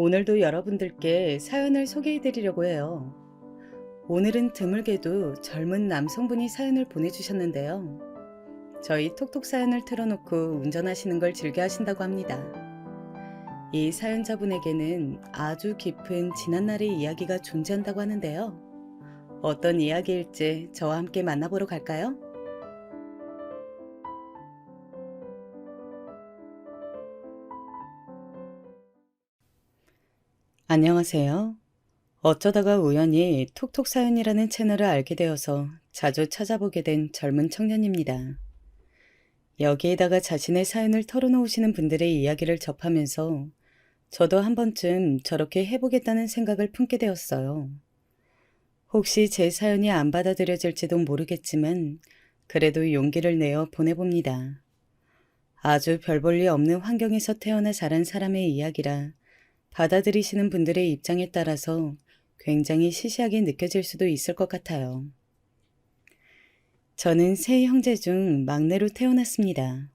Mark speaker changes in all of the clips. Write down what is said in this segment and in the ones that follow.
Speaker 1: 오늘도 여러분들께 사연을 소개해 드리려고 해요. 오늘은 드물게도 젊은 남성분이 사연을 보내주셨는데요. 저희 톡톡 사연을 틀어놓고 운전하시는 걸 즐겨 하신다고 합니다. 이 사연자분에게는 아주 깊은 지난날의 이야기가 존재한다고 하는데요. 어떤 이야기일지 저와 함께 만나보러 갈까요? 안녕하세요. 어쩌다가 우연히 톡톡 사연이라는 채널을 알게 되어서 자주 찾아보게 된 젊은 청년입니다. 여기에다가 자신의 사연을 털어놓으시는 분들의 이야기를 접하면서 저도 한 번쯤 저렇게 해보겠다는 생각을 품게 되었어요. 혹시 제 사연이 안 받아들여질지도 모르겠지만 그래도 용기를 내어 보내봅니다. 아주 별 볼 일 없는 환경에서 태어나 자란 사람의 이야기라 받아들이시는 분들의 입장에 따라서 굉장히 시시하게 느껴질 수도 있을 것 같아요. 저는 세 형제 중 막내로 태어났습니다.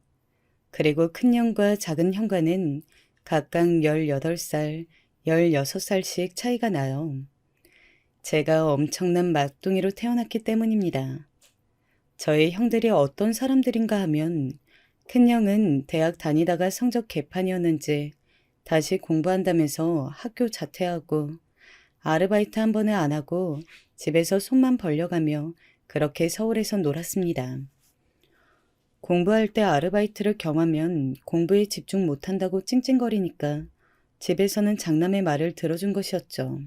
Speaker 1: 그리고 큰 형과 작은 형과는 각각 18살, 16살씩 차이가 나요. 제가 엄청난 막둥이로 태어났기 때문입니다. 저의 형들이 어떤 사람들인가 하면 큰 형은 대학 다니다가 성적 개판이었는지 다시 공부한다면서 학교 자퇴하고 아르바이트 한 번을 안 하고 집에서 손만 벌려가며 그렇게 서울에서 놀았습니다. 공부할 때 아르바이트를 겸하면 공부에 집중 못한다고 찡찡거리니까 집에서는 장남의 말을 들어준 것이었죠.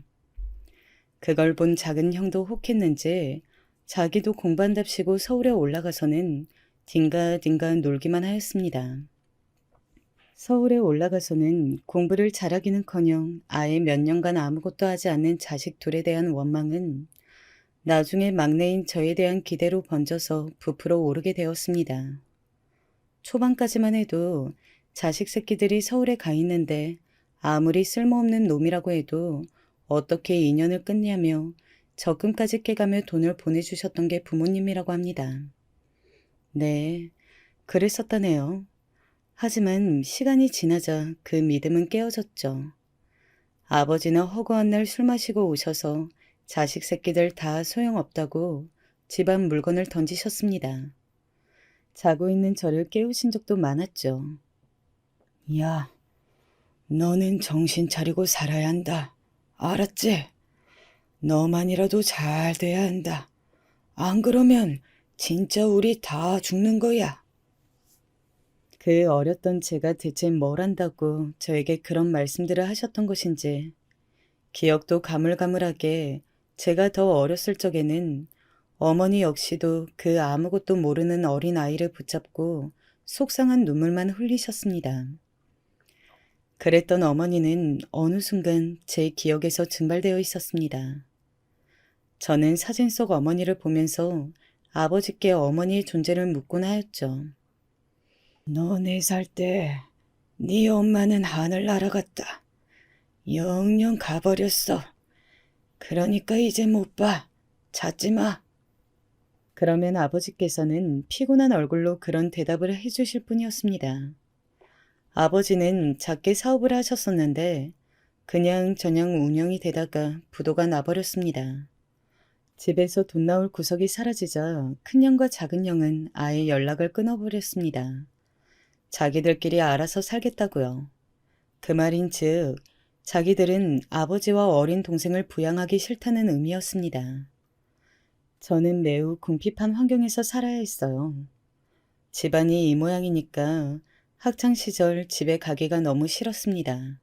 Speaker 1: 그걸 본 작은 형도 혹했는지 자기도 공부한답시고 서울에 올라가서는 딩가딩가 놀기만 하였습니다. 서울에 올라가서는 공부를 잘하기는커녕 아예 몇 년간 아무것도 하지 않는 자식 둘에 대한 원망은 나중에 막내인 저에 대한 기대로 번져서 부풀어 오르게 되었습니다. 초반까지만 해도 자식 새끼들이 서울에 가 있는데 아무리 쓸모없는 놈이라고 해도 어떻게 인연을 끊냐며 적금까지 깨가며 돈을 보내주셨던 게 부모님이라고 합니다. 네, 그랬었다네요. 하지만 시간이 지나자 그 믿음은 깨어졌죠. 아버지는 허구한 날 술 마시고 오셔서 자식 새끼들 다 소용없다고 집안 물건을 던지셨습니다. 자고 있는 저를 깨우신 적도 많았죠. 야, 너는 정신 차리고 살아야 한다. 알았지? 너만이라도 잘 돼야 한다. 안 그러면 진짜 우리 다 죽는 거야. 그 어렸던 제가 대체 뭘 안다고 저에게 그런 말씀들을 하셨던 것인지 기억도 가물가물하게 제가 더 어렸을 적에는 어머니 역시도 그 아무것도 모르는 어린 아이를 붙잡고 속상한 눈물만 흘리셨습니다. 그랬던 어머니는 어느 순간 제 기억에서 증발되어 있었습니다. 저는 사진 속 어머니를 보면서 아버지께 어머니의 존재를 묻곤 하였죠. 너 4살 때 네 엄마는 하늘 날아갔다. 영영 가버렸어. 그러니까 이제 못 봐. 찾지 마. 그러면 아버지께서는 피곤한 얼굴로 그런 대답을 해주실 뿐이었습니다. 아버지는 작게 사업을 하셨었는데 그냥 저냥 운영이 되다가 부도가 나버렸습니다. 집에서 돈 나올 구석이 사라지자 큰형과 작은형은 아예 연락을 끊어버렸습니다. 자기들끼리 알아서 살겠다고요. 그 말인즉 자기들은 아버지와 어린 동생을 부양하기 싫다는 의미였습니다. 저는 매우 궁핍한 환경에서 살아야 했어요. 집안이 이 모양이니까 학창시절 집에 가기가 너무 싫었습니다.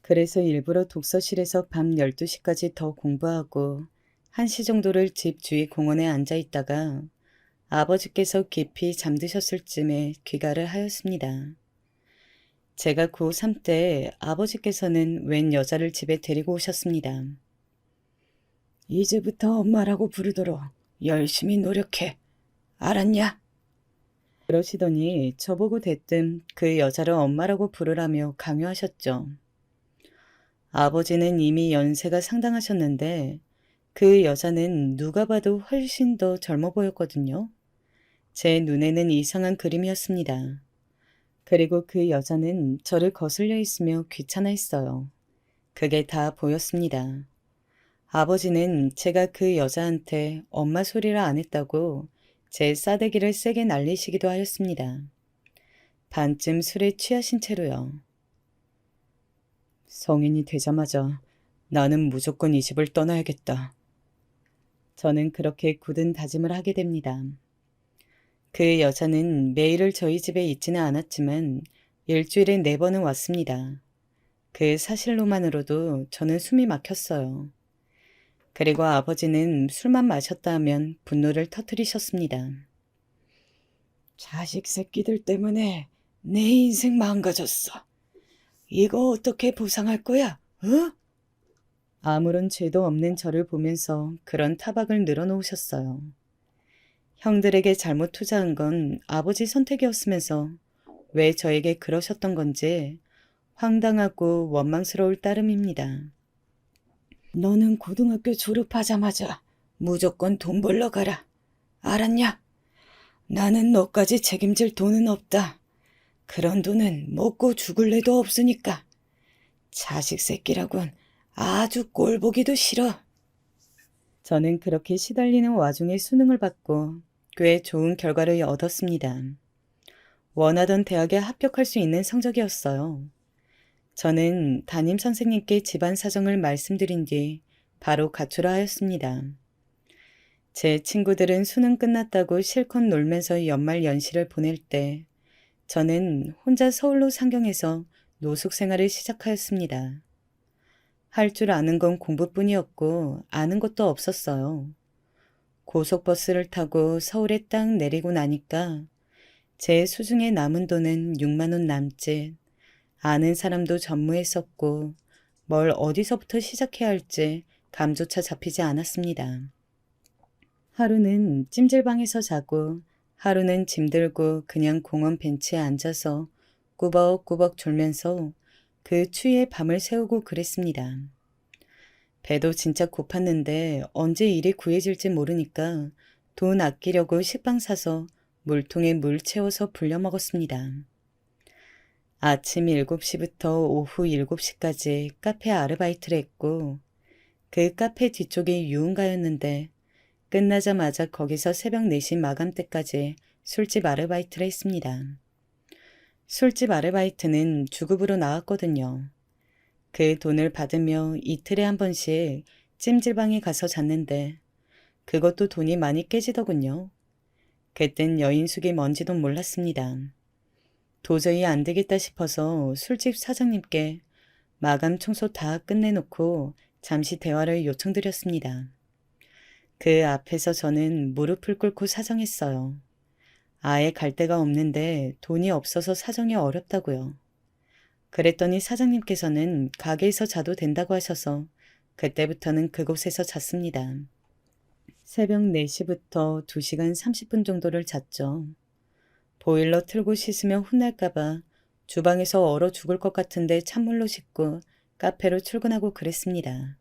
Speaker 1: 그래서 일부러 독서실에서 밤 12시까지 더 공부하고 1시 정도를 집 주위 공원에 앉아 있다가 아버지께서 깊이 잠드셨을 쯤에 귀가를 하였습니다. 제가 고3 때 아버지께서는 웬 여자를 집에 데리고 오셨습니다. 이제부터 엄마라고 부르도록 열심히 노력해. 알았냐? 그러시더니 저보고 대뜸 그 여자를 엄마라고 부르라며 강요하셨죠. 아버지는 이미 연세가 상당하셨는데 그 여자는 누가 봐도 훨씬 더 젊어 보였거든요. 제 눈에는 이상한 그림이었습니다. 그리고 그 여자는 저를 거슬려 있으며 귀찮아 했어요. 그게 다 보였습니다. 아버지는 제가 그 여자한테 엄마 소리를 안 했다고 제 싸대기를 세게 날리시기도 하였습니다. 반쯤 술에 취하신 채로요. 성인이 되자마자 나는 무조건 이 집을 떠나야겠다. 저는 그렇게 굳은 다짐을 하게 됩니다. 그 여자는 매일을 저희 집에 있지는 않았지만 일주일에 4번은 왔습니다. 그 사실로만으로도 저는 숨이 막혔어요. 그리고 아버지는 술만 마셨다 하면 분노를 터뜨리셨습니다. 자식 새끼들 때문에 내 인생 망가졌어. 이거 어떻게 보상할 거야? 어? 아무런 죄도 없는 저를 보면서 그런 타박을 늘어놓으셨어요. 형들에게 잘못 투자한 건 아버지 선택이었으면서 왜 저에게 그러셨던 건지 황당하고 원망스러울 따름입니다. 너는 고등학교 졸업하자마자 무조건 돈 벌러 가라. 알았냐? 나는 너까지 책임질 돈은 없다. 그런 돈은 먹고 죽을래도 없으니까. 자식 새끼라곤 아주 꼴보기도 싫어. 저는 그렇게 시달리는 와중에 수능을 받고 꽤 좋은 결과를 얻었습니다. 원하던 대학에 합격할 수 있는 성적이었어요. 저는 담임 선생님께 집안 사정을 말씀드린 뒤 바로 가출을 하였습니다. 제 친구들은 수능 끝났다고 실컷 놀면서 연말 연시를 보낼 때 저는 혼자 서울로 상경해서 노숙 생활을 시작하였습니다. 할 줄 아는 건 공부뿐이었고 아는 것도 없었어요. 고속버스를 타고 서울에 딱 내리고 나니까 제 수중에 남은 돈은 6만 원 남짓. 아는 사람도 전무했었고 뭘 어디서부터 시작해야 할지 감조차 잡히지 않았습니다. 하루는 찜질방에서 자고 하루는 짐 들고 그냥 공원 벤치에 앉아서 꾸벅꾸벅 졸면서 그 추위에 밤을 새우고 그랬습니다. 배도 진짜 고팠는데 언제 일이 구해질지 모르니까 돈 아끼려고 식빵 사서 물통에 물 채워서 불려 먹었습니다. 아침 7시부터 오후 7시까지 카페 아르바이트를 했고 그 카페 뒤쪽이 유흥가였는데 끝나자마자 거기서 새벽 4시 마감 때까지 술집 아르바이트를 했습니다. 술집 아르바이트는 주급으로 나왔거든요. 그 돈을 받으며 이틀에 한 번씩 찜질방에 가서 잤는데 그것도 돈이 많이 깨지더군요. 그땐 여인숙이 뭔지도 몰랐습니다. 도저히 안 되겠다 싶어서 술집 사장님께 마감 청소 다 끝내놓고 잠시 대화를 요청드렸습니다. 그 앞에서 저는 무릎을 꿇고 사정했어요. 아예 갈 데가 없는데 돈이 없어서 사정이 어렵다고요. 그랬더니 사장님께서는 가게에서 자도 된다고 하셔서 그때부터는 그곳에서 잤습니다. 새벽 4시부터 2시간 30분 정도를 잤죠. 보일러 틀고 씻으면 혼날까봐 주방에서 얼어 죽을 것 같은데 찬물로 씻고 카페로 출근하고 그랬습니다.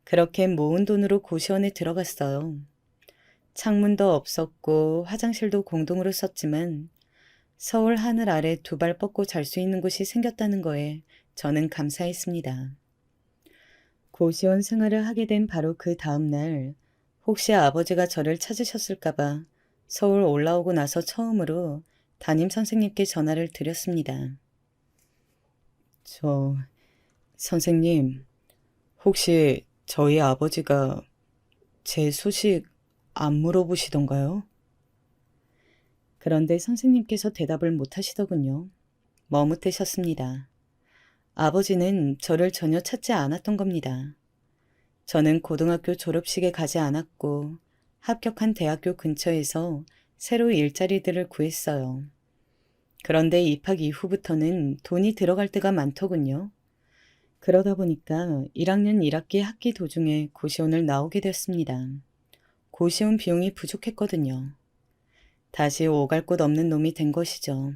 Speaker 1: 그렇게 모은 돈으로 고시원에 들어갔어요. 창문도 없었고 화장실도 공동으로 썼지만 서울 하늘 아래 2발 뻗고 잘 수 있는 곳이 생겼다는 거에 저는 감사했습니다. 고시원 생활을 하게 된 바로 그 다음 날 혹시 아버지가 저를 찾으셨을까봐 서울 올라오고 나서 처음으로 담임 선생님께 전화를 드렸습니다. 선생님, 혹시 저희 아버지가 제 소식 안 물어보시던가요? 그런데 선생님께서 대답을 못 하시더군요. 머뭇대셨습니다. 아버지는 저를 전혀 찾지 않았던 겁니다. 저는 고등학교 졸업식에 가지 않았고 합격한 대학교 근처에서 새로 일자리들을 구했어요. 그런데 입학 이후부터는 돈이 들어갈 때가 많더군요. 그러다 보니까 1학년 1학기 학기 도중에 고시원을 나오게 됐습니다. 고시원 비용이 부족했거든요. 다시 오갈 곳 없는 놈이 된 것이죠.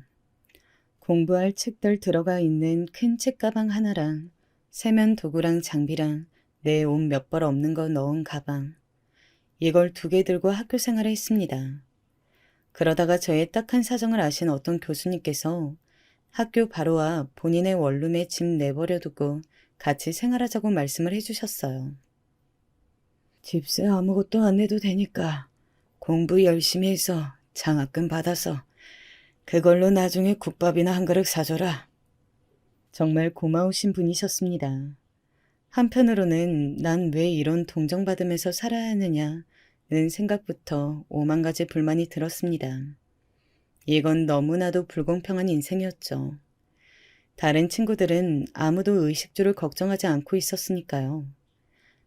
Speaker 1: 공부할 책들 들어가 있는 큰 책가방 하나랑 세면 도구랑 장비랑 내 옷 몇 벌 없는 거 넣은 가방. 이걸 2개 들고 학교 생활을 했습니다. 그러다가 저의 딱한 사정을 아신 어떤 교수님께서 학교 바로 앞 본인의 원룸에 집 내버려두고 같이 생활하자고 말씀을 해주셨어요. 집세 아무것도 안 내도 되니까 공부 열심히 해서 장학금 받아서 그걸로 나중에 국밥이나 한 그릇 사줘라. 정말 고마우신 분이셨습니다. 한편으로는 난 왜 이런 동정받으면서 살아야 하느냐는 생각부터 오만 가지 불만이 들었습니다. 이건 너무나도 불공평한 인생이었죠. 다른 친구들은 아무도 의식주를 걱정하지 않고 있었으니까요.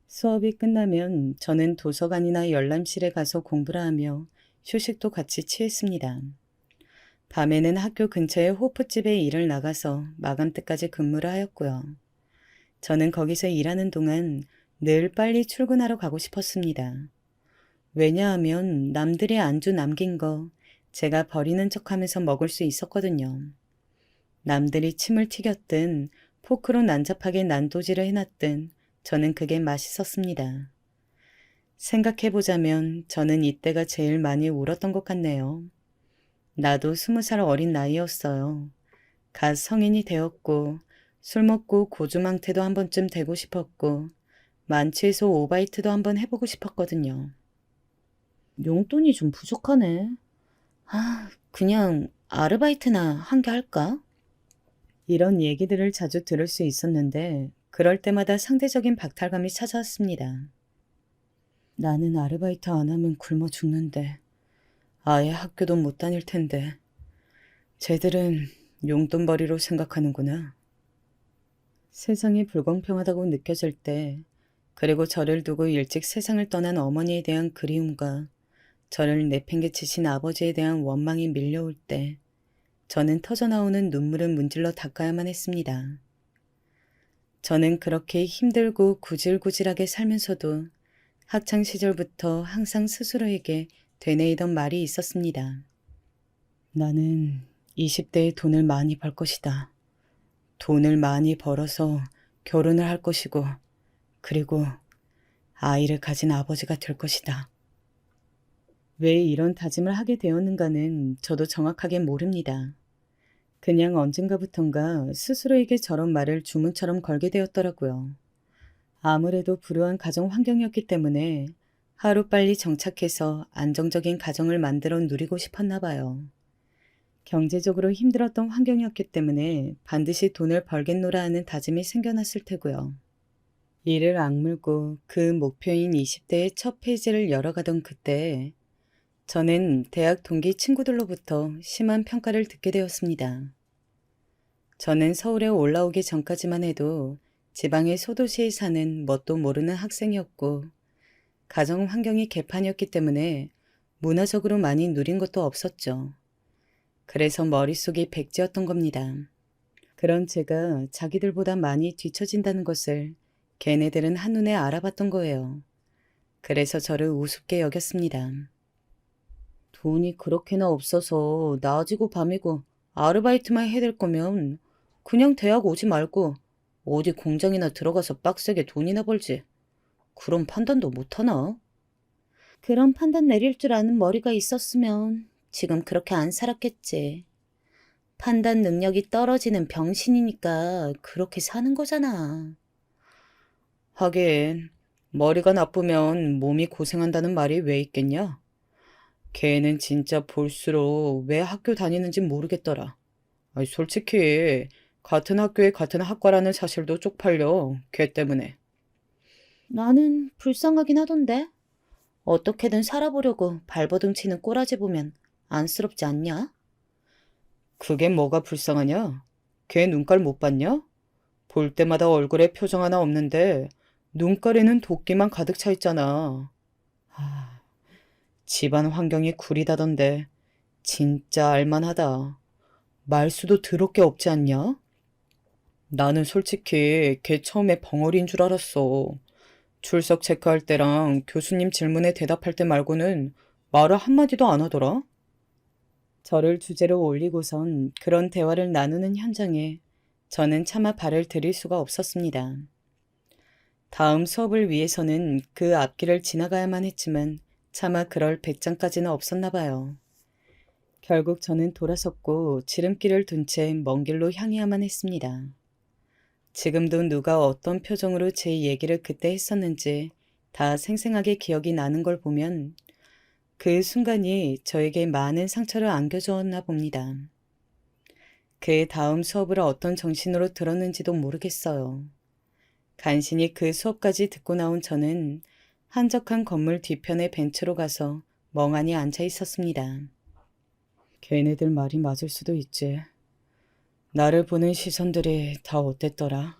Speaker 1: 수업이 끝나면 저는 도서관이나 열람실에 가서 공부를 하며 휴식도 같이 취했습니다. 밤에는 학교 근처의 호프집에 일을 나가서 마감 때까지 근무를 하였고요. 저는 거기서 일하는 동안 늘 빨리 출근하러 가고 싶었습니다. 왜냐하면 남들이 안주 남긴 거 제가 버리는 척하면서 먹을 수 있었거든요. 남들이 침을 튀겼든 포크로 난잡하게 난도질을 해놨든 저는 그게 맛있었습니다. 생각해보자면 저는 이때가 제일 많이 울었던 것 같네요. 나도 20살 어린 나이였어요. 갓 성인이 되었고 술 먹고 고주망태도 한 번쯤 되고 싶었고 만취해서 오바이트도 한번 해보고 싶었거든요. 용돈이 좀 부족하네. 그냥 아르바이트나 한 개 할까? 이런 얘기들을 자주 들을 수 있었는데 그럴 때마다 상대적인 박탈감이 찾아왔습니다. 나는 아르바이트 안 하면 굶어 죽는데 아예 학교도 못 다닐 텐데 쟤들은 용돈벌이로 생각하는구나. 세상이 불공평하다고 느껴질 때 그리고 저를 두고 일찍 세상을 떠난 어머니에 대한 그리움과 저를 내팽개치신 아버지에 대한 원망이 밀려올 때 저는 터져나오는 눈물을 문질러 닦아야만 했습니다. 저는 그렇게 힘들고 구질구질하게 살면서도 학창시절부터 항상 스스로에게 되뇌이던 말이 있었습니다. 나는 20대에 돈을 많이 벌 것이다. 돈을 많이 벌어서 결혼을 할 것이고 그리고 아이를 가진 아버지가 될 것이다. 왜 이런 다짐을 하게 되었는가는 저도 정확하게 모릅니다. 그냥 언젠가부턴가 스스로에게 저런 말을 주문처럼 걸게 되었더라고요. 아무래도 불우한 가정 환경이었기 때문에 하루빨리 정착해서 안정적인 가정을 만들어 누리고 싶었나 봐요. 경제적으로 힘들었던 환경이었기 때문에 반드시 돈을 벌겠노라 하는 다짐이 생겨났을 테고요. 이를 악물고 그 목표인 20대의 첫 페이지를 열어가던 그때 저는 대학 동기 친구들로부터 심한 평가를 듣게 되었습니다. 저는 서울에 올라오기 전까지만 해도 지방의 소도시에 사는 뭣도 모르는 학생이었고 가정 환경이 개판이었기 때문에 문화적으로 많이 누린 것도 없었죠. 그래서 머릿속이 백지였던 겁니다. 그런 제가 자기들보다 많이 뒤처진다는 것을 걔네들은 한눈에 알아봤던 거예요. 그래서 저를 우습게 여겼습니다. 돈이 그렇게나 없어서 낮이고 밤이고 아르바이트만 해야 될 거면 그냥 대학 오지 말고 어디 공장이나 들어가서 빡세게 돈이나 벌지. 그런 판단도 못하나? 그런 판단 내릴 줄 아는 머리가 있었으면 지금 그렇게 안 살았겠지. 판단 능력이 떨어지는 병신이니까 그렇게 사는 거잖아. 하긴 머리가 나쁘면 몸이 고생한다는 말이 왜 있겠냐? 걔는 진짜 볼수록 왜 학교 다니는지 모르겠더라. 아니, 솔직히 같은 학교에 같은 학과라는 사실도 쪽팔려. 걔 때문에. 나는 불쌍하긴 하던데. 어떻게든 살아보려고 발버둥 치는 꼬라지 보면 안쓰럽지 않냐? 그게 뭐가 불쌍하냐? 걔 눈깔 못 봤냐? 볼 때마다 얼굴에 표정 하나 없는데 눈깔에는 도끼만 가득 차 있잖아. 아, 집안 환경이 구리다던데 진짜 알만하다. 말수도 더럽게 없지 않냐? 나는 솔직히 걔 처음에 벙어리인 줄 알았어. 출석 체크할 때랑 교수님 질문에 대답할 때 말고는 말을 한마디도 안 하더라. 저를 주제로 올리고선 그런 대화를 나누는 현장에 저는 차마 발을 들일 수가 없었습니다. 다음 수업을 위해서는 그 앞길을 지나가야만 했지만 차마 그럴 배짱까지는 없었나 봐요. 결국 저는 돌아섰고 지름길을 둔 채 먼 길로 향해야만 했습니다. 지금도 누가 어떤 표정으로 제 얘기를 그때 했었는지 다 생생하게 기억이 나는 걸 보면 그 순간이 저에게 많은 상처를 안겨주었나 봅니다. 그 다음 수업을 어떤 정신으로 들었는지도 모르겠어요. 간신히 그 수업까지 듣고 나온 저는 한적한 건물 뒤편의 벤치로 가서 멍하니 앉아 있었습니다. 걔네들 말이 맞을 수도 있지. 나를 보는 시선들이 다 어땠더라?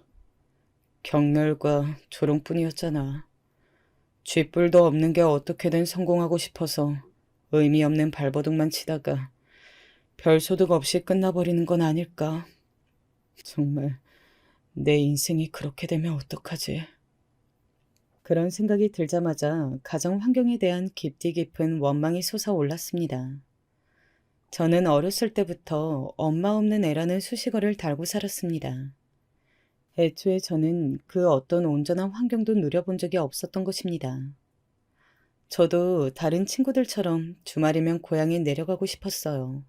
Speaker 1: 경멸과 조롱뿐이었잖아. 쥐뿔도 없는 게 어떻게든 성공하고 싶어서 의미 없는 발버둥만 치다가 별 소득 없이 끝나버리는 건 아닐까. 정말 내 인생이 그렇게 되면 어떡하지? 그런 생각이 들자마자 가정 환경에 대한 깊디 깊은 원망이 솟아올랐습니다. 저는 어렸을 때부터 엄마 없는 애라는 수식어를 달고 살았습니다. 애초에 저는 그 어떤 온전한 환경도 누려본 적이 없었던 것입니다. 저도 다른 친구들처럼 주말이면 고향에 내려가고 싶었어요.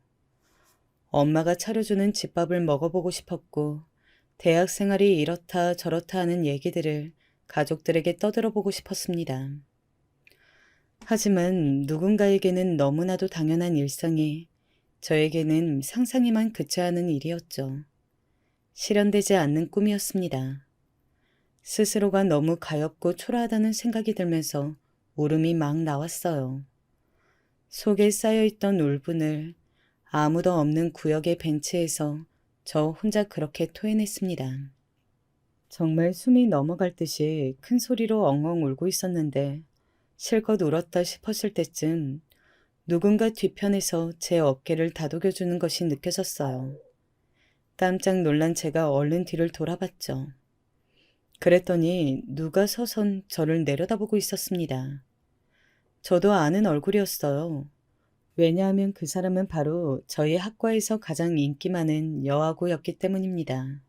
Speaker 1: 엄마가 차려주는 집밥을 먹어보고 싶었고, 대학 생활이 이렇다 저렇다 하는 얘기들을 가족들에게 떠들어보고 싶었습니다. 하지만 누군가에게는 너무나도 당연한 일상이 저에게는 상상에만 그쳐 하는 일이었죠. 실현되지 않는 꿈이었습니다. 스스로가 너무 가엾고 초라하다는 생각이 들면서 울음이 막 나왔어요. 속에 쌓여있던 울분을 아무도 없는 구역의 벤치에서 저 혼자 그렇게 토해냈습니다. 정말 숨이 넘어갈 듯이 큰 소리로 엉엉 울고 있었는데 실컷 울었다 싶었을 때쯤 누군가 뒤편에서 제 어깨를 다독여주는 것이 느껴졌어요. 깜짝 놀란 제가 얼른 뒤를 돌아봤죠. 그랬더니 누가 서선 저를 내려다보고 있었습니다. 저도 아는 얼굴이었어요. 왜냐하면 그 사람은 바로 저희 학과에서 가장 인기 많은 여아고였기 때문입니다.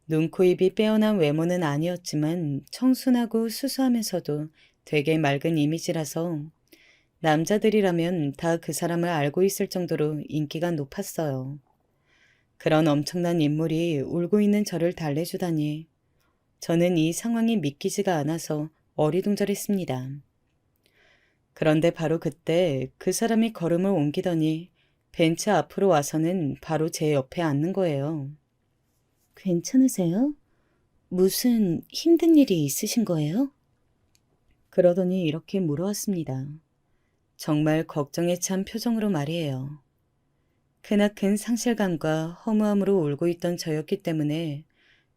Speaker 1: 눈, 코, 입이 빼어난 외모는 아니었지만 청순하고 수수하면서도 되게 맑은 이미지라서 남자들이라면 다 그 사람을 알고 있을 정도로 인기가 높았어요. 그런 엄청난 인물이 울고 있는 저를 달래주다니 저는 이 상황이 믿기지가 않아서 어리둥절했습니다. 그런데 바로 그때 그 사람이 걸음을 옮기더니 벤치 앞으로 와서는 바로 제 옆에 앉는 거예요. 괜찮으세요? 무슨 힘든 일이 있으신 거예요? 그러더니 이렇게 물어왔습니다. 정말 걱정에 찬 표정으로 말이에요. 크나큰 상실감과 허무함으로 울고 있던 저였기 때문에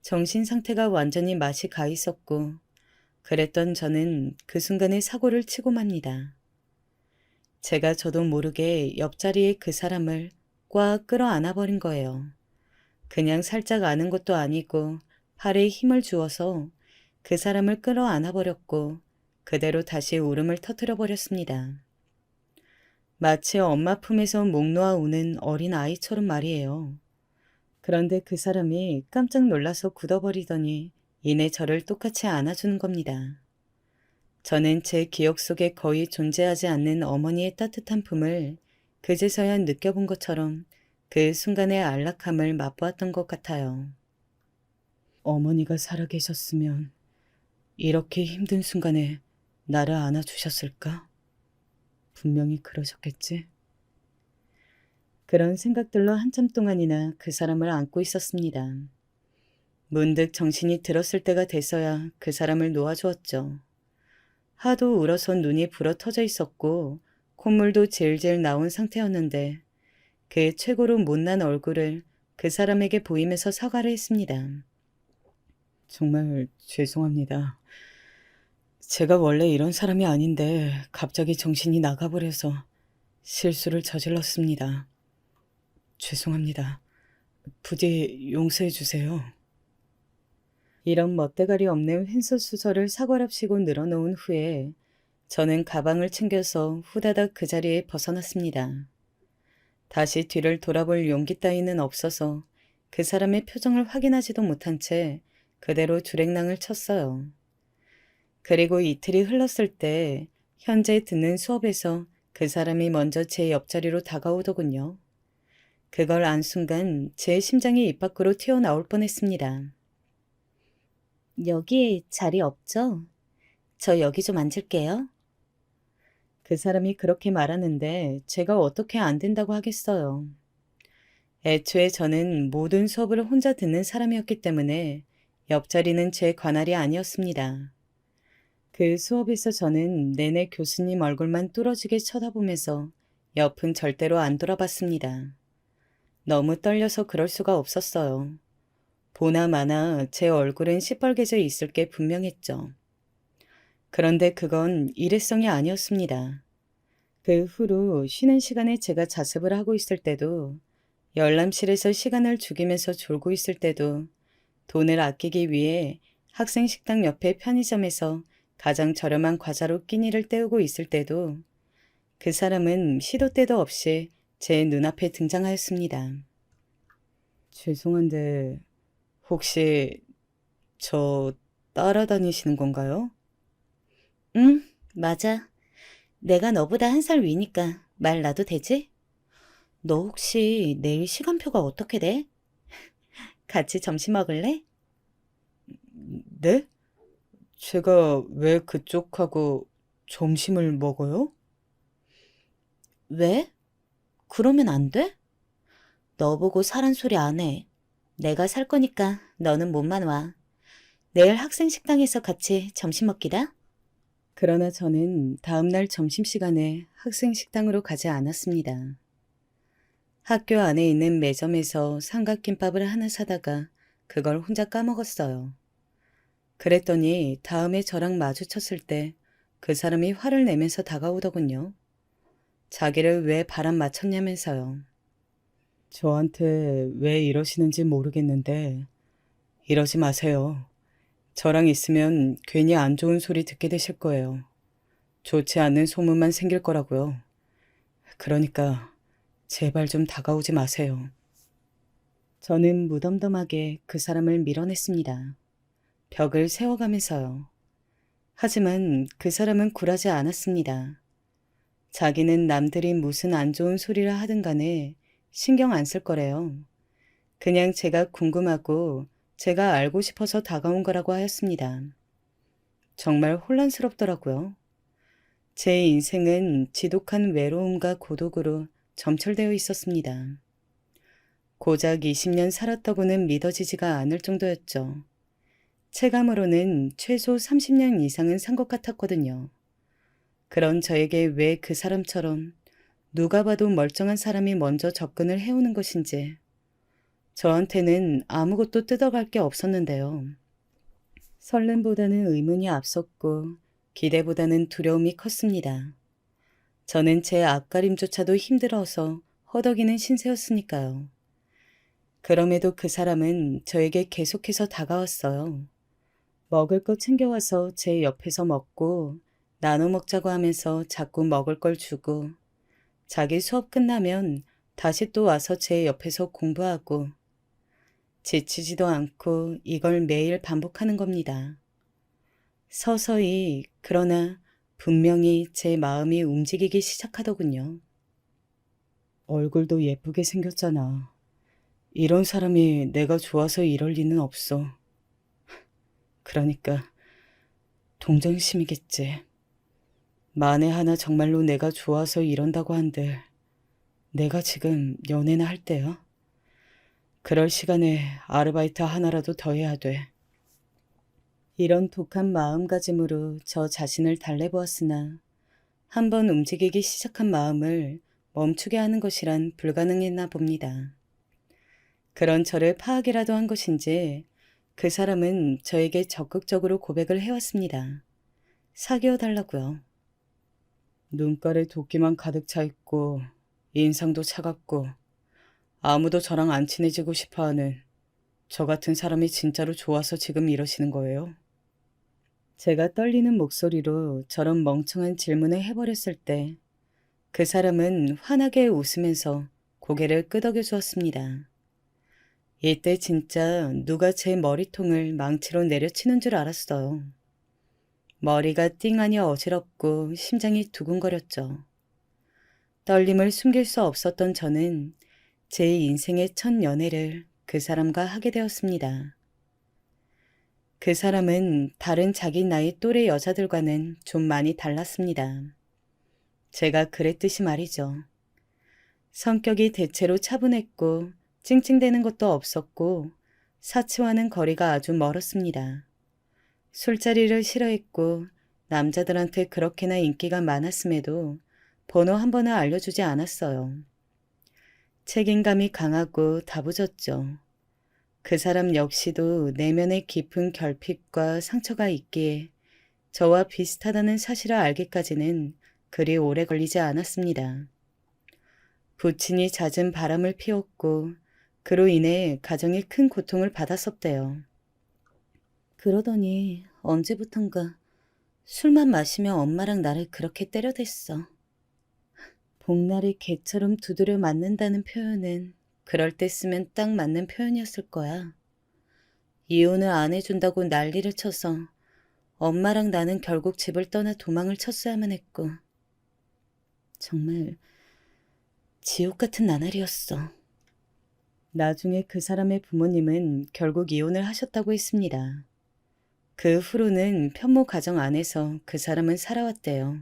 Speaker 1: 정신 상태가 완전히 맛이 가 있었고 그랬던 저는 그 순간에 사고를 치고 맙니다. 제가 저도 모르게 옆자리에 그 사람을 꽉 끌어안아 버린 거예요. 그냥 살짝 아는 것도 아니고 팔에 힘을 주어서 그 사람을 끌어안아 버렸고 그대로 다시 울음을 터뜨려 버렸습니다. 마치 엄마 품에서 목 놓아 우는 어린 아이처럼 말이에요. 그런데 그 사람이 깜짝 놀라서 굳어버리더니 이내 저를 똑같이 안아주는 겁니다. 저는 제 기억 속에 거의 존재하지 않는 어머니의 따뜻한 품을 그제서야 느껴본 것처럼 그 순간의 안락함을 맛보았던 것 같아요. 어머니가 살아계셨으면 이렇게 힘든 순간에 나를 안아주셨을까? 분명히 그러셨겠지. 그런 생각들로 한참 동안이나 그 사람을 안고 있었습니다. 문득 정신이 들었을 때가 돼서야 그 사람을 놓아주었죠. 하도 울어서 눈이 불어 터져 있었고 콧물도 질질 나온 상태였는데 그 최고로 못난 얼굴을 그 사람에게 보이면서 사과를 했습니다. 정말 죄송합니다. 제가 원래 이런 사람이 아닌데 갑자기 정신이 나가버려서 실수를 저질렀습니다. 죄송합니다. 부디 용서해 주세요. 이런 멋대가리 없는 횡설수설을 사과랍시고 늘어놓은 후에 저는 가방을 챙겨서 후다닥 그 자리에 벗어났습니다. 다시 뒤를 돌아볼 용기 따위는 없어서 그 사람의 표정을 확인하지도 못한 채 그대로 주랭랑을 쳤어요. 그리고 이틀이 흘렀을 때 현재 듣는 수업에서 그 사람이 먼저 제 옆자리로 다가오더군요. 그걸 안 순간 제 심장이 입 밖으로 튀어나올 뻔했습니다. 여기에 자리 없죠? 저 여기 좀 앉을게요. 그 사람이 그렇게 말하는데 제가 어떻게 안 된다고 하겠어요. 애초에 저는 모든 수업을 혼자 듣는 사람이었기 때문에 옆자리는 제 관할이 아니었습니다. 그 수업에서 저는 내내 교수님 얼굴만 뚫어지게 쳐다보면서 옆은 절대로 안 돌아봤습니다. 너무 떨려서 그럴 수가 없었어요. 보나 마나 제 얼굴은 시뻘개져 있을 게 분명했죠. 그런데 그건 일회성이 아니었습니다. 그 후로 쉬는 시간에 제가 자습을 하고 있을 때도, 열람실에서 시간을 죽이면서 졸고 있을 때도, 돈을 아끼기 위해 학생 식당 옆에 편의점에서 가장 저렴한 과자로 끼니를 때우고 있을 때도 그 사람은 시도 때도 없이 제 눈앞에 등장하였습니다. 죄송한데 혹시 저 따라다니시는 건가요? 응, 맞아. 내가 너보다 한 살 위니까 말 놔도 되지? 너 혹시 내일 시간표가 어떻게 돼? 같이 점심 먹을래? 네? 제가 왜 그쪽하고 점심을 먹어요? 왜? 그러면 안 돼? 너 보고 사란 소리 안 해. 내가 살 거니까 너는 몸만 와. 내일 학생 식당에서 같이 점심 먹기다. 그러나 저는 다음날 점심시간에 학생 식당으로 가지 않았습니다. 학교 안에 있는 매점에서 삼각김밥을 하나 사다가 그걸 혼자 까먹었어요. 그랬더니 다음에 저랑 마주쳤을 때 그 사람이 화를 내면서 다가오더군요. 자기를 왜 바람 맞췄냐면서요. 저한테 왜 이러시는지 모르겠는데 이러지 마세요. 저랑 있으면 괜히 안 좋은 소리 듣게 되실 거예요. 좋지 않은 소문만 생길 거라고요. 그러니까 제발 좀 다가오지 마세요. 저는 무덤덤하게 그 사람을 밀어냈습니다. 벽을 세워가면서요. 하지만 그 사람은 굴하지 않았습니다. 자기는 남들이 무슨 안 좋은 소리를 하든 간에 신경 안 쓸 거래요. 그냥 제가 궁금하고 제가 알고 싶어서 다가온 거라고 하였습니다. 정말 혼란스럽더라고요. 제 인생은 지독한 외로움과 고독으로 점철되어 있었습니다. 고작 20년 살았다고는 믿어지지가 않을 정도였죠. 체감으로는 최소 30년 이상은 산 것 같았거든요. 그런 저에게 왜 그 사람처럼 누가 봐도 멀쩡한 사람이 먼저 접근을 해오는 것인지 저한테는 아무것도 뜯어갈 게 없었는데요. 설렘보다는 의문이 앞섰고 기대보다는 두려움이 컸습니다. 저는 제 앞가림조차도 힘들어서 허덕이는 신세였으니까요. 그럼에도 그 사람은 저에게 계속해서 다가왔어요. 먹을 거 챙겨와서 제 옆에서 먹고 나눠 먹자고 하면서 자꾸 먹을 걸 주고 자기 수업 끝나면 다시 또 와서 제 옆에서 공부하고 지치지도 않고 이걸 매일 반복하는 겁니다. 서서히 그러나 분명히 제 마음이 움직이기 시작하더군요. 얼굴도 예쁘게 생겼잖아. 이런 사람이 내가 좋아서 이럴 리는 없어. 그러니까 동정심이겠지. 만에 하나 정말로 내가 좋아서 이런다고 한들 내가 지금 연애나 할 때야? 그럴 시간에 아르바이트 하나라도 더 해야 돼. 이런 독한 마음가짐으로 저 자신을 달래보았으나 한번 움직이기 시작한 마음을 멈추게 하는 것이란 불가능했나 봅니다. 그런 저를 파악이라도 한 것인지 그 사람은 저에게 적극적으로 고백을 해왔습니다. 사귀어 달라고요. 눈깔에 도끼만 가득 차 있고 인상도 차갑고 아무도 저랑 안 친해지고 싶어하는 저 같은 사람이 진짜로 좋아서 지금 이러시는 거예요? 제가 떨리는 목소리로 저런 멍청한 질문을 해버렸을 때 그 사람은 환하게 웃으면서 고개를 끄덕여 주었습니다. 이때 진짜 누가 제 머리통을 망치로 내려치는 줄 알았어요. 머리가 띵하니 어지럽고 심장이 두근거렸죠. 떨림을 숨길 수 없었던 저는 제 인생의 첫 연애를 그 사람과 하게 되었습니다. 그 사람은 다른 자기 나이 또래 여자들과는 좀 많이 달랐습니다. 제가 그랬듯이 말이죠. 성격이 대체로 차분했고 찡찡대는 것도 없었고 사치와는 거리가 아주 멀었습니다. 술자리를 싫어했고 남자들한테 그렇게나 인기가 많았음에도 번호 한 번은 알려주지 않았어요. 책임감이 강하고 다부졌죠. 그 사람 역시도 내면에 깊은 결핍과 상처가 있기에 저와 비슷하다는 사실을 알기까지는 그리 오래 걸리지 않았습니다. 부친이 잦은 바람을 피웠고 그로 인해 가정에 큰 고통을 받았었대요. 그러더니 언제부턴가 술만 마시며 엄마랑 나를 그렇게 때려댔어. 복날이 개처럼 두드려 맞는다는 표현은 그럴 때 쓰면 딱 맞는 표현이었을 거야. 이혼을 안 해준다고 난리를 쳐서 엄마랑 나는 결국 집을 떠나 도망을 쳤어야만 했고. 정말 지옥 같은 나날이었어. 나중에 그 사람의 부모님은 결국 이혼을 하셨다고 했습니다. 그 후로는 편모 가정 안에서 그 사람은 살아왔대요.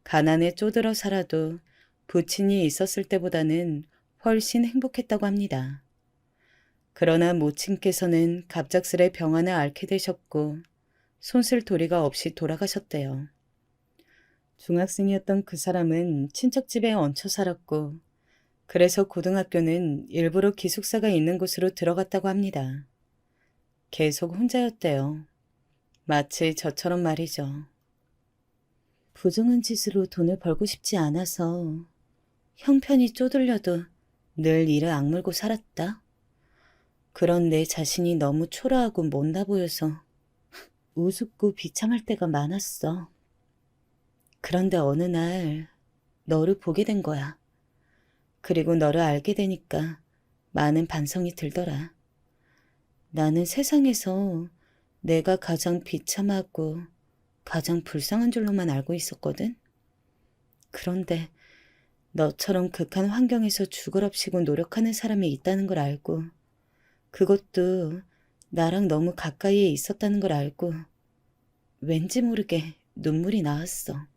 Speaker 1: 가난에 쪼들어 살아도 부친이 있었을 때보다는 훨씬 행복했다고 합니다. 그러나 모친께서는 갑작스레 병환을 앓게 되셨고 손쓸도리가 없이 돌아가셨대요. 중학생이었던 그 사람은 친척집에 얹혀 살았고 그래서 고등학교는 일부러 기숙사가 있는 곳으로 들어갔다고 합니다. 계속 혼자였대요. 마치 저처럼 말이죠. 부정한 짓으로 돈을 벌고 싶지 않아서 형편이 쪼들려도 늘 이를 악물고 살았다. 그런 내 자신이 너무 초라하고 못나 보여서 우습고 비참할 때가 많았어. 그런데 어느 날 너를 보게 된 거야. 그리고 너를 알게 되니까 많은 반성이 들더라. 나는 세상에서 내가 가장 비참하고 가장 불쌍한 줄로만 알고 있었거든. 그런데 너처럼 극한 환경에서 죽을없이고 노력하는 사람이 있다는 걸 알고 그것도 나랑 너무 가까이에 있었다는 걸 알고 왠지 모르게 눈물이 나왔어.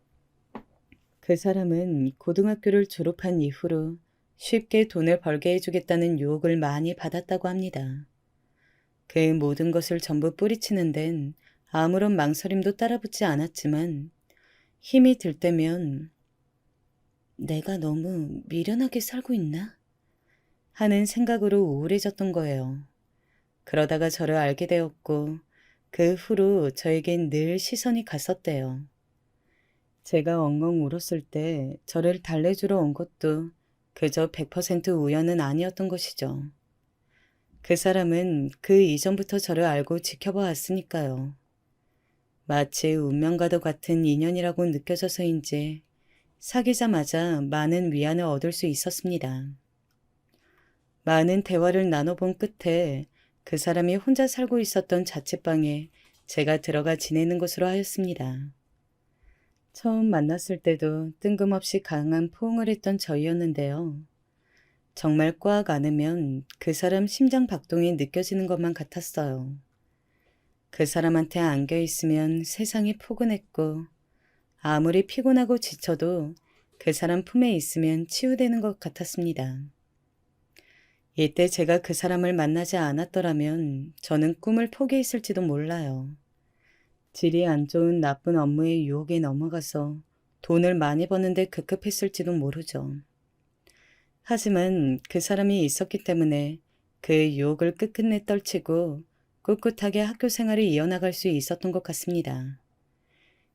Speaker 1: 그 사람은 고등학교를 졸업한 이후로 쉽게 돈을 벌게 해주겠다는 유혹을 많이 받았다고 합니다. 그 모든 것을 전부 뿌리치는 데는 아무런 망설임도 따라붙지 않았지만 힘이 들 때면 내가 너무 미련하게 살고 있나? 하는 생각으로 우울해졌던 거예요. 그러다가 저를 알게 되었고 그 후로 저에겐 늘 시선이 갔었대요. 제가 엉엉 울었을 때 저를 달래주러 온 것도 그저 100% 우연은 아니었던 것이죠. 그 사람은 그 이전부터 저를 알고 지켜봐 왔으니까요. 마치 운명과도 같은 인연이라고 느껴져서인지 사귀자마자 많은 위안을 얻을 수 있었습니다. 많은 대화를 나눠본 끝에 그 사람이 혼자 살고 있었던 자취방에 제가 들어가 지내는 것으로 하였습니다. 처음 만났을 때도 뜬금없이 강한 포옹을 했던 저희였는데요. 정말 꽉 안으면 그 사람 심장 박동이 느껴지는 것만 같았어요. 그 사람한테 안겨 있으면 세상이 포근했고 아무리 피곤하고 지쳐도 그 사람 품에 있으면 치유되는 것 같았습니다. 이때 제가 그 사람을 만나지 않았더라면 저는 꿈을 포기했을지도 몰라요. 질이 안 좋은 나쁜 업무의 유혹에 넘어가서 돈을 많이 버는데 급급했을지도 모르죠. 하지만 그 사람이 있었기 때문에 그 유혹을 끝끝내 떨치고 꿋꿋하게 학교 생활을 이어나갈 수 있었던 것 같습니다.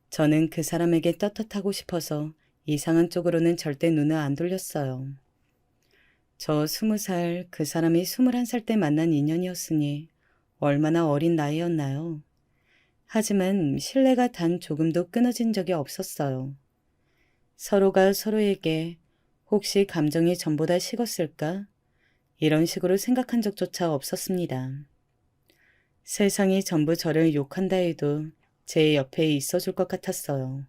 Speaker 1: 저는 그 사람에게 떳떳하고 싶어서 이상한 쪽으로는 절대 눈을 안 돌렸어요. 저 20살, 그 사람이 21살 때 만난 인연이었으니 얼마나 어린 나이였나요? 하지만 신뢰가 단 조금도 끊어진 적이 없었어요. 서로가 서로에게 혹시 감정이 전보다 식었을까? 이런 식으로 생각한 적조차 없었습니다. 세상이 전부 저를 욕한다 해도 제 옆에 있어줄 것 같았어요.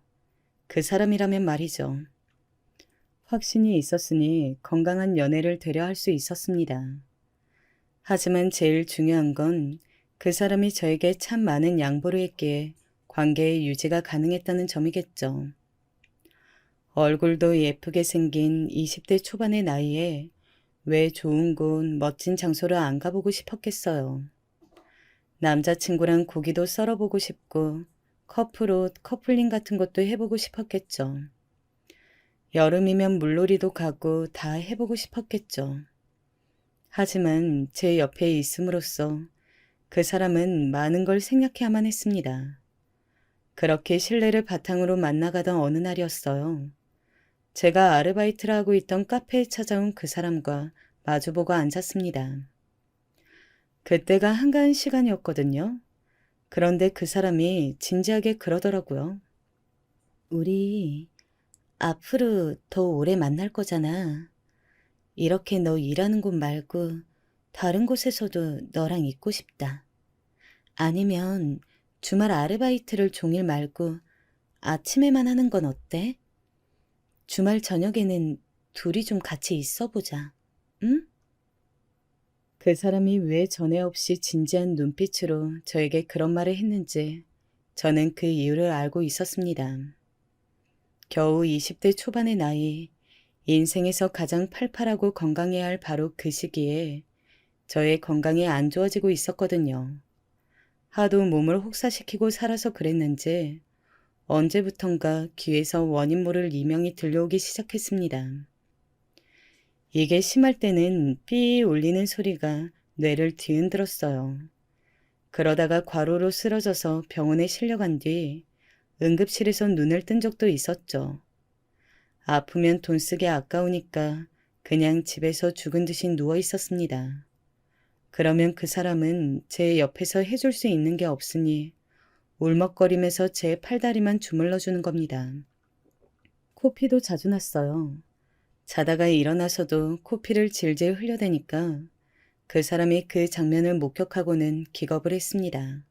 Speaker 1: 그 사람이라면 말이죠. 확신이 있었으니 건강한 연애를 되려 할 수 있었습니다. 하지만 제일 중요한 건 그 사람이 저에게 참 많은 양보를 했기에 관계의 유지가 가능했다는 점이겠죠. 얼굴도 예쁘게 생긴 20대 초반의 나이에 왜 좋은 곳, 멋진 장소를 안 가보고 싶었겠어요. 남자친구랑 고기도 썰어보고 싶고 커플옷, 커플링 같은 것도 해보고 싶었겠죠. 여름이면 물놀이도 가고 다 해보고 싶었겠죠. 하지만 제 옆에 있음으로써 그 사람은 많은 걸 생략해야만 했습니다. 그렇게 신뢰를 바탕으로 만나가던 어느 날이었어요. 제가 아르바이트를 하고 있던 카페에 찾아온 그 사람과 마주보고 앉았습니다. 그때가 한가한 시간이었거든요. 그런데 그 사람이 진지하게 그러더라고요. 우리 앞으로 더 오래 만날 거잖아. 이렇게 너 일하는 곳 말고 다른 곳에서도 너랑 있고 싶다. 아니면 주말 아르바이트를 종일 말고 아침에만 하는 건 어때? 주말 저녁에는 둘이 좀 같이 있어 보자. 응? 그 사람이 왜 전에 없이 진지한 눈빛으로 저에게 그런 말을 했는지 저는 그 이유를 알고 있었습니다. 겨우 20대 초반의 나이, 인생에서 가장 팔팔하고 건강해야 할 바로 그 시기에 저의 건강이 안 좋아지고 있었거든요. 하도 몸을 혹사시키고 살아서 그랬는지 언제부턴가 귀에서 원인 모를 이명이 들려오기 시작했습니다. 이게 심할 때는 삐 울리는 소리가 뇌를 뒤흔들었어요. 그러다가 과로로 쓰러져서 병원에 실려간 뒤 응급실에서 눈을 뜬 적도 있었죠. 아프면 돈 쓰기 아까우니까 그냥 집에서 죽은 듯이 누워 있었습니다. 그러면 그 사람은 제 옆에서 해줄 수 있는 게 없으니 울먹거리면서 제 팔다리만 주물러주는 겁니다. 코피도 자주 났어요. 자다가 일어나서도 코피를 질질 흘려대니까 그 사람이 그 장면을 목격하고는 기겁을 했습니다.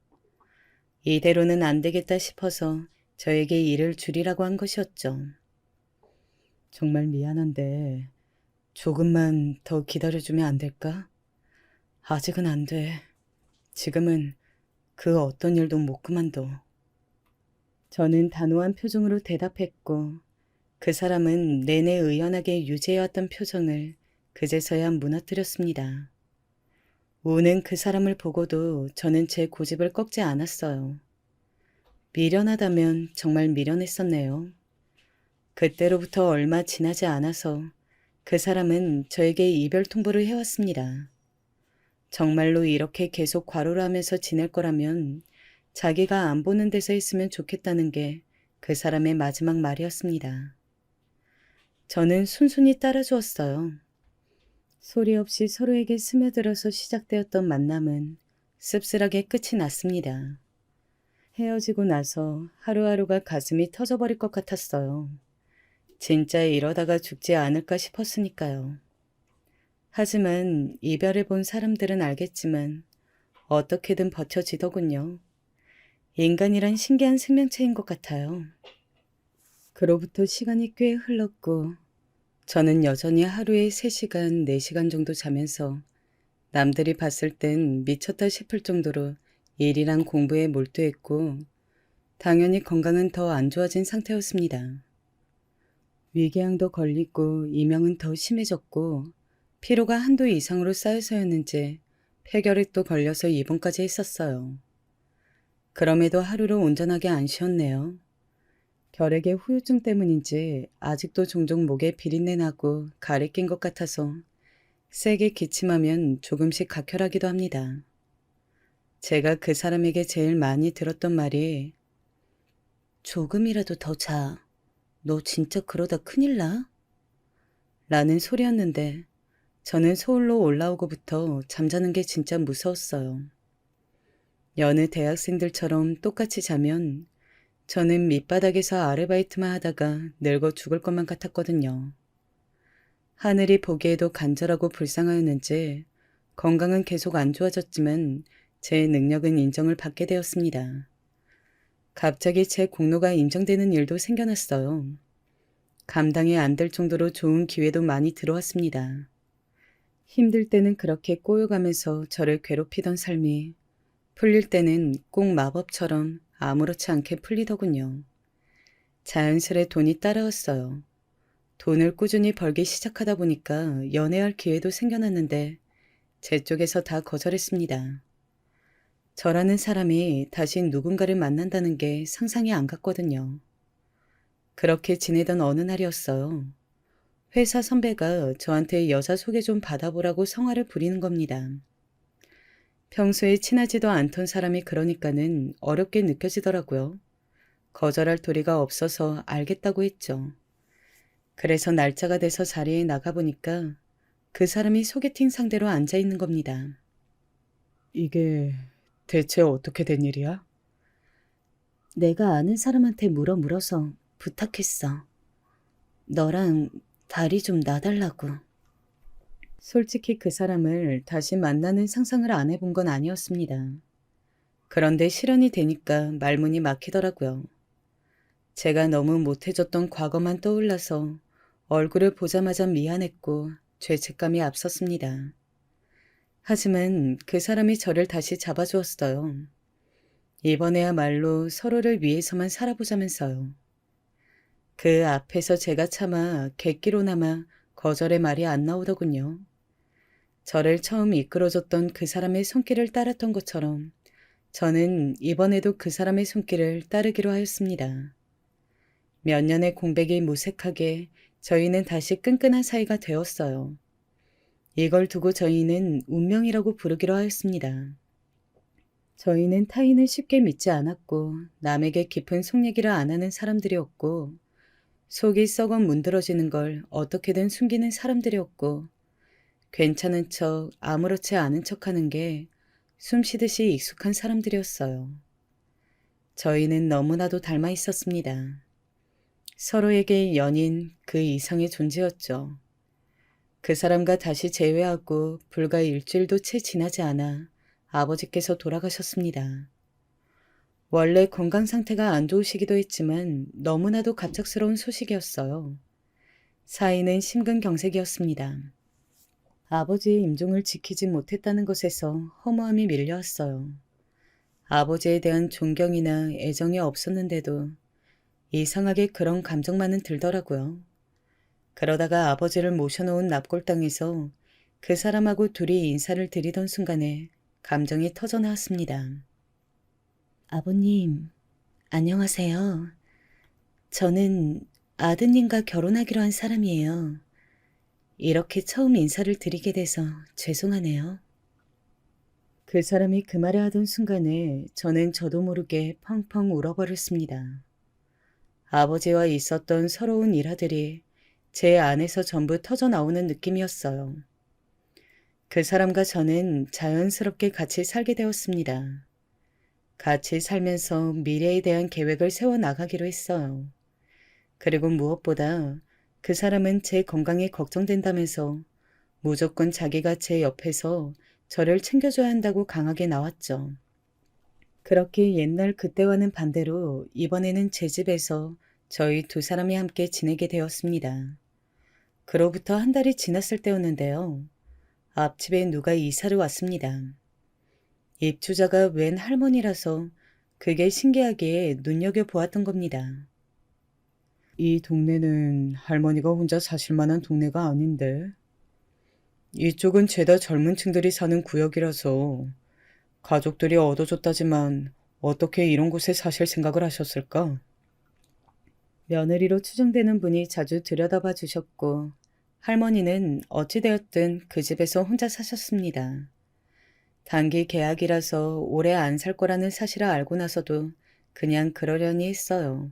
Speaker 1: 이대로는 안 되겠다 싶어서 저에게 일을 줄이라고 한 것이었죠. 정말 미안한데 조금만 더 기다려주면 안 될까? 아직은 안 돼. 지금은 그 어떤 일도 못 그만둬. 저는 단호한 표정으로 대답했고 그 사람은 내내 의연하게 유지해왔던 표정을 그제서야 무너뜨렸습니다. 우는 그 사람을 보고도 저는 제 고집을 꺾지 않았어요. 미련하다면 정말 미련했었네요. 그때로부터 얼마 지나지 않아서 그 사람은 저에게 이별 통보를 해왔습니다. 정말로 이렇게 계속 과로를 하면서 지낼 거라면 자기가 안 보는 데서 했으면 좋겠다는 게 그 사람의 마지막 말이었습니다. 저는 순순히 따라주었어요. 소리 없이 서로에게 스며들어서 시작되었던 만남은 씁쓸하게 끝이 났습니다. 헤어지고 나서 하루하루가 가슴이 터져버릴 것 같았어요. 진짜 이러다가 죽지 않을까 싶었으니까요. 하지만 이별을 본 사람들은 알겠지만 어떻게든 버텨지더군요. 인간이란 신기한 생명체인 것 같아요. 그로부터 시간이 꽤 흘렀고 저는 여전히 하루에 3시간, 4시간 정도 자면서 남들이 봤을 땐 미쳤다 싶을 정도로 일이랑 공부에 몰두했고 당연히 건강은 더 안 좋아진 상태였습니다. 위궤양도 걸리고 이명은 더 심해졌고 피로가 한도 이상으로 쌓여서였는지 폐결핵도 걸려서 입원까지 했었어요. 그럼에도 하루를 온전하게 안 쉬었네요. 결핵의 후유증 때문인지 아직도 종종 목에 비린내 나고 가래 낀 것 같아서 세게 기침하면 조금씩 각혈하기도 합니다. 제가 그 사람에게 제일 많이 들었던 말이 조금이라도 더 자. 너 진짜 그러다 큰일 나? 라는 소리였는데 저는 서울로 올라오고부터 잠자는 게 진짜 무서웠어요. 여느 대학생들처럼 똑같이 자면 저는 밑바닥에서 아르바이트만 하다가 늙어 죽을 것만 같았거든요. 하늘이 보기에도 간절하고 불쌍하였는지 건강은 계속 안 좋아졌지만 제 능력은 인정을 받게 되었습니다. 갑자기 제 공로가 인정되는 일도 생겨났어요. 감당이 안 될 정도로 좋은 기회도 많이 들어왔습니다. 힘들 때는 그렇게 꼬여가면서 저를 괴롭히던 삶이 풀릴 때는 꼭 마법처럼 아무렇지 않게 풀리더군요. 자연스레 돈이 따라왔어요. 돈을 꾸준히 벌기 시작하다 보니까 연애할 기회도 생겨났는데 제 쪽에서 다 거절했습니다. 저라는 사람이 다시 누군가를 만난다는 게 상상이 안 갔거든요. 그렇게 지내던 어느 날이었어요. 회사 선배가 저한테 여자 소개 좀 받아보라고 성화를 부리는 겁니다. 평소에 친하지도 않던 사람이 그러니까는 어렵게 느껴지더라고요. 거절할 도리가 없어서 알겠다고 했죠. 그래서 날짜가 돼서 자리에 나가보니까 그 사람이 소개팅 상대로 앉아 있는 겁니다. 이게 대체 어떻게 된 일이야? 내가 아는 사람한테 물어서 부탁했어. 너랑 다리 좀 놔달라고. 솔직히 그 사람을 다시 만나는 상상을 안 해본 건 아니었습니다. 그런데 실현이 되니까 말문이 막히더라고요. 제가 너무 못해줬던 과거만 떠올라서 얼굴을 보자마자 미안했고 죄책감이 앞섰습니다. 하지만 그 사람이 저를 다시 잡아주었어요. 이번에야말로 서로를 위해서만 살아보자면서요. 그 앞에서 제가 차마 객기로나마 거절의 말이 안 나오더군요. 저를 처음 이끌어줬던 그 사람의 손길을 따랐던 것처럼 저는 이번에도 그 사람의 손길을 따르기로 하였습니다. 몇 년의 공백이 무색하게 저희는 다시 끈끈한 사이가 되었어요. 이걸 두고 저희는 운명이라고 부르기로 하였습니다. 저희는 타인을 쉽게 믿지 않았고 남에게 깊은 속 얘기를 안 하는 사람들이었고 속이 썩어 문드러지는 걸 어떻게든 숨기는 사람들이었고 괜찮은 척 아무렇지 않은 척하는 게 숨쉬듯이 익숙한 사람들이었어요. 저희는 너무나도 닮아 있었습니다. 서로에게 연인 그 이상의 존재였죠. 그 사람과 다시 재회하고 불과 일주일도 채 지나지 않아 아버지께서 돌아가셨습니다. 원래 건강 상태가 안 좋으시기도 했지만 너무나도 갑작스러운 소식이었어요. 사인은 심근경색이었습니다. 아버지의 임종을 지키지 못했다는 것에서 허무함이 밀려왔어요. 아버지에 대한 존경이나 애정이 없었는데도 이상하게 그런 감정만은 들더라고요. 그러다가 아버지를 모셔놓은 납골당에서 그 사람하고 둘이 인사를 드리던 순간에 감정이 터져나왔습니다. 아버님, 안녕하세요. 저는 아드님과 결혼하기로 한 사람이에요. 이렇게 처음 인사를 드리게 돼서 죄송하네요. 그 사람이 그 말을 하던 순간에 저는 저도 모르게 펑펑 울어버렸습니다. 아버지와 있었던 서러운 일화들이 제 안에서 전부 터져나오는 느낌이었어요. 그 사람과 저는 자연스럽게 같이 살게 되었습니다. 같이 살면서 미래에 대한 계획을 세워나가기로 했어요. 그리고 무엇보다 그 사람은 제 건강이 걱정된다면서 무조건 자기가 제 옆에서 저를 챙겨줘야 한다고 강하게 나왔죠. 그렇게 옛날 그때와는 반대로 이번에는 제 집에서 저희 두 사람이 함께 지내게 되었습니다. 그로부터 한 달이 지났을 때였는데요. 앞집에 누가 이사를 왔습니다. 입주자가 웬 할머니라서 그게 신기하게 눈여겨보았던 겁니다. 이 동네는 할머니가 혼자 사실 만한 동네가 아닌데. 이쪽은 죄다 젊은 층들이 사는 구역이라서 가족들이 얻어줬다지만 어떻게 이런 곳에 사실 생각을 하셨을까? 며느리로 추정되는 분이 자주 들여다봐 주셨고 할머니는 어찌되었든 그 집에서 혼자 사셨습니다. 단기 계약이라서 오래 안 살 거라는 사실을 알고 나서도 그냥 그러려니 했어요.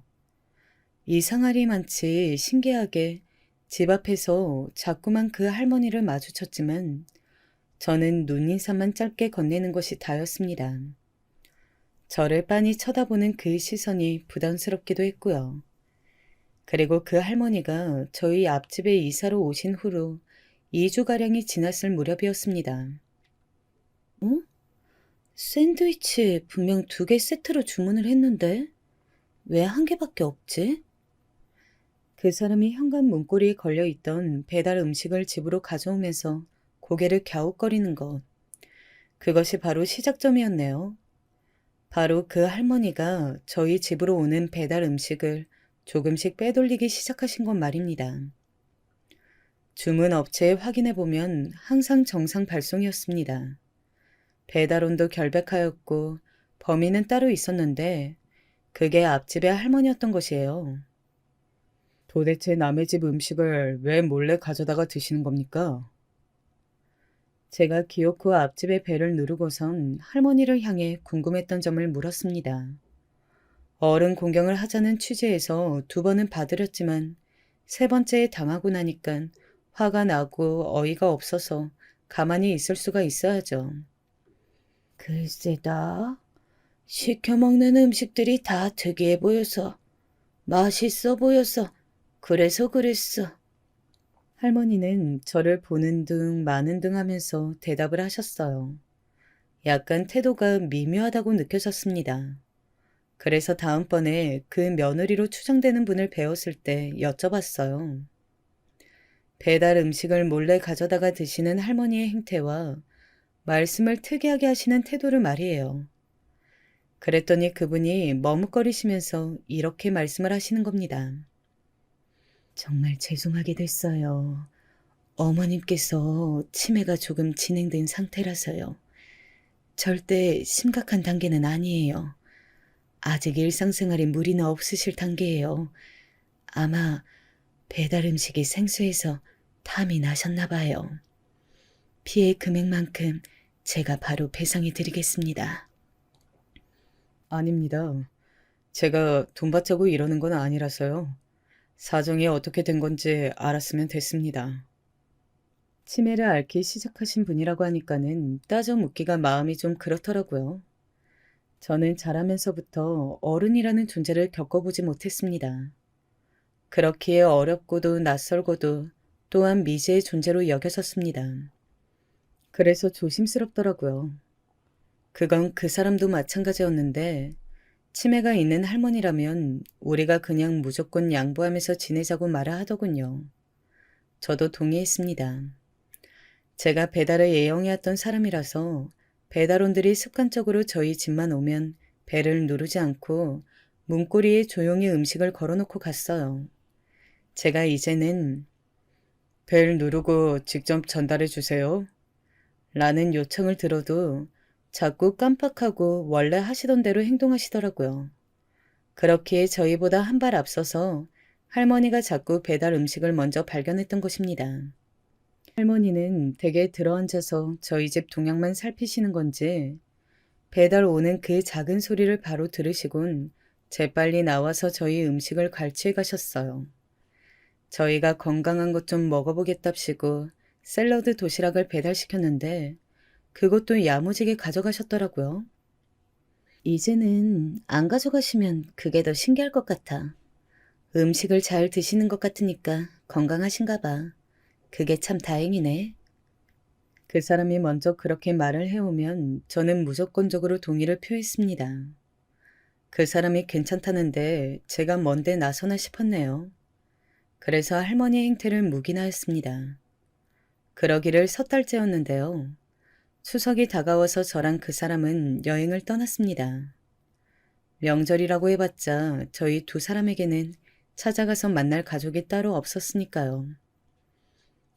Speaker 1: 이상하리만치 신기하게 집 앞에서 자꾸만 그 할머니를 마주쳤지만 저는 눈인사만 짧게 건네는 것이 다였습니다. 저를 빤히 쳐다보는 그 시선이 부담스럽기도 했고요. 그리고 그 할머니가 저희 앞집에 이사로 오신 후로 2주가량이 지났을 무렵이었습니다. 어? 샌드위치 분명 2개 세트로 주문을 했는데 왜 1개밖에 없지? 그 사람이 현관 문고리에 걸려 있던 배달 음식을 집으로 가져오면서 고개를 갸웃거리는 것. 그것이 바로 시작점이었네요. 바로 그 할머니가 저희 집으로 오는 배달 음식을 조금씩 빼돌리기 시작하신 건 말입니다. 주문 업체에 확인해 보면 항상 정상 발송이었습니다. 배달원도 결백하였고 범인은 따로 있었는데 그게 앞집의 할머니였던 것이에요. 도대체 남의 집 음식을 왜 몰래 가져다가 드시는 겁니까? 제가 기어코 앞집의 벨을 누르고선 할머니를 향해 궁금했던 점을 물었습니다. 어른 공경을 하자는 취지에서 2번은 봐드렸지만 3번째에 당하고 나니깐 화가 나고 어이가 없어서 가만히 있을 수가 있어야죠. 글쎄다. 시켜 먹는 음식들이 다 특이해 보여서 맛있어 보여서 그래서 그랬어. 할머니는 저를 보는 둥 마는 둥 하면서 대답을 하셨어요. 약간 태도가 미묘하다고 느껴졌습니다. 그래서 다음번에 그 며느리로 추정되는 분을 배웠을 때 여쭤봤어요. 배달 음식을 몰래 가져다가 드시는 할머니의 행태와 말씀을 특이하게 하시는 태도를 말이에요. 그랬더니 그분이 머뭇거리시면서 이렇게 말씀을 하시는 겁니다. 정말 죄송하게 됐어요. 어머님께서 치매가 조금 진행된 상태라서요. 절대 심각한 단계는 아니에요. 아직 일상생활에 무리는 없으실 단계예요. 아마 배달 음식이 생소해서 탐이 나셨나 봐요. 피해 금액만큼 제가 바로 배상해 드리겠습니다. 아닙니다. 제가 돈 받자고 이러는 건 아니라서요. 사정이 어떻게 된 건지 알았으면 됐습니다. 치매를 앓기 시작하신 분이라고 하니까는 따져 묻기가 마음이 좀 그렇더라고요. 저는 자라면서부터 어른이라는 존재를 겪어보지 못했습니다. 그렇기에 어렵고도 낯설고도 또한 미지의 존재로 여겨졌습니다. 그래서 조심스럽더라고요. 그건 그 사람도 마찬가지였는데 치매가 있는 할머니라면 우리가 그냥 무조건 양보하면서 지내자고 말을 하더군요. 저도 동의했습니다. 제가 배달을 애용해왔던 사람이라서 배달원들이 습관적으로 저희 집만 오면 벨을 누르지 않고 문고리에 조용히 음식을 걸어놓고 갔어요. 제가 이제는 벨 누르고 직접 전달해 주세요. 라는 요청을 들어도 자꾸 깜빡하고 원래 하시던 대로 행동하시더라고요. 그렇기에 저희보다 한 발 앞서서 할머니가 자꾸 배달 음식을 먼저 발견했던 것입니다. 할머니는 댁에 들어앉아서 저희 집 동향만 살피시는 건지 배달 오는 그 작은 소리를 바로 들으시곤 재빨리 나와서 저희 음식을 갈취해 가셨어요. 저희가 건강한 것 좀 먹어보겠답시고 샐러드 도시락을 배달시켰는데 그것도 야무지게 가져가셨더라고요. 이제는 안 가져가시면 그게 더 신기할 것 같아. 음식을 잘 드시는 것 같으니까 건강하신가 봐. 그게 참 다행이네. 그 사람이 먼저 그렇게 말을 해오면 저는 무조건적으로 동의를 표했습니다. 그 사람이 괜찮다는데 제가 뭔데 나서나 싶었네요. 그래서 할머니의 행태를 묵인하였습니다. 그러기를 석 달째였는데요. 추석이 다가와서 저랑 그 사람은 여행을 떠났습니다. 명절이라고 해봤자 저희 2사람에게는 찾아가서 만날 가족이 따로 없었으니까요.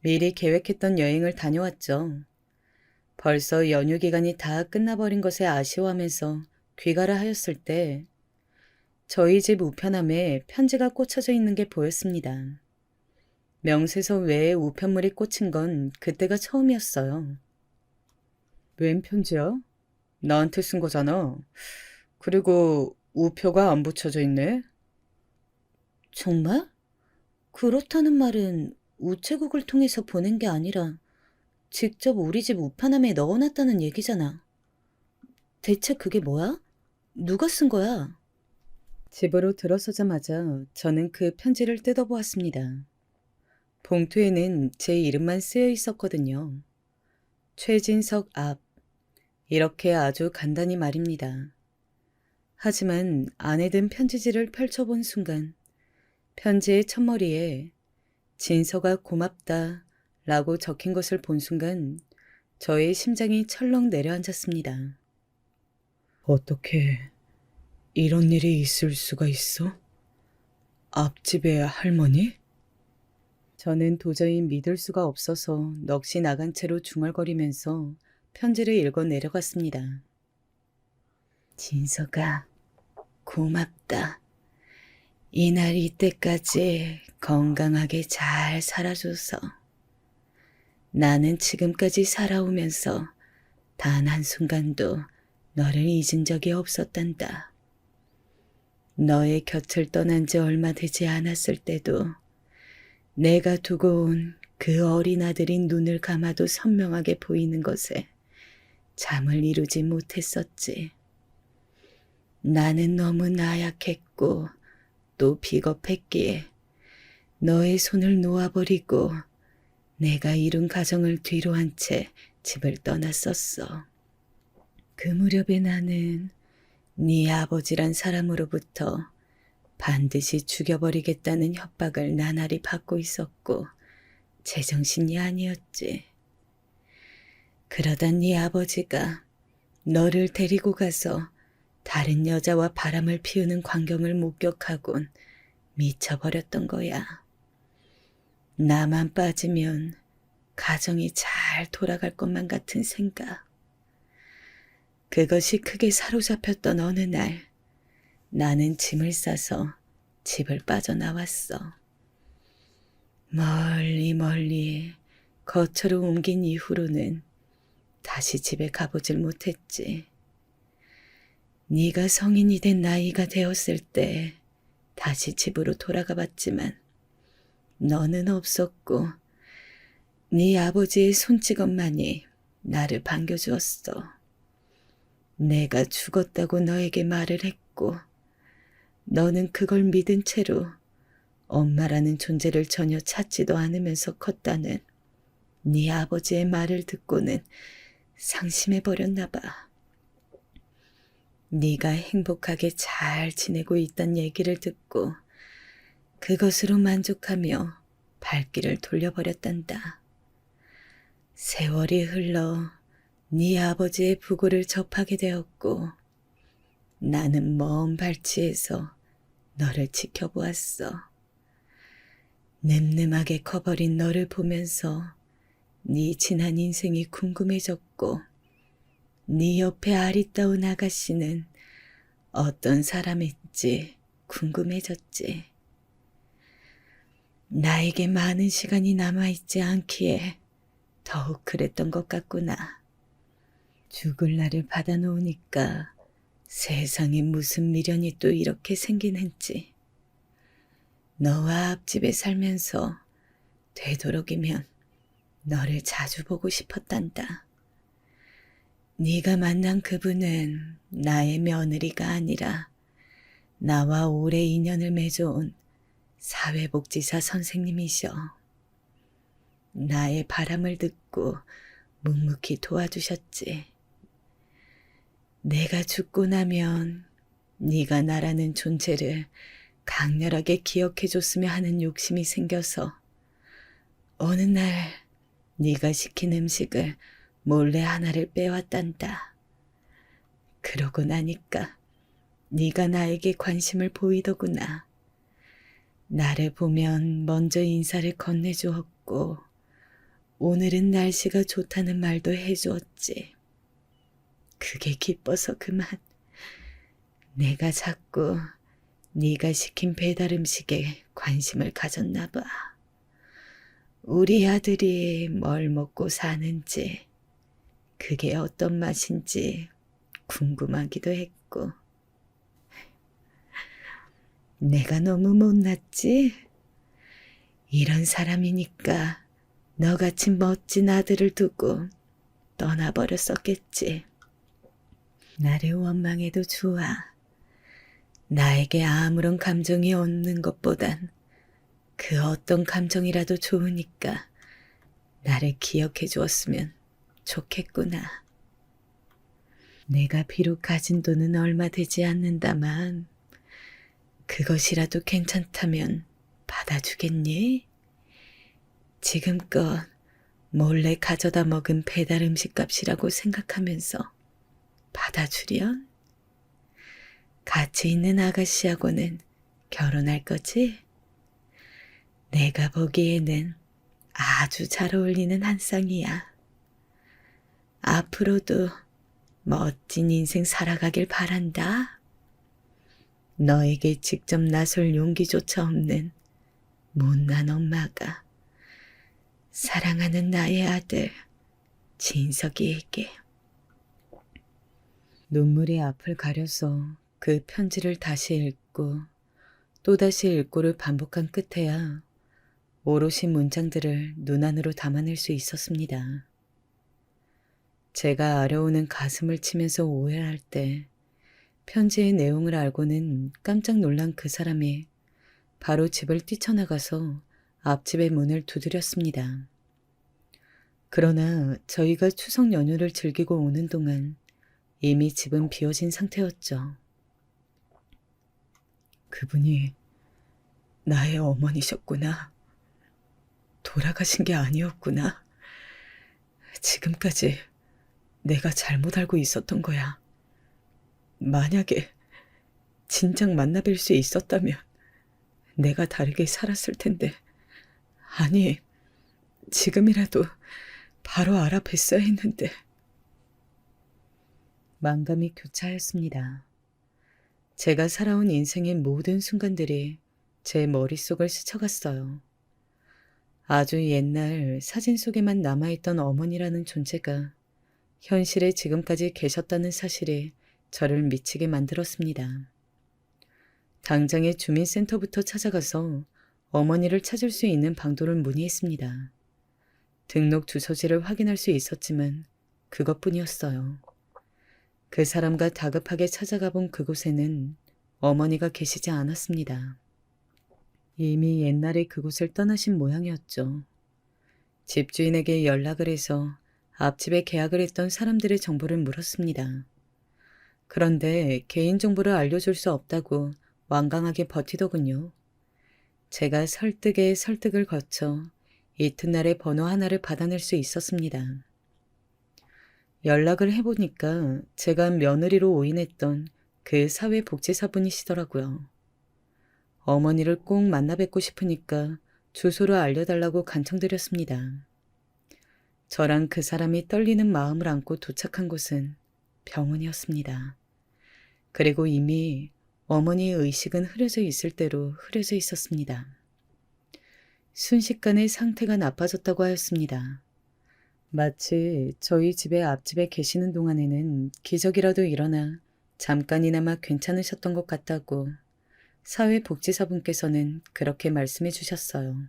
Speaker 1: 미리 계획했던 여행을 다녀왔죠. 벌써 연휴 기간이 다 끝나버린 것에 아쉬워하면서 귀가를 하였을 때 저희 집 우편함에 편지가 꽂혀져 있는 게 보였습니다. 명세서 외에 우편물이 꽂힌 건 그때가 처음이었어요. 웬 편지야? 나한테 쓴 거잖아. 그리고 우표가 안 붙여져 있네. 정말? 그렇다는 말은 우체국을 통해서 보낸 게 아니라 직접 우리 집 우편함에 넣어놨다는 얘기잖아. 대체 그게 뭐야? 누가 쓴 거야? 집으로 들어서자마자 저는 그 편지를 뜯어보았습니다. 봉투에는 제 이름만 쓰여 있었거든요. 최진석 앞. 이렇게 아주 간단히 말입니다. 하지만 안에 든 편지지를 펼쳐본 순간 편지의 첫머리에 진서가 고맙다 라고 적힌 것을 본 순간 저의 심장이 철렁 내려앉았습니다. 어떻게 이런 일이 있을 수가 있어? 앞집의 할머니? 저는 도저히 믿을 수가 없어서 넋이 나간 채로 중얼거리면서 편지를 읽어 내려갔습니다. 진서가 고맙다. 이날 이때까지 건강하게 잘 살아줘서. 나는 지금까지 살아오면서 단 한순간도 너를 잊은 적이 없었단다. 너의 곁을 떠난 지 얼마 되지 않았을 때도 내가 두고 온 그 어린 아들이 눈을 감아도 선명하게 보이는 것에 잠을 이루지 못했었지. 나는 너무 나약했고 또 비겁했기에 너의 손을 놓아버리고 내가 이룬 가정을 뒤로 한 채 집을 떠났었어. 그 무렵에 나는 네 아버지란 사람으로부터 반드시 죽여버리겠다는 협박을 나날이 받고 있었고 제정신이 아니었지. 그러다 네 아버지가 너를 데리고 가서 다른 여자와 바람을 피우는 광경을 목격하곤 미쳐버렸던 거야. 나만 빠지면 가정이 잘 돌아갈 것만 같은 생각. 그것이 크게 사로잡혔던 어느 날 나는 짐을 싸서 집을 빠져나왔어. 멀리 멀리 거처로 옮긴 이후로는 다시 집에 가보질 못했지. 네가 성인이 된 나이가 되었을 때 다시 집으로 돌아가 봤지만 너는 없었고 네 아버지의 손찌검만이 나를 반겨주었어. 내가 죽었다고 너에게 말을 했고 너는 그걸 믿은 채로 엄마라는 존재를 전혀 찾지도 않으면서 컸다는 네 아버지의 말을 듣고는 상심해버렸나 봐. 네가 행복하게 잘 지내고 있단 얘기를 듣고 그것으로 만족하며 발길을 돌려버렸단다. 세월이 흘러 네 아버지의 부고를 접하게 되었고 나는 먼 발치에서 너를 지켜보았어. 늠름하게 커버린 너를 보면서 네 지난 인생이 궁금해졌고 네 옆에 아리따운 아가씨는 어떤 사람일지 궁금해졌지. 나에게 많은 시간이 남아있지 않기에 더욱 그랬던 것 같구나. 죽을 날을 받아놓으니까 세상에 무슨 미련이 또 이렇게 생기는지. 너와 앞집에 살면서 되도록이면 너를 자주 보고 싶었단다. 네가 만난 그분은 나의 며느리가 아니라 나와 오래 인연을 맺어온 사회복지사 선생님이셔. 나의 바람을 듣고 묵묵히 도와주셨지. 내가 죽고 나면 네가 나라는 존재를 강렬하게 기억해줬으면 하는 욕심이 생겨서 어느 날 네가 시킨 음식을 몰래 하나를 빼왔단다. 그러고 나니까 네가 나에게 관심을 보이더구나. 나를 보면 먼저 인사를 건네주었고 오늘은 날씨가 좋다는 말도 해주었지. 그게 기뻐서 그만. 내가 자꾸 네가 시킨 배달 음식에 관심을 가졌나 봐. 우리 아들이 뭘 먹고 사는지, 그게 어떤 맛인지 궁금하기도 했고. 내가 너무 못났지? 이런 사람이니까 너같이 멋진 아들을 두고 떠나버렸었겠지. 나를 원망해도 좋아. 나에게 아무런 감정이 없는 것보단 그 어떤 감정이라도 좋으니까 나를 기억해 주었으면 좋겠구나. 내가 비록 가진 돈은 얼마 되지 않는다만 그것이라도 괜찮다면 받아주겠니? 지금껏 몰래 가져다 먹은 배달 음식 값이라고 생각하면서 받아주련? 같이 있는 아가씨하고는 결혼할 거지? 내가 보기에는 아주 잘 어울리는 한 쌍이야. 앞으로도 멋진 인생 살아가길 바란다. 너에게 직접 나설 용기조차 없는 못난 엄마가 사랑하는 나의 아들 진석이에게. 눈물이 앞을 가려서 그 편지를 다시 읽고 또다시 읽고를 반복한 끝에야 오롯이 문장들을 눈 안으로 담아낼 수 있었습니다. 제가 아려오는 가슴을 치면서 오해할 때 편지의 내용을 알고는 깜짝 놀란 그 사람이 바로 집을 뛰쳐나가서 앞집의 문을 두드렸습니다. 그러나 저희가 추석 연휴를 즐기고 오는 동안 이미 집은 비어진 상태였죠. 그분이 나의 어머니셨구나. 돌아가신 게 아니었구나. 지금까지 내가 잘못 알고 있었던 거야. 만약에 진작 만나뵐 수 있었다면 내가 다르게 살았을 텐데. 아니, 지금이라도 바로 알아뵀어야 했는데. 만감이 교차하였습니다. 제가 살아온 인생의 모든 순간들이 제 머릿속을 스쳐갔어요. 아주 옛날 사진 속에만 남아있던 어머니라는 존재가 현실에 지금까지 계셨다는 사실이 저를 미치게 만들었습니다. 당장의 주민센터부터 찾아가서 어머니를 찾을 수 있는 방도를 문의했습니다. 등록 주소지를 확인할 수 있었지만 그것뿐이었어요. 그 사람과 다급하게 찾아가 본 그곳에는 어머니가 계시지 않았습니다. 이미 옛날에 그곳을 떠나신 모양이었죠. 집주인에게 연락을 해서 앞집에 계약을 했던 사람들의 정보를 물었습니다. 그런데 개인정보를 알려줄 수 없다고 완강하게 버티더군요. 제가 설득에 설득을 거쳐 이튿날에 번호 하나를 받아낼 수 있었습니다. 연락을 해보니까 제가 며느리로 오인했던 그 사회복지사분이시더라고요. 어머니를 꼭 만나 뵙고 싶으니까 주소를 알려달라고 간청드렸습니다. 저랑 그 사람이 떨리는 마음을 안고 도착한 곳은 병원이었습니다. 그리고 이미 어머니의 의식은 흐려져 있을 대로 흐려져 있었습니다. 순식간에 상태가 나빠졌다고 하였습니다. 마치 저희 집의 앞집에 계시는 동안에는 기적이라도 일어나 잠깐이나마 괜찮으셨던 것 같다고 사회복지사분께서는 그렇게 말씀해 주셨어요.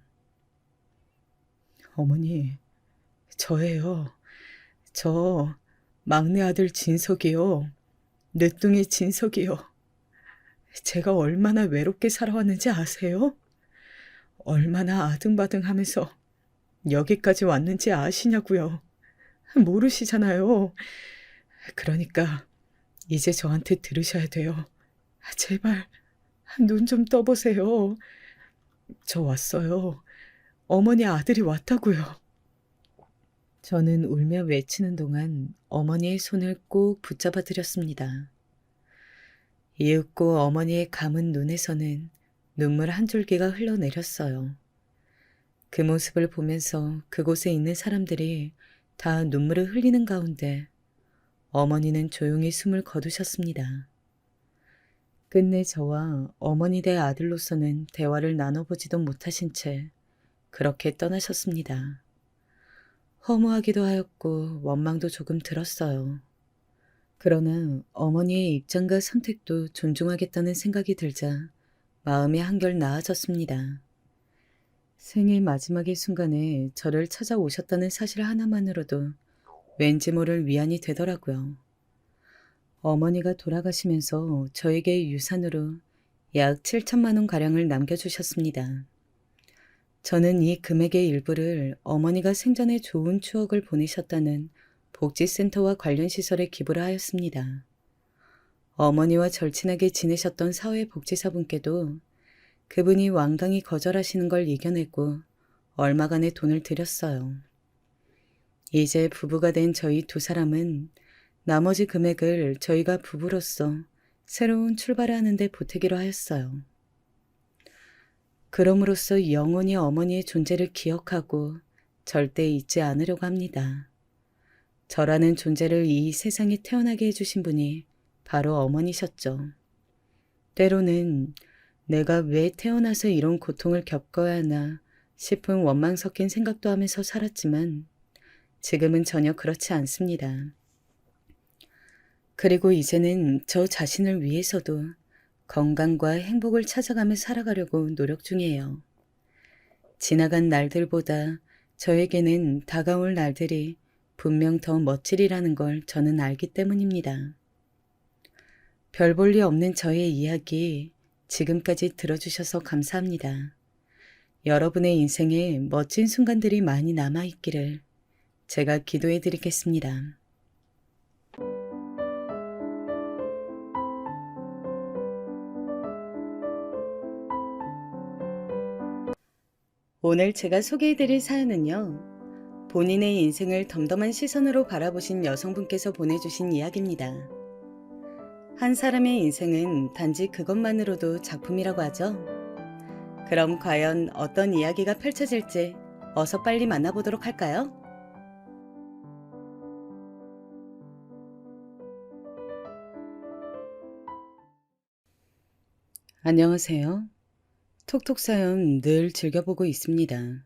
Speaker 1: 어머니, 저예요. 저 막내 아들 진석이요. 늦둥이 진석이요. 제가 얼마나 외롭게 살아왔는지 아세요? 얼마나 아등바등하면서 여기까지 왔는지 아시냐고요. 모르시잖아요. 그러니까 이제 저한테 들으셔야 돼요. 제발 눈 좀 떠보세요. 저 왔어요. 어머니 아들이 왔다고요. 저는 울며 외치는 동안 어머니의 손을 꼭 붙잡아 드렸습니다. 이윽고 어머니의 감은 눈에서는 눈물 한 줄기가 흘러내렸어요. 그 모습을 보면서 그곳에 있는 사람들이 다 눈물을 흘리는 가운데 어머니는 조용히 숨을 거두셨습니다. 끝내 저와 어머니 대 아들로서는 대화를 나눠보지도 못하신 채 그렇게 떠나셨습니다. 허무하기도 하였고 원망도 조금 들었어요. 그러나 어머니의 입장과 선택도 존중하겠다는 생각이 들자 마음이 한결 나아졌습니다. 생애 마지막의 순간에 저를 찾아오셨다는 사실 하나만으로도 왠지 모를 위안이 되더라고요. 어머니가 돌아가시면서 저에게 유산으로 약 7천만 원 가량을 남겨주셨습니다. 저는 이 금액의 일부를 어머니가 생전에 좋은 추억을 보내셨다는 복지센터와 관련 시설에 기부를 하였습니다. 어머니와 절친하게 지내셨던 사회복지사분께도 그분이 완강히 거절하시는 걸 이겨내고 얼마간의 돈을 들였어요. 이제 부부가 된 저희 두 사람은 나머지 금액을 저희가 부부로서 새로운 출발을 하는데 보태기로 하였어요. 그럼으로써 영원히 어머니의 존재를 기억하고 절대 잊지 않으려고 합니다. 저라는 존재를 이 세상에 태어나게 해주신 분이 바로 어머니셨죠. 때로는 내가 왜 태어나서 이런 고통을 겪어야 하나 싶은 원망 섞인 생각도 하면서 살았지만 지금은 전혀 그렇지 않습니다. 그리고 이제는 저 자신을 위해서도 건강과 행복을 찾아가며 살아가려고 노력 중이에요. 지나간 날들보다 저에게는 다가올 날들이 분명 더 멋지리라는 걸 저는 알기 때문입니다. 별 볼 일 없는 저의 이야기 지금까지 들어주셔서 감사합니다. 여러분의 인생에 멋진 순간들이 많이 남아있기를 제가 기도해 드리겠습니다. 오늘 제가 소개해드릴 사연은요. 본인의 인생을 덤덤한 시선으로 바라보신 여성분께서 보내주신 이야기입니다. 한 사람의 인생은 단지 그것만으로도 작품이라고 하죠. 그럼 과연 어떤 이야기가 펼쳐질지 어서 빨리 만나보도록 할까요? 안녕하세요. 톡톡 사연 늘 즐겨보고 있습니다.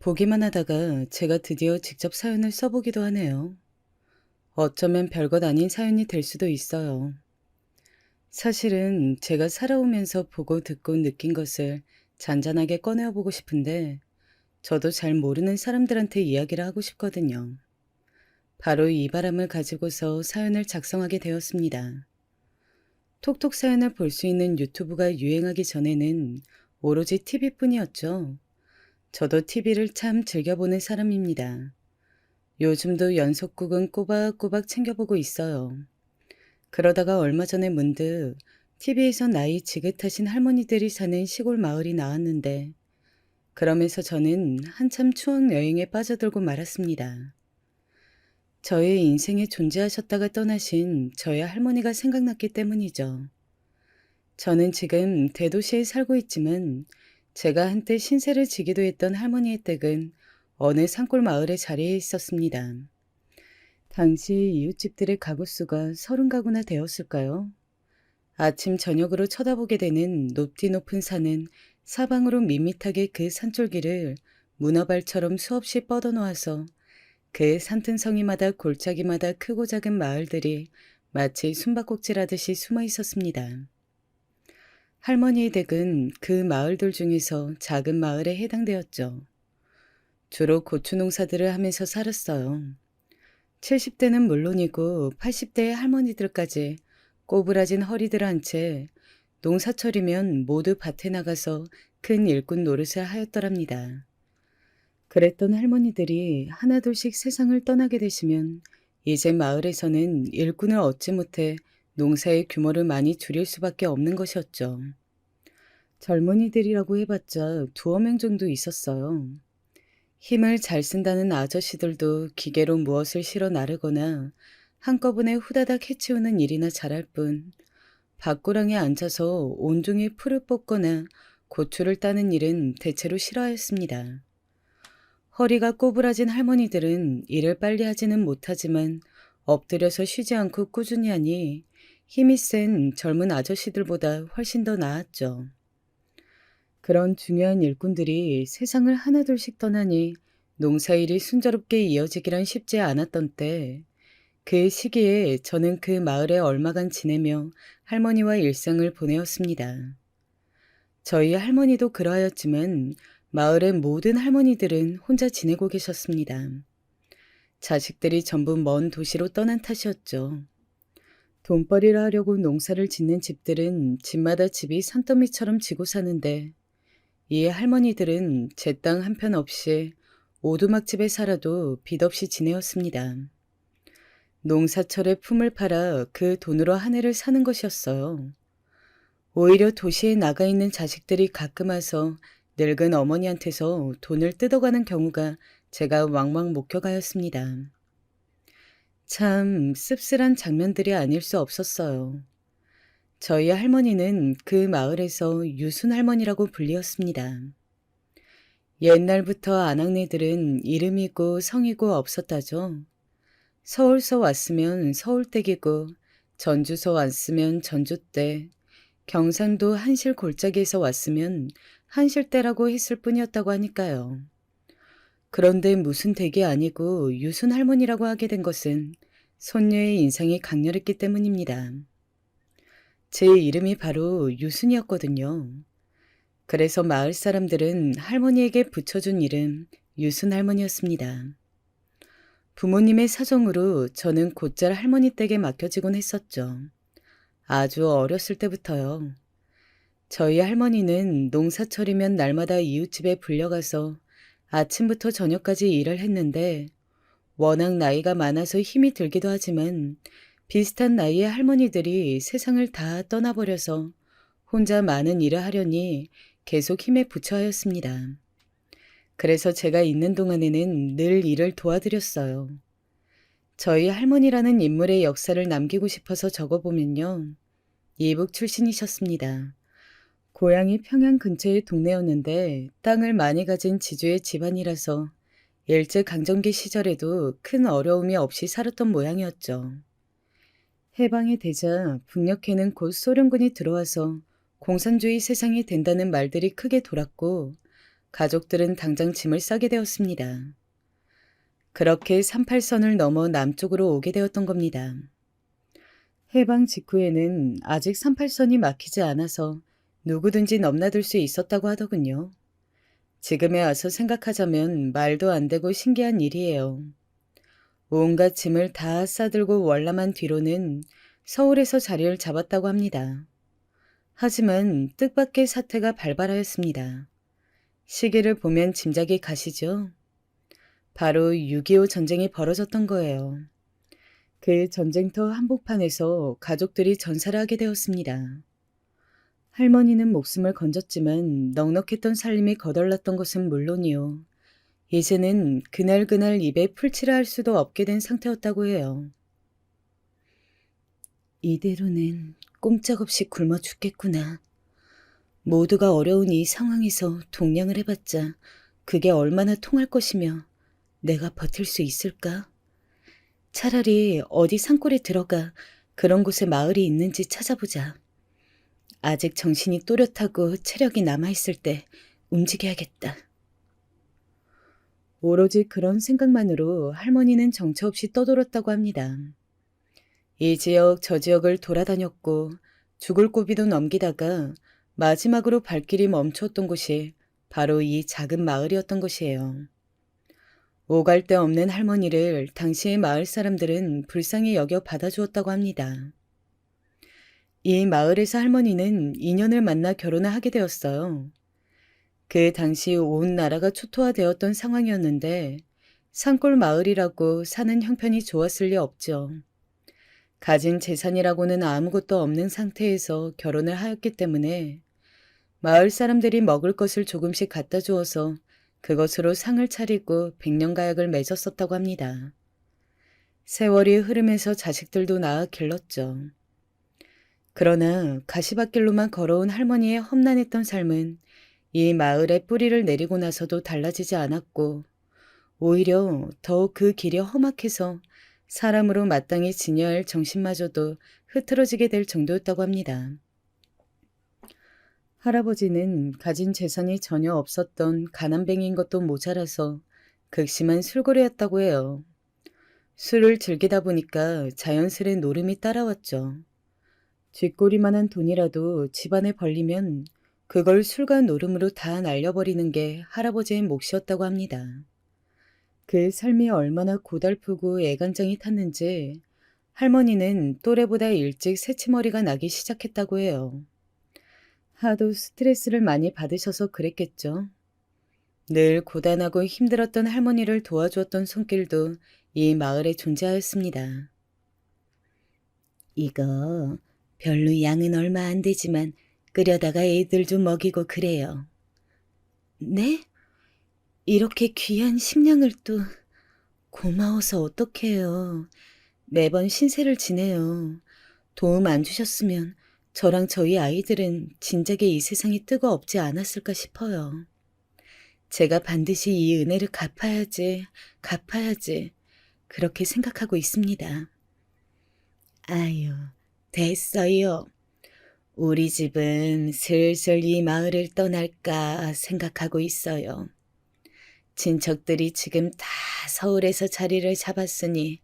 Speaker 1: 보기만 하다가 제가 드디어 직접 사연을 써보기도 하네요. 어쩌면 별것 아닌 사연이 될 수도 있어요. 사실은 제가 살아오면서 보고 듣고 느낀 것을 잔잔하게 꺼내어보고 싶은데 저도 잘 모르는 사람들한테 이야기를 하고 싶거든요. 바로 이 바람을 가지고서 사연을 작성하게 되었습니다. 톡톡 사연을 볼 수 있는 유튜브가 유행하기 전에는 오로지 TV뿐이었죠. 저도 TV를 참 즐겨보는 사람입니다. 요즘도 연속극은 꼬박꼬박 챙겨보고 있어요. 그러다가 얼마 전에 문득 TV에서 나이 지긋하신 할머니들이 사는 시골 마을이 나왔는데 그러면서 저는 한참 추억 여행에 빠져들고 말았습니다. 저의 인생에 존재하셨다가 떠나신 저의 할머니가 생각났기 때문이죠. 저는 지금 대도시에 살고 있지만 제가 한때 신세를 지기도 했던 할머니의 댁은 어느 산골 마을에 자리해 있었습니다. 당시 이웃집들의 가구 수가 30가구나 되었을까요? 아침 저녁으로 쳐다보게 되는 높디 높은 산은 사방으로 밋밋하게 그 산줄기를 문어발처럼 수없이 뻗어놓아서 그 산튼성이마다 골짜기마다 크고 작은 마을들이 마치 숨바꼭질하듯이 숨어 있었습니다. 할머니의 댁은 그 마을들 중에서 작은 마을에 해당되었죠. 주로 고추 농사들을 하면서 살았어요. 70대는 물론이고 80대의 할머니들까지 꼬부라진 허리들을 한 채 농사철이면 모두 밭에 나가서 큰 일꾼 노릇을 하였더랍니다. 그랬던 할머니들이 하나둘씩 세상을 떠나게 되시면 이제 마을에서는 일꾼을 얻지 못해 농사의 규모를 많이 줄일 수밖에 없는 것이었죠. 젊은이들이라고 해봤자 2-명 정도 있었어요. 힘을 잘 쓴다는 아저씨들도 기계로 무엇을 실어 나르거나 한꺼번에 후다닥 해치우는 일이나 잘할 뿐 밭고랑에 앉아서 온종일 풀을 뽑거나 고추를 따는 일은 대체로 싫어하였습니다. 허리가 꼬부라진 할머니들은 일을 빨리 하지는 못하지만 엎드려서 쉬지 않고 꾸준히 하니 힘이 센 젊은 아저씨들보다 훨씬 더 나았죠. 그런 중요한 일꾼들이 세상을 하나둘씩 떠나니 농사일이 순조롭게 이어지기란 쉽지 않았던 때, 그 시기에 저는 그 마을에 얼마간 지내며 할머니와 일상을 보내었습니다. 저희 할머니도 그러하였지만 마을의 모든 할머니들은 혼자 지내고 계셨습니다. 자식들이 전부 먼 도시로 떠난 탓이었죠. 돈벌이를 하려고 농사를 짓는 집들은 집마다 집이 산더미처럼 지고 사는데 이 할머니들은 제 땅 한편 없이 오두막집에 살아도 빚 없이 지내었습니다. 농사철에 품을 팔아 그 돈으로 한 해를 사는 것이었어요. 오히려 도시에 나가 있는 자식들이 가끔 와서 늙은 어머니한테서 돈을 뜯어가는 경우가 제가 왕왕 목격하였습니다. 참 씁쓸한 장면들이 아닐 수 없었어요. 저희 할머니는 그 마을에서 유순 할머니라고 불리었습니다. 옛날부터 아낙네들은 이름이고 성이고 없었다죠. 서울서 왔으면 서울댁이고 전주서 왔으면 전주댁, 경상도 한실 골짜기에서 왔으면 한실댁라고 했을 뿐이었다고 하니까요. 그런데 무슨 댁이 아니고 유순 할머니라고 하게 된 것은 손녀의 인상이 강렬했기 때문입니다. 제 이름이 바로 유순이었거든요. 그래서 마을 사람들은 할머니에게 붙여준 이름 유순 할머니였습니다. 부모님의 사정으로 저는 곧잘 할머니 댁에 맡겨지곤 했었죠. 아주 어렸을 때부터요. 저희 할머니는 농사철이면 날마다 이웃집에 불려가서 아침부터 저녁까지 일을 했는데 워낙 나이가 많아서 힘이 들기도 하지만 비슷한 나이의 할머니들이 세상을 다 떠나버려서 혼자 많은 일을 하려니 계속 힘에 부처 하였습니다. 그래서 제가 있는 동안에는 늘 일을 도와드렸어요. 저희 할머니라는 인물의 역사를 남기고 싶어서 적어보면요. 이북 출신이셨습니다. 고향이 평양 근처의 동네였는데 땅을 많이 가진 지주의 집안이라서 일제강점기 시절에도 큰 어려움이 없이 살았던 모양이었죠. 해방이 되자 북녘에는 곧 소련군이 들어와서 공산주의 세상이 된다는 말들이 크게 돌았고 가족들은 당장 짐을 싸게 되었습니다. 그렇게 38선을 넘어 남쪽으로 오게 되었던 겁니다. 해방 직후에는 아직 38선이 막히지 않아서 누구든지 넘나들 수 있었다고 하더군요. 지금에 와서 생각하자면 말도 안 되고 신기한 일이에요. 온갖 짐을 다 싸들고 월남한 뒤로는 서울에서 자리를 잡았다고 합니다. 하지만 뜻밖의 사태가 발발하였습니다. 시기를 보면 짐작이 가시죠? 바로 6.25 전쟁이 벌어졌던 거예요. 그 전쟁터 한복판에서 가족들이 전사를 하게 되었습니다. 할머니는 목숨을 건졌지만 넉넉했던 살림이 거덜났던 것은 물론이요. 이제는 그날그날 입에 풀칠을 할 수도 없게 된 상태였다고 해요. 이대로는 꼼짝없이 굶어 죽겠구나. 모두가 어려운 이 상황에서 동냥을 해봤자 그게 얼마나 통할 것이며 내가 버틸 수 있을까? 차라리 어디 산골에 들어가 그런 곳에 마을이 있는지 찾아보자. 아직 정신이 또렷하고 체력이 남아있을 때 움직여야겠다. 오로지 그런 생각만으로 할머니는 정처 없이 떠돌았다고 합니다. 이 지역 저 지역을 돌아다녔고 죽을 고비도 넘기다가 마지막으로 발길이 멈추었던 곳이 바로 이 작은 마을이었던 것이에요. 오갈 데 없는 할머니를 당시의 마을 사람들은 불쌍히 여겨 받아주었다고 합니다. 이 마을에서 할머니는 인연을 만나 결혼을 하게 되었어요. 그 당시 온 나라가 초토화되었던 상황이었는데 산골 마을이라고 사는 형편이 좋았을 리 없죠. 가진 재산이라고는 아무것도 없는 상태에서 결혼을 하였기 때문에 마을 사람들이 먹을 것을 조금씩 갖다 주어서 그것으로 상을 차리고 백년가약을 맺었었다고 합니다. 세월이 흐르면서 자식들도 낳아 길렀죠. 그러나 가시밭길로만 걸어온 할머니의 험난했던 삶은 이 마을에 뿌리를 내리고 나서도 달라지지 않았고 오히려 더욱 그 길이 험악해서 사람으로 마땅히 지녀야 할 정신마저도 흐트러지게 될 정도였다고 합니다. 할아버지는 가진 재산이 전혀 없었던 가난뱅이인 것도 모자라서 극심한 술고래였다고 해요. 술을 즐기다 보니까 자연스레 노름이 따라왔죠. 쥐꼬리만한 돈이라도 집안에 벌리면 그걸 술과 노름으로 다 날려버리는 게 할아버지의 몫이었다고 합니다. 그 삶이 얼마나 고달프고 애간장이 탔는지 할머니는 또래보다 일찍 새치머리가 나기 시작했다고 해요. 하도 스트레스를 많이 받으셔서 그랬겠죠. 늘 고단하고 힘들었던 할머니를 도와주었던 손길도 이 마을에 존재하였습니다. 이거 별로 양은 얼마 안 되지만 끓여다가 애들 좀 먹이고 그래요. 네? 이렇게 귀한 식량을 또 고마워서 어떡해요. 매번 신세를 지내요. 도움 안 주셨으면 저랑 저희 아이들은 진작에 이 세상에 뜨거 없지 않았을까 싶어요. 제가 반드시 이 은혜를 갚아야지, 그렇게 생각하고 있습니다. 아유, 됐어요. 우리 집은 슬슬 이 마을을 떠날까 생각하고 있어요. 친척들이 지금 다 서울에서 자리를 잡았으니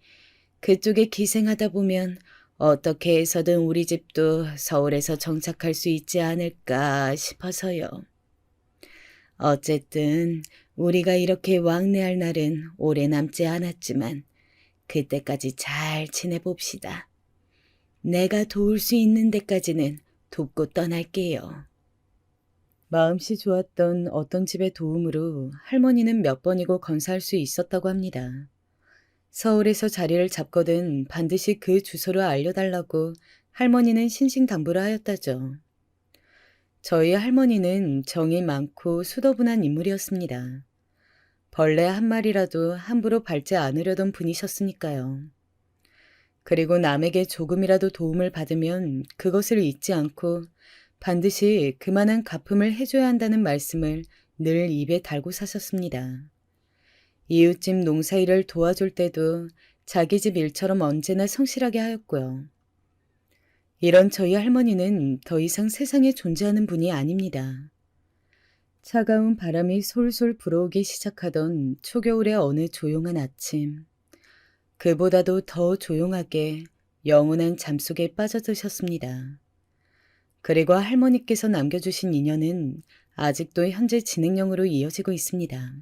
Speaker 1: 그쪽에 기생하다 보면 어떻게 해서든 우리 집도 서울에서 정착할 수 있지 않을까 싶어서요. 어쨌든 우리가 이렇게 왕래할 날은 오래 남지 않았지만 그때까지 잘 지내봅시다. 내가 도울 수 있는 데까지는 돕고 떠날게요. 마음씨 좋았던 어떤 집의 도움으로 할머니는 몇 번이고 건사할 수 있었다고 합니다. 서울에서 자리를 잡거든 반드시 그 주소를 알려달라고 할머니는 신신당부를 하였다죠. 저희 할머니는 정이 많고 수더분한 인물이었습니다. 벌레 한 마리라도 함부로 밟지 않으려던 분이셨으니까요. 그리고 남에게 조금이라도 도움을 받으면 그것을 잊지 않고 반드시 그만한 갚음을 해줘야 한다는 말씀을 늘 입에 달고 사셨습니다. 이웃집 농사일을 도와줄 때도 자기 집 일처럼 언제나 성실하게 하였고요. 이런 저희 할머니는 더 이상 세상에 존재하는 분이 아닙니다. 차가운 바람이 솔솔 불어오기 시작하던 초겨울의 어느 조용한 아침, 그보다도 더 조용하게 영원한 잠속에 빠져드셨습니다. 그리고 할머니께서 남겨주신 인연은 아직도 현재 진행형으로 이어지고 있습니다.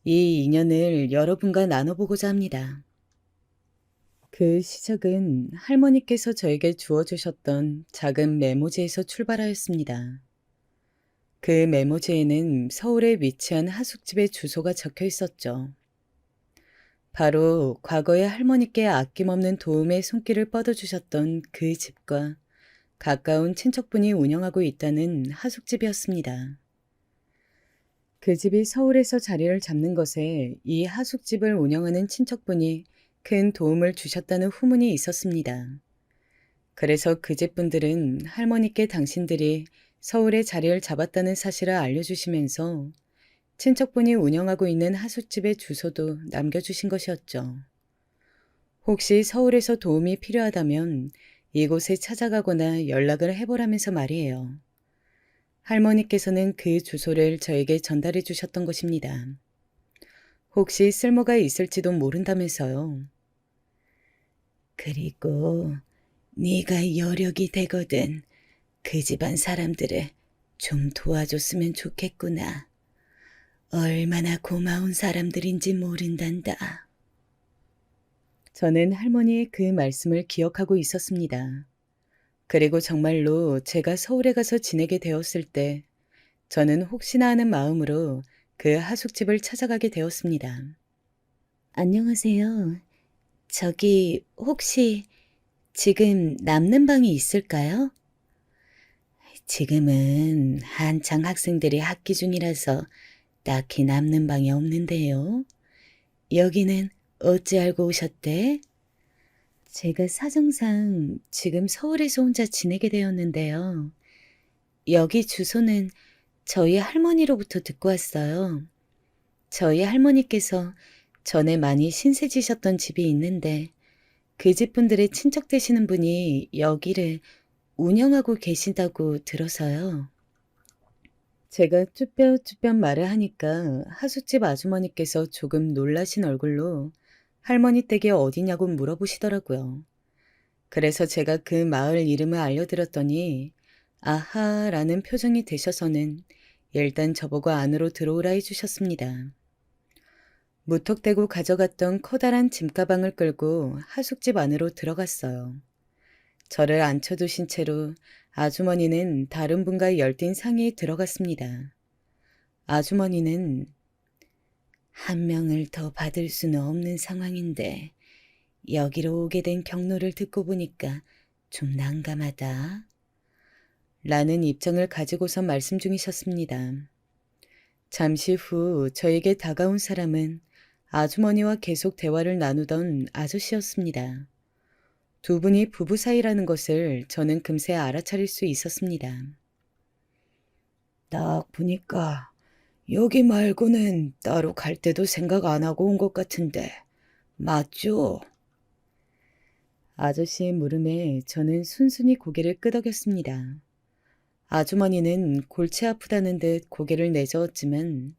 Speaker 1: 이 인연을 여러분과 나눠보고자 합니다. 그 시작은 할머니께서 저에게 주어주셨던 작은 메모지에서 출발하였습니다. 그 메모지에는 서울에 위치한 하숙집의 주소가 적혀 있었죠. 바로 과거에 할머니께 아낌없는 도움의 손길을 뻗어주셨던 그 집과 가까운 친척분이 운영하고 있다는 하숙집이었습니다. 그 집이 서울에서 자리를 잡는 것에 이 하숙집을 운영하는 친척분이 큰 도움을 주셨다는 후문이 있었습니다. 그래서 그 집 분들은 할머니께 당신들이 서울에 자리를 잡았다는 사실을 알려주시면서 친척분이 운영하고 있는 하숙집의 주소도 남겨주신 것이었죠. 혹시 서울에서 도움이 필요하다면 이곳에 찾아가거나 연락을 해보라면서 말이에요. 할머니께서는 그 주소를 저에게 전달해 주셨던 것입니다. 혹시 쓸모가 있을지도 모른다면서요. 그리고 네가 여력이 되거든 그 집안 사람들을 좀 도와줬으면 좋겠구나. 얼마나 고마운 사람들인지 모른단다. 저는 할머니의 그 말씀을 기억하고 있었습니다. 그리고 정말로 제가 서울에 가서 지내게 되었을 때 저는 혹시나 하는 마음으로 그 하숙집을 찾아가게 되었습니다. 안녕하세요. 저기 혹시 지금 남는 방이 있을까요? 지금은 한창 학생들이 학기 중이라서 딱히 남는 방이 없는데요. 여기는 어찌 알고 오셨대? 제가 사정상 지금 서울에서 혼자 지내게 되었는데요. 여기 주소는 저희 할머니로부터 듣고 왔어요. 저희 할머니께서 전에 많이 신세지셨던 집이 있는데 그 집 분들의 친척 되시는 분이 여기를 운영하고 계신다고 들어서요. 제가 쭈뼛쭈뼛 말을 하니까 하숙집 아주머니께서 조금 놀라신 얼굴로 할머니 댁이 어디냐고 물어보시더라고요. 그래서 제가 그 마을 이름을 알려드렸더니 아하라는 표정이 되셔서는 일단 저보고 안으로 들어오라 해주셨습니다. 무턱대고 가져갔던 커다란 짐가방을 끌고 하숙집 안으로 들어갔어요. 저를 앉혀두신 채로 아주머니는 다른 분과 열띤 상의에 들어갔습니다. 아주머니는 한 명을 더 받을 수는 없는 상황인데 여기로 오게 된 경로를 듣고 보니까 좀 난감하다. 라는 입장을 가지고서 말씀 중이셨습니다. 잠시 후 저에게 다가온 사람은 아주머니와 계속 대화를 나누던 아저씨였습니다. 두 분이 부부 사이라는 것을 저는 금세 알아차릴 수 있었습니다. 딱 보니까 여기 말고는 따로 갈 때도 생각 안 하고 온 것 같은데 맞죠? 아저씨의 물음에 저는 순순히 고개를 끄덕였습니다. 아주머니는 골치 아프다는 듯 고개를 내저었지만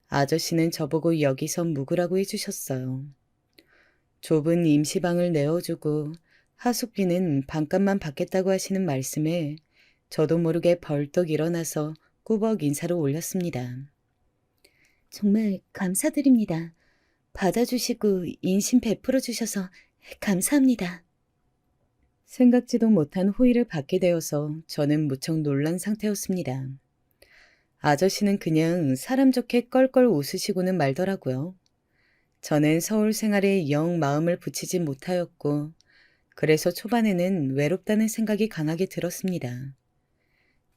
Speaker 1: 아저씨는 저보고 여기서 묵으라고 해주셨어요. 좁은 임시방을 내어주고 하숙비는 반값만 받겠다고 하시는 말씀에 저도 모르게 벌떡 일어나서 꾸벅 인사를 올렸습니다. 정말 감사드립니다. 받아주시고 인심 베풀어 주셔서 감사합니다. 생각지도 못한 호의를 받게 되어서 저는 무척 놀란 상태였습니다. 아저씨는 그냥 사람 좋게 껄껄 웃으시고는 말더라고요. 저는 서울 생활에 영 마음을 붙이지 못하였고 그래서 초반에는 외롭다는 생각이 강하게 들었습니다.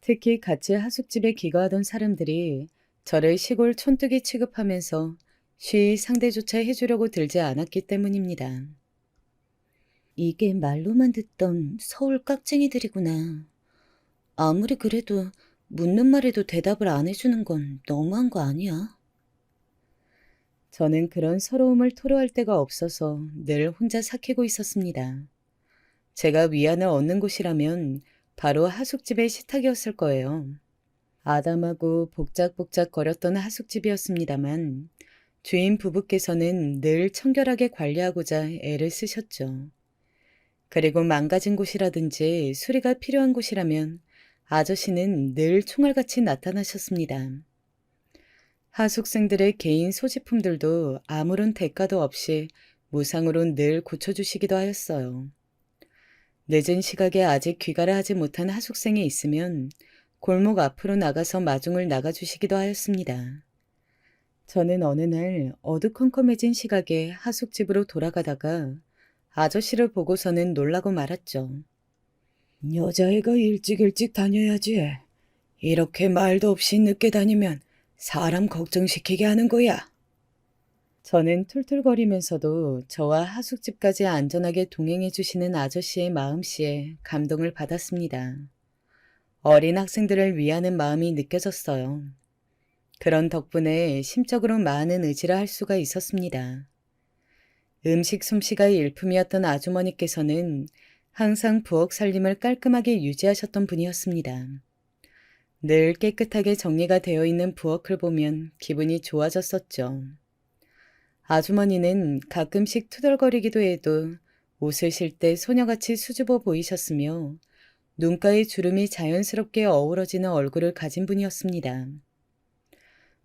Speaker 1: 특히 같이 하숙집에 기거하던 사람들이 저를 시골 촌뜨기 취급하면서 쉬이 상대조차 해주려고 들지 않았기 때문입니다. 이게 말로만 듣던 서울 깍쟁이들이구나. 아무리 그래도 묻는 말에도 대답을 안 해주는 건 너무한 거 아니야? 저는 그런 서러움을 토로할 데가 없어서 늘 혼자 삭히고 있었습니다. 제가 위안을 얻는 곳이라면 바로 하숙집의 식탁이었을 거예요. 아담하고 복작복작거렸던 하숙집이었습니다만 주인 부부께서는 늘 청결하게 관리하고자 애를 쓰셨죠. 그리고 망가진 곳이라든지 수리가 필요한 곳이라면 아저씨는 늘 총알같이 나타나셨습니다. 하숙생들의 개인 소지품들도 아무런 대가도 없이 무상으로 늘 고쳐주시기도 하였어요. 늦은 시각에 아직 귀가를 하지 못한 하숙생이 있으면 골목 앞으로 나가서 마중을 나가주시기도 하였습니다. 저는 어느 날 어두컴컴해진 시각에 하숙집으로 돌아가다가 아저씨를 보고서는 놀라고 말았죠. 여자애가 일찍 다녀야지. 이렇게 말도 없이 늦게 다니면 사람 걱정시키게 하는 거야. 저는 툴툴거리면서도 저와 하숙집까지 안전하게 동행해 주시는 아저씨의 마음씨에 감동을 받았습니다. 어린 학생들을 위하는 마음이 느껴졌어요. 그런 덕분에 심적으로 많은 의지를 할 수가 있었습니다. 음식 솜씨가 일품이었던 아주머니께서는 항상 부엌 살림을 깔끔하게 유지하셨던 분이었습니다. 늘 깨끗하게 정리가 되어 있는 부엌을 보면 기분이 좋아졌었죠. 아주머니는 가끔씩 투덜거리기도 해도 웃으실 때 소녀같이 수줍어 보이셨으며 눈가의 주름이 자연스럽게 어우러지는 얼굴을 가진 분이었습니다.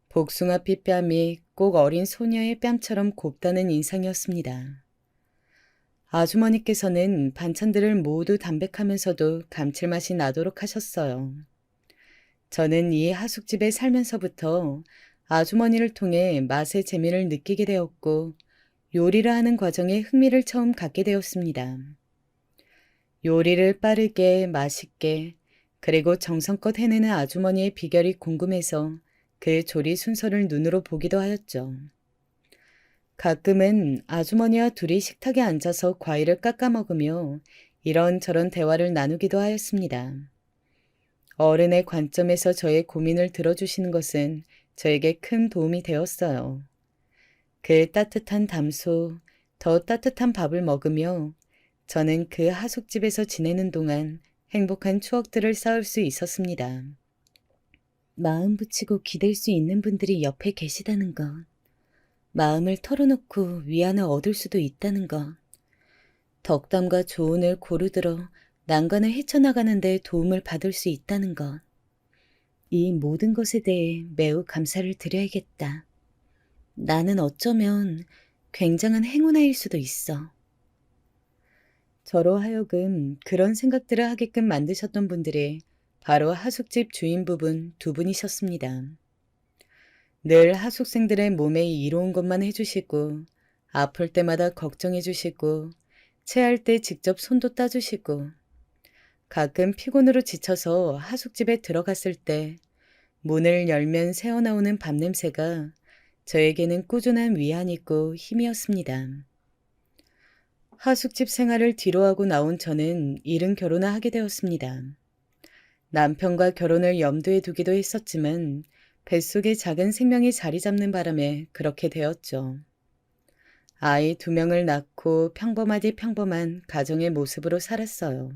Speaker 1: 복숭아빛 뺨이 꼭 어린 소녀의 뺨처럼 곱다는 인상이었습니다. 아주머니께서는 반찬들을 모두 담백하면서도 감칠맛이 나도록 하셨어요. 저는 이 하숙집에 살면서부터 아주머니를 통해 맛의 재미를 느끼게 되었고 요리를 하는 과정에 흥미를 처음 갖게 되었습니다. 요리를 빠르게 맛있게 그리고 정성껏 해내는 아주머니의 비결이 궁금해서 그 조리 순서를 눈으로 보기도 하였죠. 가끔은 아주머니와 둘이 식탁에 앉아서 과일을 깎아 먹으며 이런저런 대화를 나누기도 하였습니다. 어른의 관점에서 저의 고민을 들어주시는 것은 저에게 큰 도움이 되었어요. 그 따뜻한 담소, 더 따뜻한 밥을 먹으며 저는 그 하숙집에서 지내는 동안 행복한 추억들을 쌓을 수 있었습니다. 마음 붙이고 기댈 수 있는 분들이 옆에 계시다는 것, 마음을 털어놓고 위안을 얻을 수도 있다는 것, 덕담과 조언을 고루들어 난관을 헤쳐나가는 데 도움을 받을 수 있다는 것, 이 모든 것에 대해 매우 감사를 드려야겠다. 나는 어쩌면 굉장한 행운아일 수도 있어. 저로 하여금 그런 생각들을 하게끔 만드셨던 분들이 바로 하숙집 주인부분 두 분이셨습니다. 늘 하숙생들의 몸에 이로운 것만 해주시고 아플 때마다 걱정해주시고 체할 때 직접 손도 따주시고 가끔 피곤으로 지쳐서 하숙집에 들어갔을 때 문을 열면 새어나오는 밥냄새가 저에게는 꾸준한 위안이고 힘이었습니다. 하숙집 생활을 뒤로하고 나온 저는 이른 결혼을 하게 되었습니다. 남편과 결혼을 염두에 두기도 했었지만 뱃속에 작은 생명이 자리 잡는 바람에 그렇게 되었죠. 아이 2명을 낳고 평범하디 평범한 가정의 모습으로 살았어요.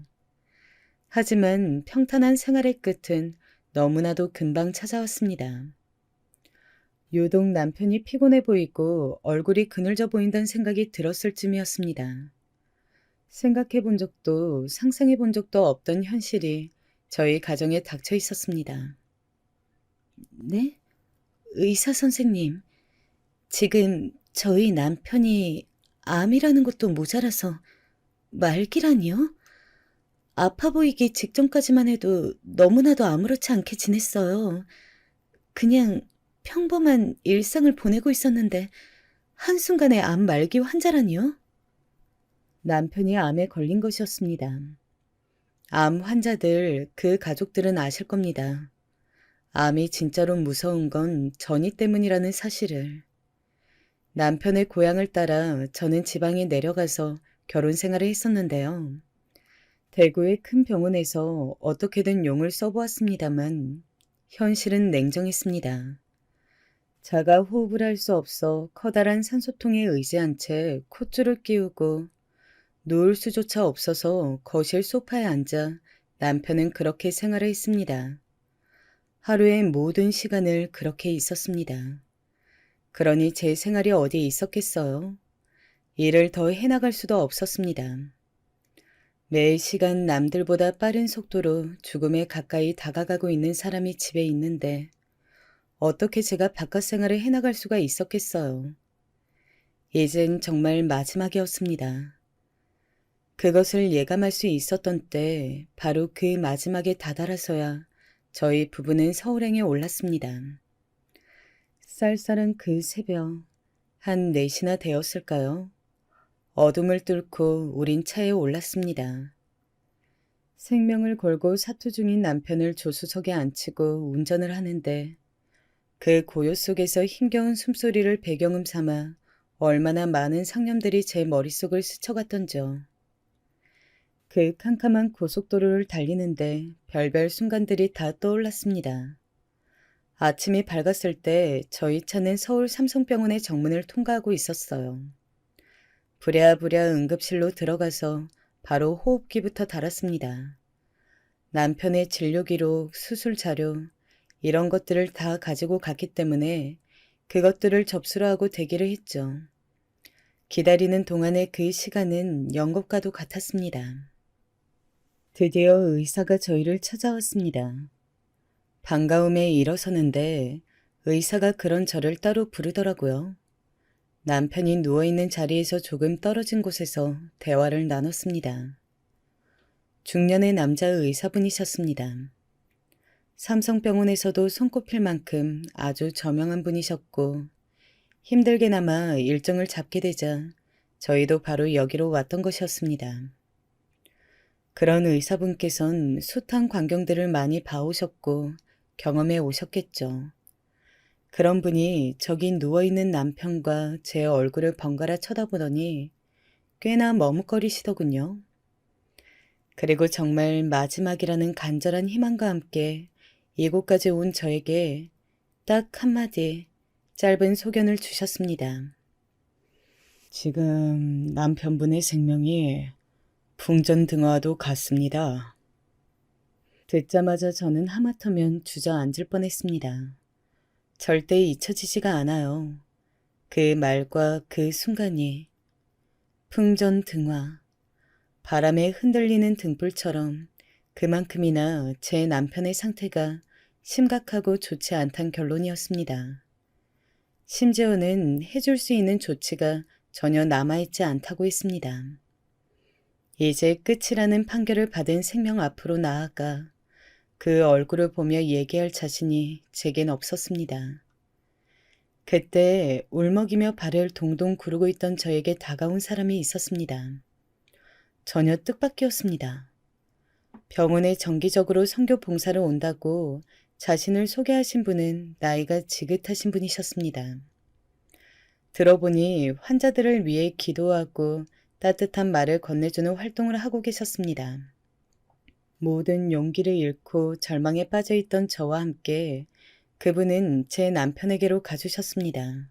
Speaker 1: 하지만 평탄한 생활의 끝은 너무나도 금방 찾아왔습니다. 유독 남편이 피곤해 보이고 얼굴이 그늘져 보인다는 생각이 들었을 쯤이었습니다. 생각해 본 적도 상상해 본 적도 없던 현실이 저희 가정에 닥쳐 있었습니다. 네? 의사 선생님, 지금 저희 남편이 암이라는 것도 모자라서 말기라니요? 아파 보이기 직전까지만 해도 너무나도 아무렇지 않게 지냈어요. 그냥 평범한 일상을 보내고 있었는데 한순간에 암 말기 환자라니요? 남편이 암에 걸린 것이었습니다. 암 환자들, 그 가족들은 아실 겁니다. 암이 진짜로 무서운 건 전이 때문이라는 사실을. 남편의 고향을 따라 저는 지방에 내려가서 결혼 생활을 했었는데요. 대구의 큰 병원에서 어떻게든 용을 써보았습니다만 현실은 냉정했습니다. 자가 호흡을 할 수 없어 커다란 산소통에 의지한 채 콧줄을 끼우고 누울 수조차 없어서 거실 소파에 앉아 남편은 그렇게 생활을 했습니다. 하루의 모든 시간을 그렇게 있었습니다. 그러니 제 생활이 어디 있었겠어요? 일을 더 해나갈 수도 없었습니다. 매 시간 남들보다 빠른 속도로 죽음에 가까이 다가가고 있는 사람이 집에 있는데 어떻게 제가 바깥 생활을 해나갈 수가 있었겠어요? 이젠 정말 마지막이었습니다. 그것을 예감할 수 있었던 때 바로 그 마지막에 다다라서야 저희 부부는 서울행에 올랐습니다. 쌀쌀한 그 새벽 한 4시나 되었을까요? 어둠을 뚫고 우린 차에 올랐습니다. 생명을 걸고 사투 중인 남편을 조수석에 앉히고 운전을 하는데 그 고요 속에서 힘겨운 숨소리를 배경음 삼아 얼마나 많은 상념들이 제 머릿속을 스쳐갔던죠. 그 캄캄한 고속도로를 달리는데 별별 순간들이 다 떠올랐습니다. 아침이 밝았을 때 저희 차는 서울 삼성병원의 정문을 통과하고 있었어요. 부랴부랴 응급실로 들어가서 바로 호흡기부터 달았습니다. 남편의 진료 기록, 수술 자료, 이런 것들을 다 가지고 갔기 때문에 그것들을 접수를 하고 대기를 했죠. 기다리는 동안의 그 시간은 연극과도 같았습니다. 드디어 의사가 저희를 찾아왔습니다. 반가움에 일어서는데 의사가 그런 저를 따로 부르더라고요. 남편이 누워있는 자리에서 조금 떨어진 곳에서 대화를 나눴습니다. 중년의 남자 의사분이셨습니다. 삼성병원에서도 손꼽힐 만큼 아주 저명한 분이셨고 힘들게나마 일정을 잡게 되자 저희도 바로 여기로 왔던 것이었습니다. 그런 의사분께선 숱한 광경들을 많이 봐오셨고 경험해 오셨겠죠. 그런 분이 저기 누워있는 남편과 제 얼굴을 번갈아 쳐다보더니 꽤나 머뭇거리시더군요. 그리고 정말 마지막이라는 간절한 희망과 함께 이곳까지 온 저에게 딱 한마디 짧은 소견을 주셨습니다. 지금 남편분의 생명이 풍전등화와도 같습니다. 듣자마자 저는 하마터면 주저앉을 뻔했습니다. 절대 잊혀지지가 않아요. 그 말과 그 순간이 풍전등화, 바람에 흔들리는 등불처럼 그만큼이나 제 남편의 상태가 심각하고 좋지 않단 결론이었습니다. 심지어는 해줄 수 있는 조치가 전혀 남아있지 않다고 했습니다. 이제 끝이라는 판결을 받은 생명 앞으로 나아가 그 얼굴을 보며 얘기할 자신이 제겐 없었습니다. 그때 울먹이며 발을 동동 구르고 있던 저에게 다가온 사람이 있었습니다. 전혀 뜻밖이었습니다. 병원에 정기적으로 선교 봉사를 온다고 자신을 소개하신 분은 나이가 지긋하신 분이셨습니다. 들어보니 환자들을 위해 기도하고 따뜻한 말을 건네주는 활동을 하고 계셨습니다. 모든 용기를 잃고 절망에 빠져있던 저와 함께 그분은 제 남편에게로 가주셨습니다.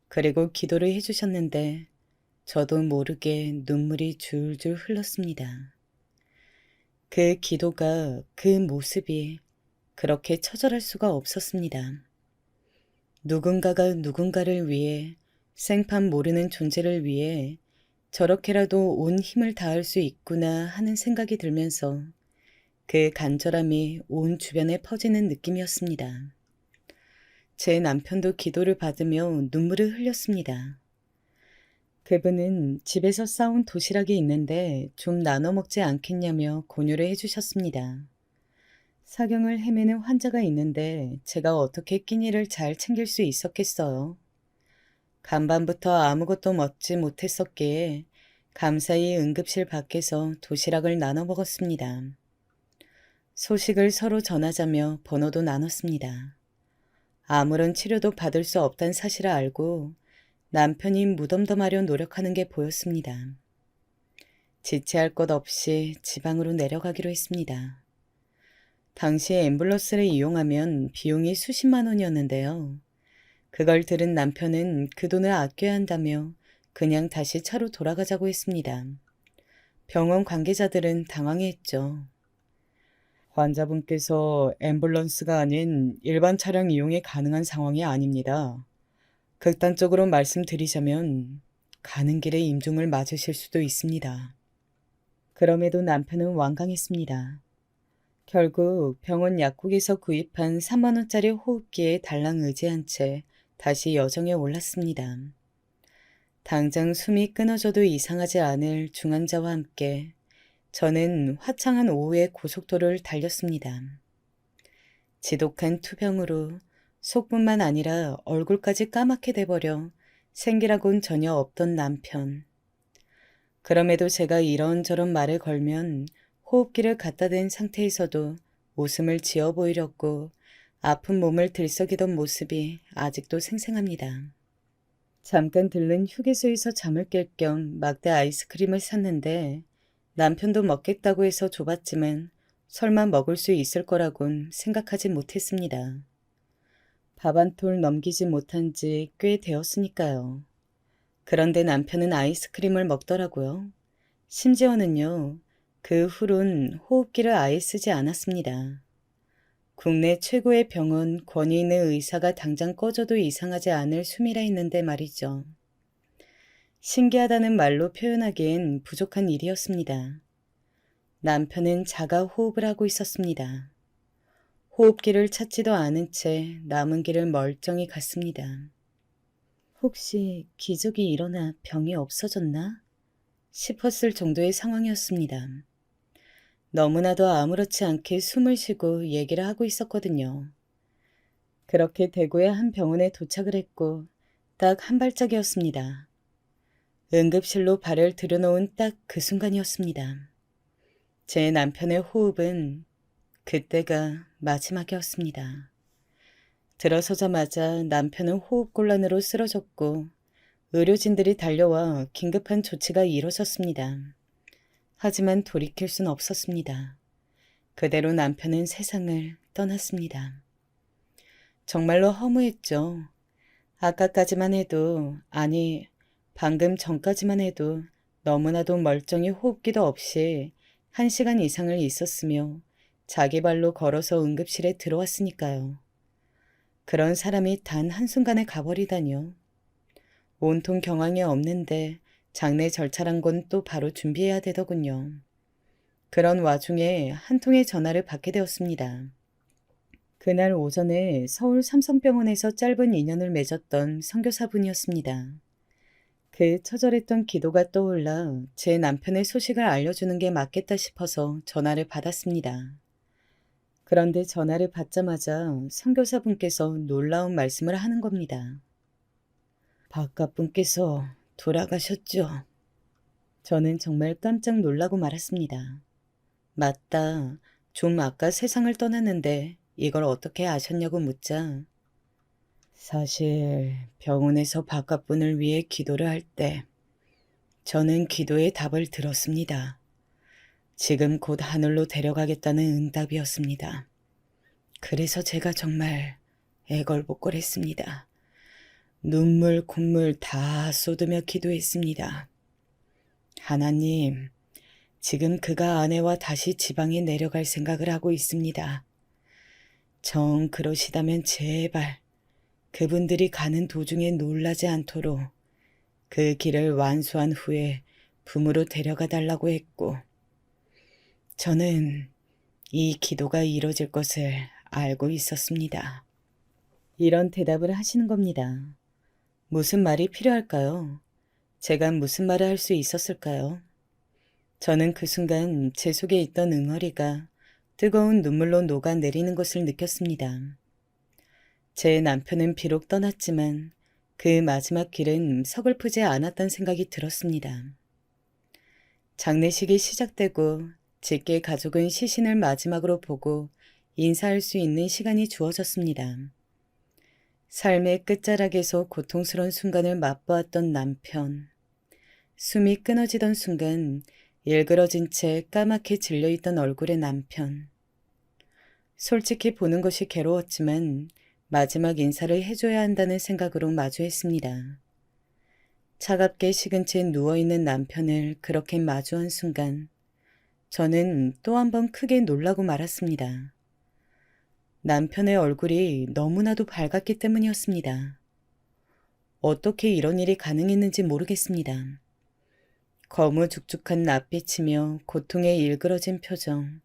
Speaker 1: 그리고 기도를 해주셨는데 저도 모르게 눈물이 줄줄 흘렀습니다. 그 기도가, 그 모습이 그렇게 처절할 수가 없었습니다. 누군가가 누군가를 위해, 생판 모르는 존재를 위해 저렇게라도 온 힘을 다할 수 있구나 하는 생각이 들면서 그 간절함이 온 주변에 퍼지는 느낌이었습니다. 제 남편도 기도를 받으며 눈물을 흘렸습니다. 그분은 집에서 싸온 도시락이 있는데 좀 나눠 먹지 않겠냐며 권유를 해주셨습니다. 사경을 헤매는 환자가 있는데 제가 어떻게 끼니를 잘 챙길 수 있었겠어요. 간밤부터 아무것도 먹지 못했었기에 감사히 응급실 밖에서 도시락을 나눠 먹었습니다. 소식을 서로 전하자며 번호도 나눴습니다. 아무런 치료도 받을 수 없다는 사실을 알고 남편이 무덤덤하려 노력하는 게 보였습니다. 지체할 것 없이 지방으로 내려가기로 했습니다. 당시 앰뷸런스를 이용하면 비용이 수십만 원이었는데요. 그걸 들은 남편은 그 돈을 아껴야 한다며 그냥 다시 차로 돌아가자고 했습니다. 병원 관계자들은 당황했죠. 환자분께서 앰뷸런스가 아닌 일반 차량 이용이 가능한 상황이 아닙니다. 극단적으로 말씀드리자면 가는 길에 임종을 맞으실 수도 있습니다. 그럼에도 남편은 완강했습니다. 결국 병원 약국에서 구입한 3만 원짜리 호흡기에 달랑 의지한 채 다시 여정에 올랐습니다. 당장 숨이 끊어져도 이상하지 않을 중환자와 함께 저는 화창한 오후의 고속도로를 달렸습니다. 지독한 투병으로 속뿐만 아니라 얼굴까지 까맣게 돼버려 생기라고는 전혀 없던 남편. 그럼에도 제가 이런저런 말을 걸면 호흡기를 갖다 댄 상태에서도 웃음을 지어 보이렸고 아픈 몸을 들썩이던 모습이 아직도 생생합니다. 잠깐 들른 휴게소에서 잠을 깰 겸 막대 아이스크림을 샀는데 남편도 먹겠다고 해서 줘봤지만 설마 먹을 수 있을 거라곤 생각하지 못했습니다. 밥 한 톨 넘기지 못한 지 꽤 되었으니까요. 그런데 남편은 아이스크림을 먹더라고요. 심지어는요. 그 후론 호흡기를 아예 쓰지 않았습니다. 국내 최고의 병원 권위 있는 의사가 당장 꺼져도 이상하지 않을 숨이라 했는데 말이죠. 신기하다는 말로 표현하기엔 부족한 일이었습니다. 남편은 자가 호흡을 하고 있었습니다. 호흡기를 찾지도 않은 채 남은 길을 멀쩡히 갔습니다. 혹시 기적이 일어나 병이 없어졌나? 싶었을 정도의 상황이었습니다. 너무나도 아무렇지 않게 숨을 쉬고 얘기를 하고 있었거든요. 그렇게 대구의 한 병원에 도착을 했고 딱 한 발짝이었습니다. 응급실로 발을 들여놓은 딱 그 순간이었습니다. 제 남편의 호흡은 그때가 마지막이었습니다. 들어서자마자 남편은 호흡곤란으로 쓰러졌고 의료진들이 달려와 긴급한 조치가 이뤄졌습니다. 하지만 돌이킬 순 없었습니다. 그대로 남편은 세상을 떠났습니다. 정말로 허무했죠. 아까까지만 해도, 아니 방금 전까지만 해도 너무나도 멀쩡히 호흡기도 없이 1시간 이상을 있었으며 자기 발로 걸어서 응급실에 들어왔으니까요. 그런 사람이 단 한순간에 가버리다니요. 온통 경황이 없는데 장례 절차란 건 또 바로 준비해야 되더군요. 그런 와중에 한 통의 전화를 받게 되었습니다. 그날 오전에 서울 삼성병원에서 짧은 인연을 맺었던 선교사분이었습니다. 그 처절했던 기도가 떠올라 제 남편의 소식을 알려주는 게 맞겠다 싶어서 전화를 받았습니다. 그런데 전화를 받자마자 선교사분께서 놀라운 말씀을 하는 겁니다. 바깥분께서 돌아가셨죠. 저는 정말 깜짝 놀라고 말았습니다. 맞다. 좀 아까 세상을 떠났는데 이걸 어떻게 아셨냐고 묻자. 사실 병원에서 바깥분을 위해 기도를 할 때 저는 기도의 답을 들었습니다. 지금 곧 하늘로 데려가겠다는 응답이었습니다. 그래서 제가 정말 애걸복걸했습니다. 눈물, 콧물 다 쏟으며 기도했습니다. 하나님, 지금 그가 아내와 다시 지방에 내려갈 생각을 하고 있습니다. 정 그러시다면 제발 그분들이 가는 도중에 놀라지 않도록 그 길을 완수한 후에 품으로 데려가 달라고 했고, 저는 이 기도가 이뤄질 것을 알고 있었습니다. 이런 대답을 하시는 겁니다. 무슨 말이 필요할까요? 제가 무슨 말을 할 수 있었을까요? 저는 그 순간 제 속에 있던 응어리가 뜨거운 눈물로 녹아내리는 것을 느꼈습니다. 제 남편은 비록 떠났지만 그 마지막 길은 서글프지 않았던 생각이 들었습니다. 장례식이 시작되고 직계 가족은 시신을 마지막으로 보고 인사할 수 있는 시간이 주어졌습니다. 삶의 끝자락에서 고통스러운 순간을 맛보았던 남편. 숨이 끊어지던 순간 일그러진 채 까맣게 질려있던 얼굴의 남편. 솔직히 보는 것이 괴로웠지만 마지막 인사를 해줘야 한다는 생각으로 마주했습니다. 차갑게 식은 채 누워있는 남편을 그렇게 마주한 순간 저는 또 한 번 크게 놀라고 말았습니다. 남편의 얼굴이 너무나도 밝았기 때문이었습니다. 어떻게 이런 일이 가능했는지 모르겠습니다. 거무죽죽한 낯빛이며 고통에 일그러진 표정,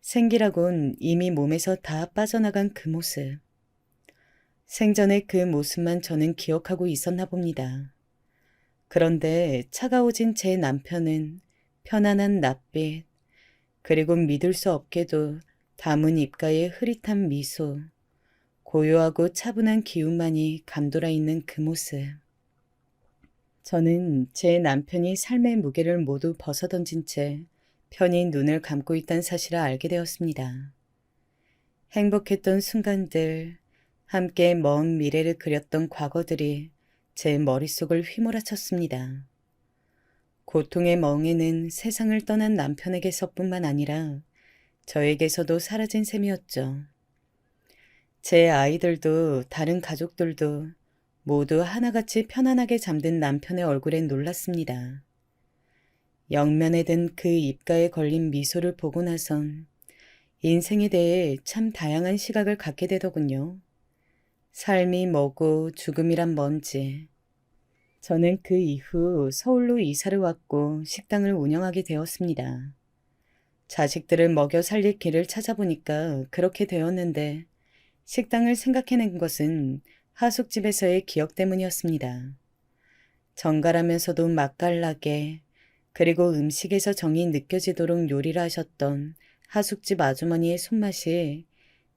Speaker 1: 생기라곤 이미 몸에서 다 빠져나간 그 모습. 생전의 그 모습만 저는 기억하고 있었나 봅니다. 그런데 차가워진 제 남편은 편안한 낯빛, 그리고 믿을 수 없게도 담은 입가에 흐릿한 미소, 고요하고 차분한 기운만이 감돌아 있는 그 모습. 저는 제 남편이 삶의 무게를 모두 벗어던진 채 편히 눈을 감고 있다는 사실을 알게 되었습니다. 행복했던 순간들, 함께 먼 미래를 그렸던 과거들이 제 머릿속을 휘몰아쳤습니다. 고통의 멍에는 세상을 떠난 남편에게서뿐만 아니라 저에게서도 사라진 셈이었죠. 제 아이들도 다른 가족들도 모두 하나같이 편안하게 잠든 남편의 얼굴에 놀랐습니다. 영면에 든 그 입가에 걸린 미소를 보고 나선 인생에 대해 참 다양한 시각을 갖게 되더군요. 삶이 뭐고 죽음이란 뭔지. 저는 그 이후 서울로 이사를 왔고 식당을 운영하게 되었습니다. 자식들을 먹여 살릴 길을 찾아보니까 그렇게 되었는데 식당을 생각해낸 것은 하숙집에서의 기억 때문이었습니다. 정갈하면서도 맛깔나게 그리고 음식에서 정이 느껴지도록 요리를 하셨던 하숙집 아주머니의 손맛이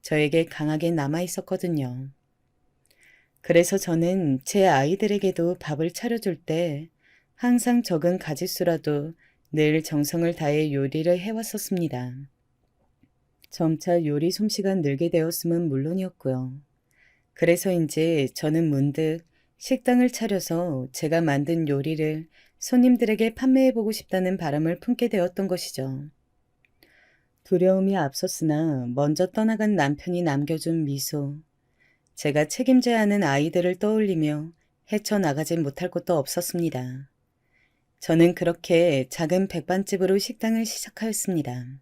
Speaker 1: 저에게 강하게 남아있었거든요. 그래서 저는 제 아이들에게도 밥을 차려줄 때 항상 적은 가짓수라도 늘 정성을 다해 요리를 해왔었습니다. 점차 요리 솜씨가 늘게 되었음은 물론이었고요. 그래서인지 저는 문득 식당을 차려서 제가 만든 요리를 손님들에게 판매해보고 싶다는 바람을 품게 되었던 것이죠. 두려움이 앞섰으나 먼저 떠나간 남편이 남겨준 미소, 제가 책임져야 하는 아이들을 떠올리며 헤쳐나가지 못할 것도 없었습니다. 저는 그렇게 작은 백반집으로 식당을 시작하였습니다.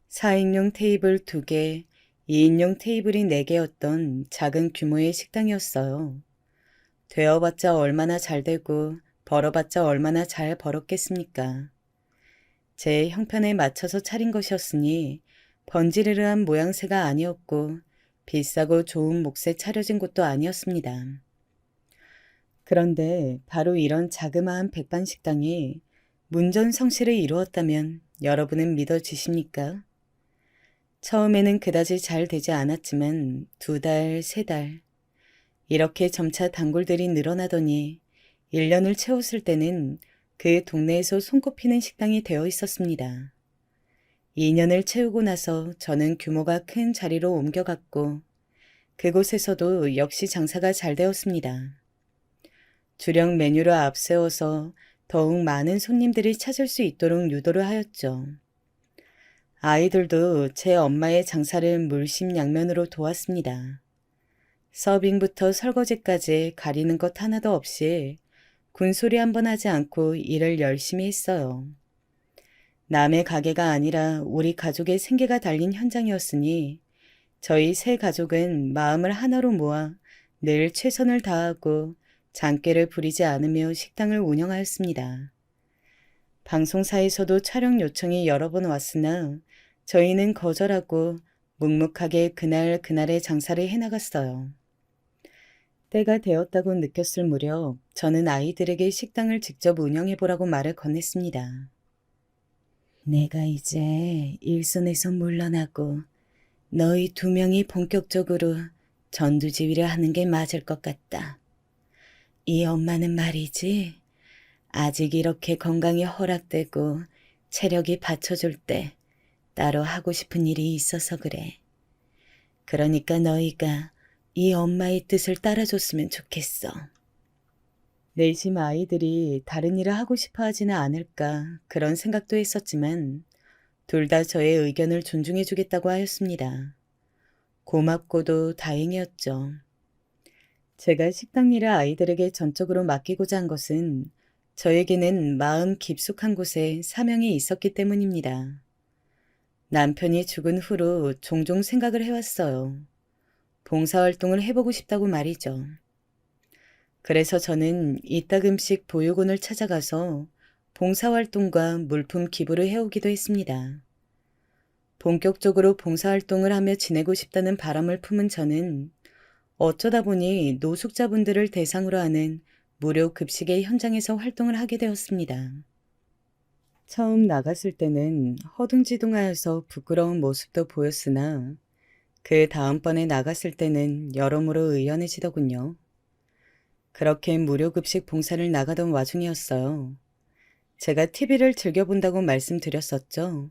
Speaker 1: 4인용 테이블 2개, 2인용 테이블이 4개였던 작은 규모의 식당이었어요. 되어봤자 얼마나 잘 되고 벌어봤자 얼마나 잘 벌었겠습니까? 제 형편에 맞춰서 차린 것이었으니 번지르르한 모양새가 아니었고 비싸고 좋은 몫에 차려진 곳도 아니었습니다. 그런데 바로 이런 자그마한 백반식당이 문전성시를 이루었다면 여러분은 믿어지십니까? 처음에는 그다지 잘 되지 않았지만 2달, 3달 이렇게 점차 단골들이 늘어나더니 1년을 채웠을 때는 그 동네에서 손꼽히는 식당이 되어 있었습니다. 2년을 채우고 나서 저는 규모가 큰 자리로 옮겨갔고 그곳에서도 역시 장사가 잘 되었습니다. 주력 메뉴를 앞세워서 더욱 많은 손님들이 찾을 수 있도록 유도를 하였죠. 아이들도 제 엄마의 장사를 물심양면으로 도왔습니다. 서빙부터 설거지까지 가리는 것 하나도 없이 군소리 한 번 하지 않고 일을 열심히 했어요. 남의 가게가 아니라 우리 가족의 생계가 달린 현장이었으니 저희 세 가족은 마음을 하나로 모아 늘 최선을 다하고 장깨를 부리지 않으며 식당을 운영하였습니다. 방송사에서도 촬영 요청이 여러 번 왔으나 저희는 거절하고 묵묵하게 그날그날의 장사를 해나갔어요. 때가 되었다고 느꼈을 무렵 저는 아이들에게 식당을 직접 운영해보라고 말을 건넸습니다. 내가 이제 일선에서 물러나고 너희 2명이 본격적으로 전두지휘를 하는 게 맞을 것 같다. 이 엄마는 말이지, 아직 이렇게 건강이 허락되고 체력이 받쳐줄 때 따로 하고 싶은 일이 있어서 그래. 그러니까 너희가 이 엄마의 뜻을 따라줬으면 좋겠어. 내심 아이들이 다른 일을 하고 싶어 하지는 않을까 그런 생각도 했었지만 둘 다 저의 의견을 존중해 주겠다고 하였습니다. 고맙고도 다행이었죠. 제가 식당 일을 아이들에게 전적으로 맡기고자 한 것은 저에게는 마음 깊숙한 곳에 사명이 있었기 때문입니다. 남편이 죽은 후로 종종 생각을 해왔어요. 봉사활동을 해보고 싶다고 말이죠. 그래서 저는 이따금씩 보육원을 찾아가서 봉사활동과 물품 기부를 해오기도 했습니다. 본격적으로 봉사활동을 하며 지내고 싶다는 바람을 품은 저는 어쩌다 보니 노숙자분들을 대상으로 하는 무료 급식의 현장에서 활동을 하게 되었습니다. 처음 나갔을 때는 허둥지둥하여서 부끄러운 모습도 보였으나 그 다음번에 나갔을 때는 여러모로 의연해지더군요. 그렇게 무료급식 봉사를 나가던 와중이었어요. 제가 TV를 즐겨본다고 말씀드렸었죠.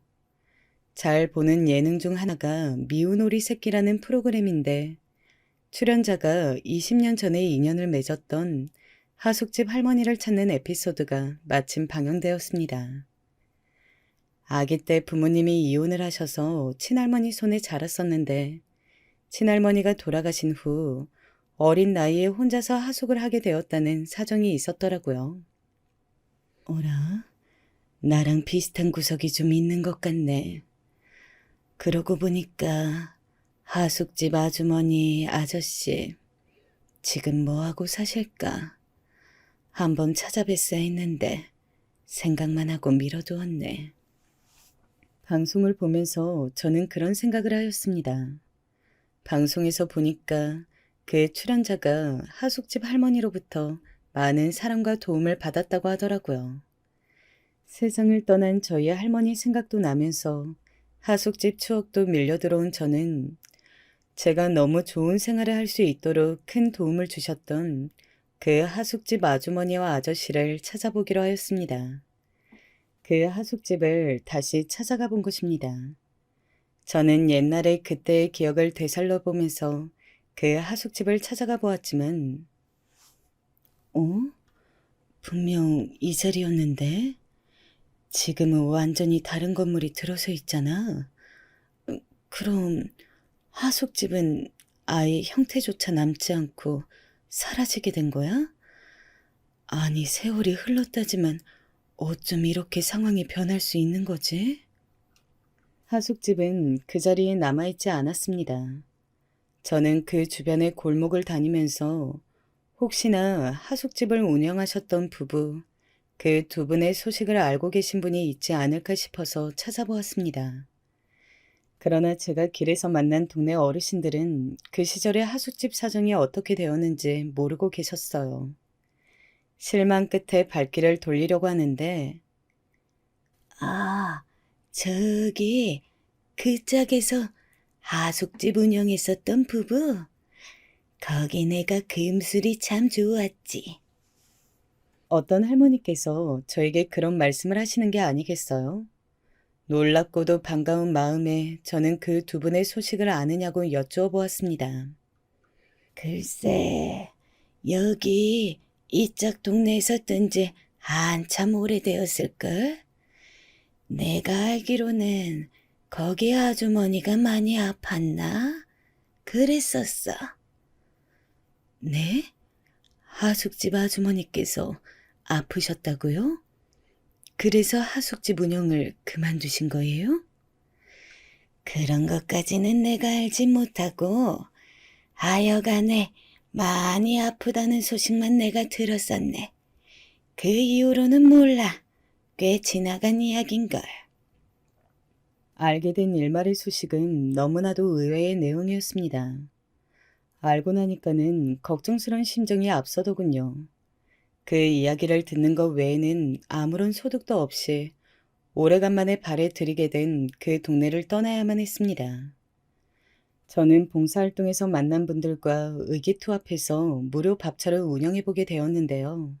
Speaker 1: 잘 보는 예능 중 하나가 미운 오리 새끼라는 프로그램인데 출연자가 20년 전에 인연을 맺었던 하숙집 할머니를 찾는 에피소드가 마침 방영되었습니다. 아기 때 부모님이 이혼을 하셔서 친할머니 손에 자랐었는데 친할머니가 돌아가신 후 어린 나이에 혼자서 하숙을 하게 되었다는 사정이 있었더라고요. 어라? 나랑 비슷한 구석이 좀 있는 것 같네. 그러고 보니까 하숙집 아주머니 아저씨 지금 뭐하고 사실까? 한번 찾아뵀어야 했는데 생각만 하고 미뤄두었네. 방송을 보면서 저는 그런 생각을 하였습니다. 방송에서 보니까 그 출연자가 하숙집 할머니로부터 많은 사랑과 도움을 받았다고 하더라고요. 세상을 떠난 저희 할머니 생각도 나면서 하숙집 추억도 밀려들어온 저는 제가 너무 좋은 생활을 할 수 있도록 큰 도움을 주셨던 그 하숙집 아주머니와 아저씨를 찾아보기로 하였습니다. 그 하숙집을 다시 찾아가 본 것입니다. 저는 옛날에 그때의 기억을 되살려 보면서 그 하숙집을 찾아가 보았지만 분명 이 자리였는데 지금은 완전히 다른 건물이 들어서 있잖아. 그럼 하숙집은 아예 형태조차 남지 않고 사라지게 된 거야? 아니, 세월이 흘렀다지만 어쩜 이렇게 상황이 변할 수 있는 거지? 하숙집은 그 자리에 남아있지 않았습니다. 저는 그 주변의 골목을 다니면서 혹시나 하숙집을 운영하셨던 부부, 그 2분의 소식을 알고 계신 분이 있지 않을까 싶어서 찾아보았습니다. 그러나 제가 길에서 만난 동네 어르신들은 그 시절의 하숙집 사정이 어떻게 되었는지 모르고 계셨어요. 실망 끝에 발길을 돌리려고 하는데 저기 그 짝에서 하숙집 운영했었던 부부? 거기 내가 금술이 참 좋았지. 어떤 할머니께서 저에게 그런 말씀을 하시는 게 아니겠어요? 놀랍고도 반가운 마음에 저는 그 두 분의 소식을 아느냐고 여쭈어 보았습니다. 글쎄, 여기 이쪽 동네에서 뜬 지 한참 오래되었을걸? 내가 알기로는 거기 아주머니가 많이 아팠나? 그랬었어. 네? 하숙집 아주머니께서 아프셨다고요? 그래서 하숙집 운영을 그만두신 거예요? 그런 것까지는 내가 알지 못하고 하여간에 많이 아프다는 소식만 내가 들었었네. 그 이후로는 몰라. 꽤 지나간 이야긴걸. 알게 된 일말의 소식은 너무나도 의외의 내용이었습니다. 알고 나니까는 걱정스러운 심정이 앞서더군요. 그 이야기를 듣는 것 외에는 아무런 소득도 없이 오래간만에 발에 들이게 된 그 동네를 떠나야만 했습니다. 저는 봉사활동에서 만난 분들과 의기투합해서 무료 밥차를 운영해보게 되었는데요.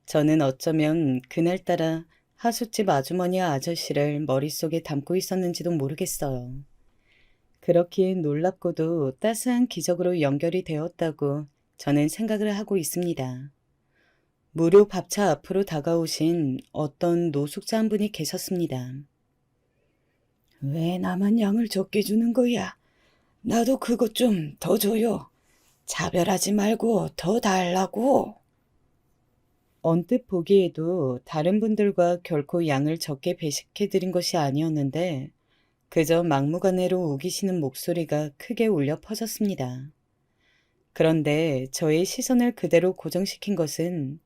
Speaker 1: 저는 어쩌면 그날따라 하숙집 아주머니와 아저씨를 머릿속에 담고 있었는지도 모르겠어요. 그렇기에 놀랍고도 따스한 기적으로 연결이 되었다고 저는 생각을 하고 있습니다. 무료 밥차 앞으로 다가오신 어떤 노숙자 한 분이 계셨습니다. 왜 나만 양을 적게 주는 거야? 나도 그것 좀 더 줘요. 차별하지 말고 더 달라고. 언뜻 보기에도 다른 분들과 결코 양을 적게 배식해드린 것이 아니었는데 그저 막무가내로 우기시는 목소리가 크게 울려 퍼졌습니다. 그런데 저의 시선을 그대로 고정시킨 것은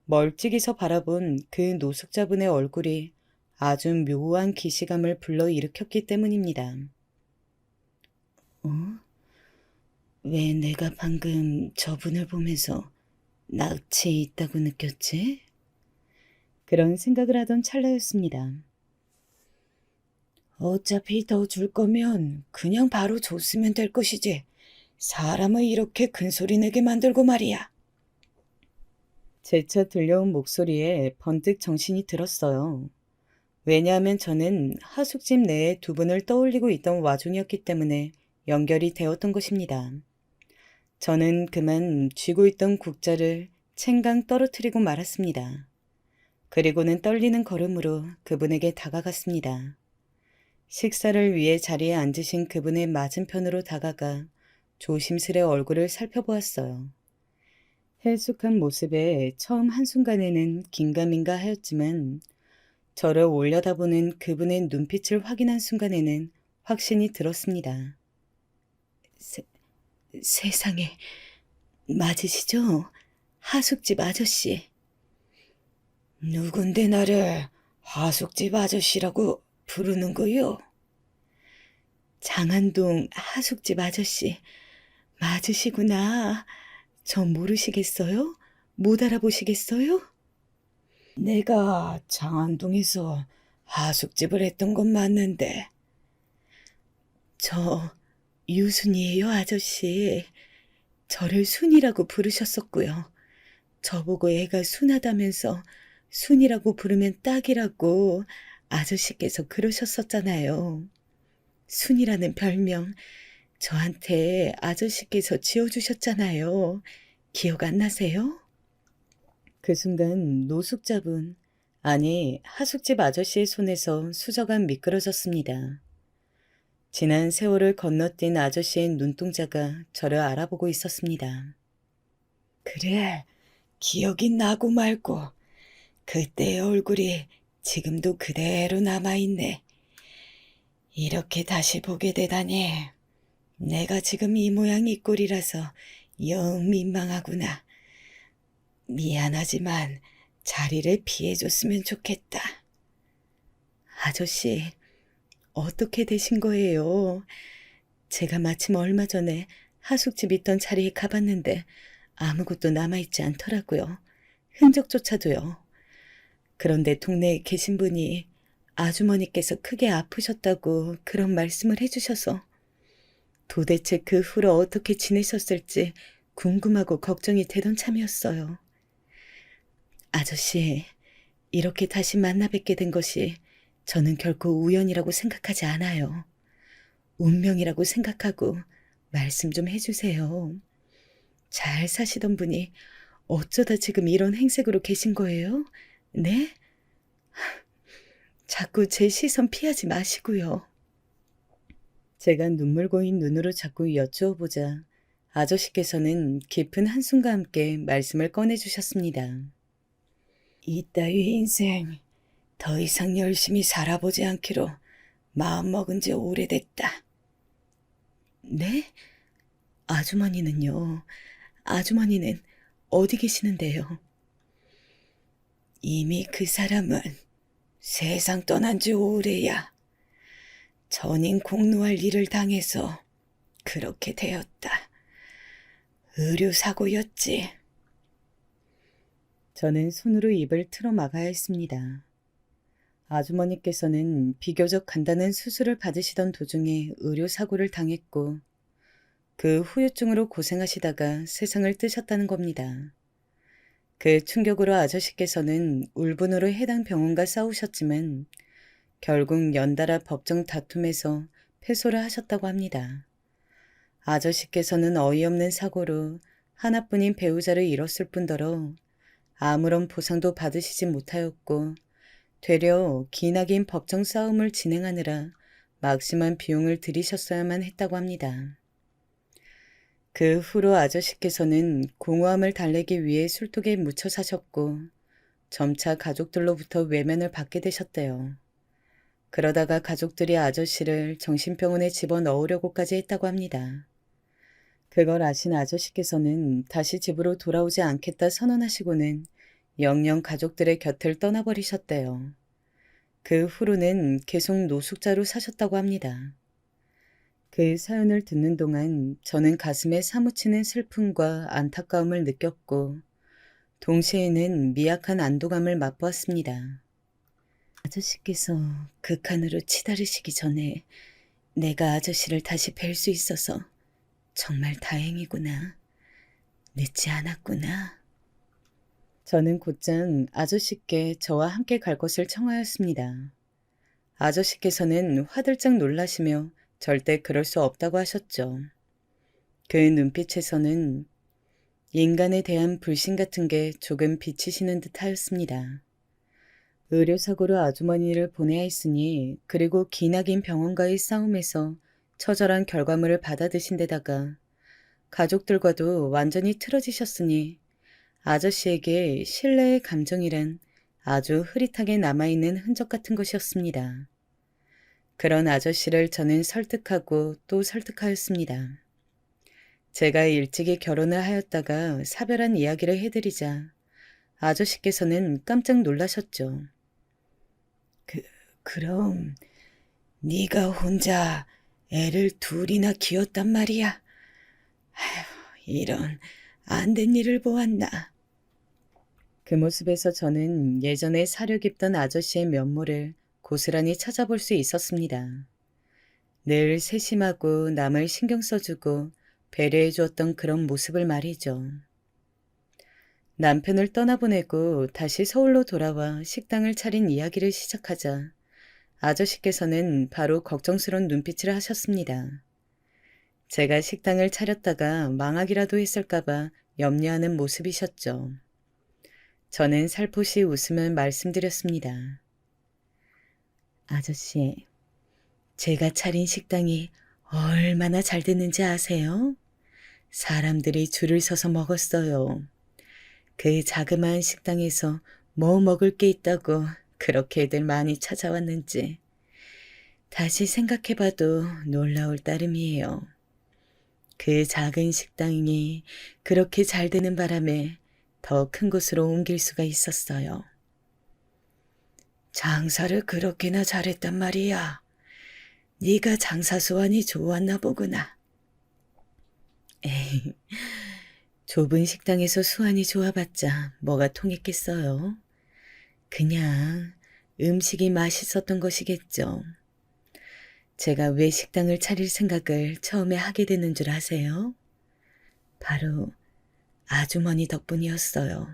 Speaker 1: 멀찍이서 바라본 그 노숙자분의 얼굴이 아주 묘한 기시감을 불러일으켰기 때문입니다. 왜 내가 방금 저분을 보면서 낯이 있다고 느꼈지? 그런 생각을 하던 찰나였습니다. 어차피 더 줄 거면 그냥 바로 줬으면 될 것이지. 사람을 이렇게 큰소리 내게 만들고 말이야. 재차 들려온 목소리에 번뜩 정신이 들었어요. 왜냐하면 저는 하숙집 내에 두 분을 떠올리고 있던 와중이었기 때문에 연결이 되었던 것입니다. 저는 그만 쥐고 있던 국자를 챙강 떨어뜨리고 말았습니다. 그리고는 떨리는 걸음으로 그분에게 다가갔습니다. 식사를 위해 자리에 앉으신 그분의 맞은편으로 다가가 조심스레 얼굴을 살펴보았어요. 헬쑥한 모습에 처음 한순간에는 긴가민가 하였지만 저를 올려다보는 그분의 눈빛을 확인한 순간에는 확신이 들었습니다. 세상에, 맞으시죠? 하숙집 아저씨. 누군데 나를 하숙집 아저씨라고 부르는 거요? 장안동 하숙집 아저씨, 맞으시구나. 저 모르시겠어요? 못 알아보시겠어요? 내가 장안동에서 하숙집을 했던 건 맞는데. 저 유순이에요, 아저씨. 저를 순이라고 부르셨었고요. 저보고 애가 순하다면서 순이라고 부르면 딱이라고 아저씨께서 그러셨었잖아요. 순이라는 별명 저한테 아저씨께서 지어주셨잖아요. 기억 안 나세요? 그 순간 노숙자분, 아니 하숙집 아저씨의 손에서 수저가 미끄러졌습니다. 지난 세월을 건너뛴 아저씨의 눈동자가 저를 알아보고 있었습니다. 그래, 기억이 나고 말고 그때의 얼굴이 지금도 그대로 남아있네. 이렇게 다시 보게 되다니 내가 지금 이 모양 이 꼴이라서 영 민망하구나. 미안하지만 자리를 피해줬으면 좋겠다. 아저씨, 어떻게 되신 거예요? 제가 마침 얼마 전에 하숙집 있던 자리에 가봤는데 아무것도 남아있지 않더라고요. 흔적조차도요. 그런데 동네에 계신 분이 아주머니께서 크게 아프셨다고 그런 말씀을 해주셔서 도대체 그 후로 어떻게 지내셨을지 궁금하고 걱정이 되던 참이었어요. 아저씨, 이렇게 다시 만나 뵙게 된 것이 저는 결코 우연이라고 생각하지 않아요. 운명이라고 생각하고 말씀 좀 해주세요. 잘 사시던 분이 어쩌다 지금 이런 행색으로 계신 거예요? 네? 자꾸 제 시선 피하지 마시고요. 제가 눈물 고인 눈으로 자꾸 여쭈어보자 아저씨께서는 깊은 한숨과 함께 말씀을 꺼내주셨습니다. 이따위 인생 더 이상 열심히 살아보지 않기로 마음먹은 지 오래됐다. 네? 아주머니는요? 아주머니는 어디 계시는데요? 이미 그 사람은 세상 떠난 지 오래야. 전인 공로할 일을 당해서 그렇게 되었다. 의료사고였지. 저는 손으로 입을 틀어 막아야 했습니다. 아주머니께서는 비교적 간단한 수술을 받으시던 도중에 의료사고를 당했고 그 후유증으로 고생하시다가 세상을 뜨셨다는 겁니다. 그 충격으로 아저씨께서는 울분으로 해당 병원과 싸우셨지만 결국 연달아 법정 다툼에서 패소를 하셨다고 합니다. 아저씨께서는 어이없는 사고로 하나뿐인 배우자를 잃었을 뿐더러 아무런 보상도 받으시지 못하였고 되려 기나긴 법정 싸움을 진행하느라 막심한 비용을 들이셨어야만 했다고 합니다. 그 후로 아저씨께서는 공허함을 달래기 위해 술독에 묻혀 사셨고 점차 가족들로부터 외면을 받게 되셨대요. 그러다가 가족들이 아저씨를 정신병원에 집어넣으려고까지 했다고 합니다. 그걸 아신 아저씨께서는 다시 집으로 돌아오지 않겠다 선언하시고는 영영 가족들의 곁을 떠나버리셨대요. 그 후로는 계속 노숙자로 사셨다고 합니다. 그 사연을 듣는 동안 저는 가슴에 사무치는 슬픔과 안타까움을 느꼈고 동시에는 미약한 안도감을 맛보았습니다. 아저씨께서 극한으로 치달으시기 전에 내가 아저씨를 다시 뵐 수 있어서 정말 다행이구나. 늦지 않았구나. 저는 곧장 아저씨께 저와 함께 갈 것을 청하였습니다. 아저씨께서는 화들짝 놀라시며 절대 그럴 수 없다고 하셨죠. 그 눈빛에서는 인간에 대한 불신 같은 게 조금 비치시는 듯 하였습니다. 의료사고로 아주머니를 보내야 했으니 그리고 기나긴 병원과의 싸움에서 처절한 결과물을 받아드신 데다가 가족들과도 완전히 틀어지셨으니 아저씨에게 신뢰의 감정이란 아주 흐릿하게 남아있는 흔적 같은 것이었습니다. 그런 아저씨를 저는 설득하고 또 설득하였습니다. 제가 일찍이 결혼을 하였다가 사별한 이야기를 해드리자 아저씨께서는 깜짝 놀라셨죠. 그럼 네가 혼자 애를 둘이나 키웠단 말이야. 아휴, 이런 안 된 일을 보았나. 그 모습에서 저는 예전에 사려 깊던 아저씨의 면모를 고스란히 찾아볼 수 있었습니다. 늘 세심하고 남을 신경 써주고 배려해 주었던 그런 모습을 말이죠. 남편을 떠나보내고 다시 서울로 돌아와 식당을 차린 이야기를 시작하자 아저씨께서는 바로 걱정스러운 눈빛을 하셨습니다. 제가 식당을 차렸다가 망하기라도 했을까봐 염려하는 모습이셨죠. 저는 살포시 웃으며 말씀드렸습니다. 아저씨, 제가 차린 식당이 얼마나 잘 됐는지 아세요? 사람들이 줄을 서서 먹었어요. 그 자그마한 식당에서 뭐 먹을 게 있다고 그렇게들 많이 찾아왔는지 다시 생각해봐도 놀라울 따름이에요. 그 작은 식당이 그렇게 잘 되는 바람에 더 큰 곳으로 옮길 수가 있었어요. 장사를 그렇게나 잘했단 말이야. 네가 장사 수완이 좋았나 보구나. 에이, 좁은 식당에서 수완이 좋아봤자 뭐가 통했겠어요. 그냥 음식이 맛있었던 것이겠죠. 제가 왜 식당을 차릴 생각을 처음에 하게 되는 줄 아세요? 바로 아주머니 덕분이었어요.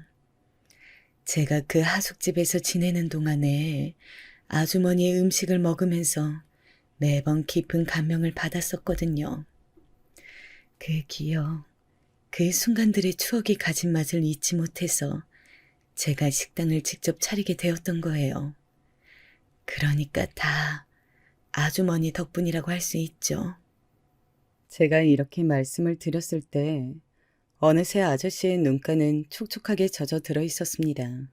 Speaker 1: 제가 그 하숙집에서 지내는 동안에 아주머니의 음식을 먹으면서 매번 깊은 감명을 받았었거든요. 그 기억, 그 순간들의 추억이 가진 맛을 잊지 못해서 제가 식당을 직접 차리게 되었던 거예요. 그러니까 다 아주머니 덕분이라고 할 수 있죠. 제가 이렇게 말씀을 드렸을 때 어느새 아저씨의 눈가는 촉촉하게 젖어 들어 있었습니다.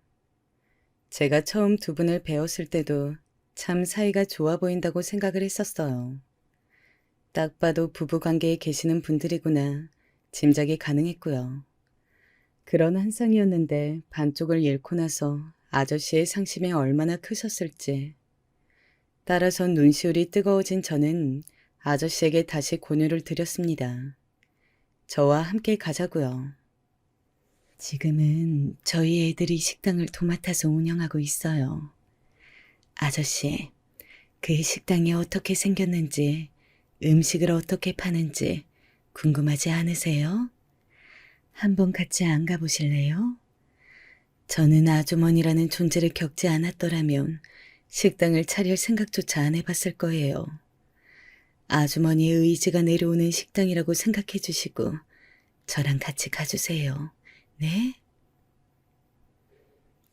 Speaker 1: 제가 처음 두 분을 배웠을 때도 참 사이가 좋아 보인다고 생각을 했었어요. 딱 봐도 부부관계에 계시는 분들이구나 짐작이 가능했고요. 그런 한 쌍이었는데 반쪽을 잃고 나서 아저씨의 상심이 얼마나 크셨을지. 따라서 눈시울이 뜨거워진 저는 아저씨에게 다시 권유를 드렸습니다. 저와 함께 가자고요. 지금은 저희 애들이 식당을 도맡아서 운영하고 있어요. 아저씨, 그 식당이 어떻게 생겼는지, 음식을 어떻게 파는지 궁금하지 않으세요? 한번 같이 안 가보실래요? 저는 아주머니라는 존재를 겪지 않았더라면 식당을 차릴 생각조차 안 해봤을 거예요. 아주머니의 의지가 내려오는 식당이라고 생각해 주시고 저랑 같이 가주세요. 네?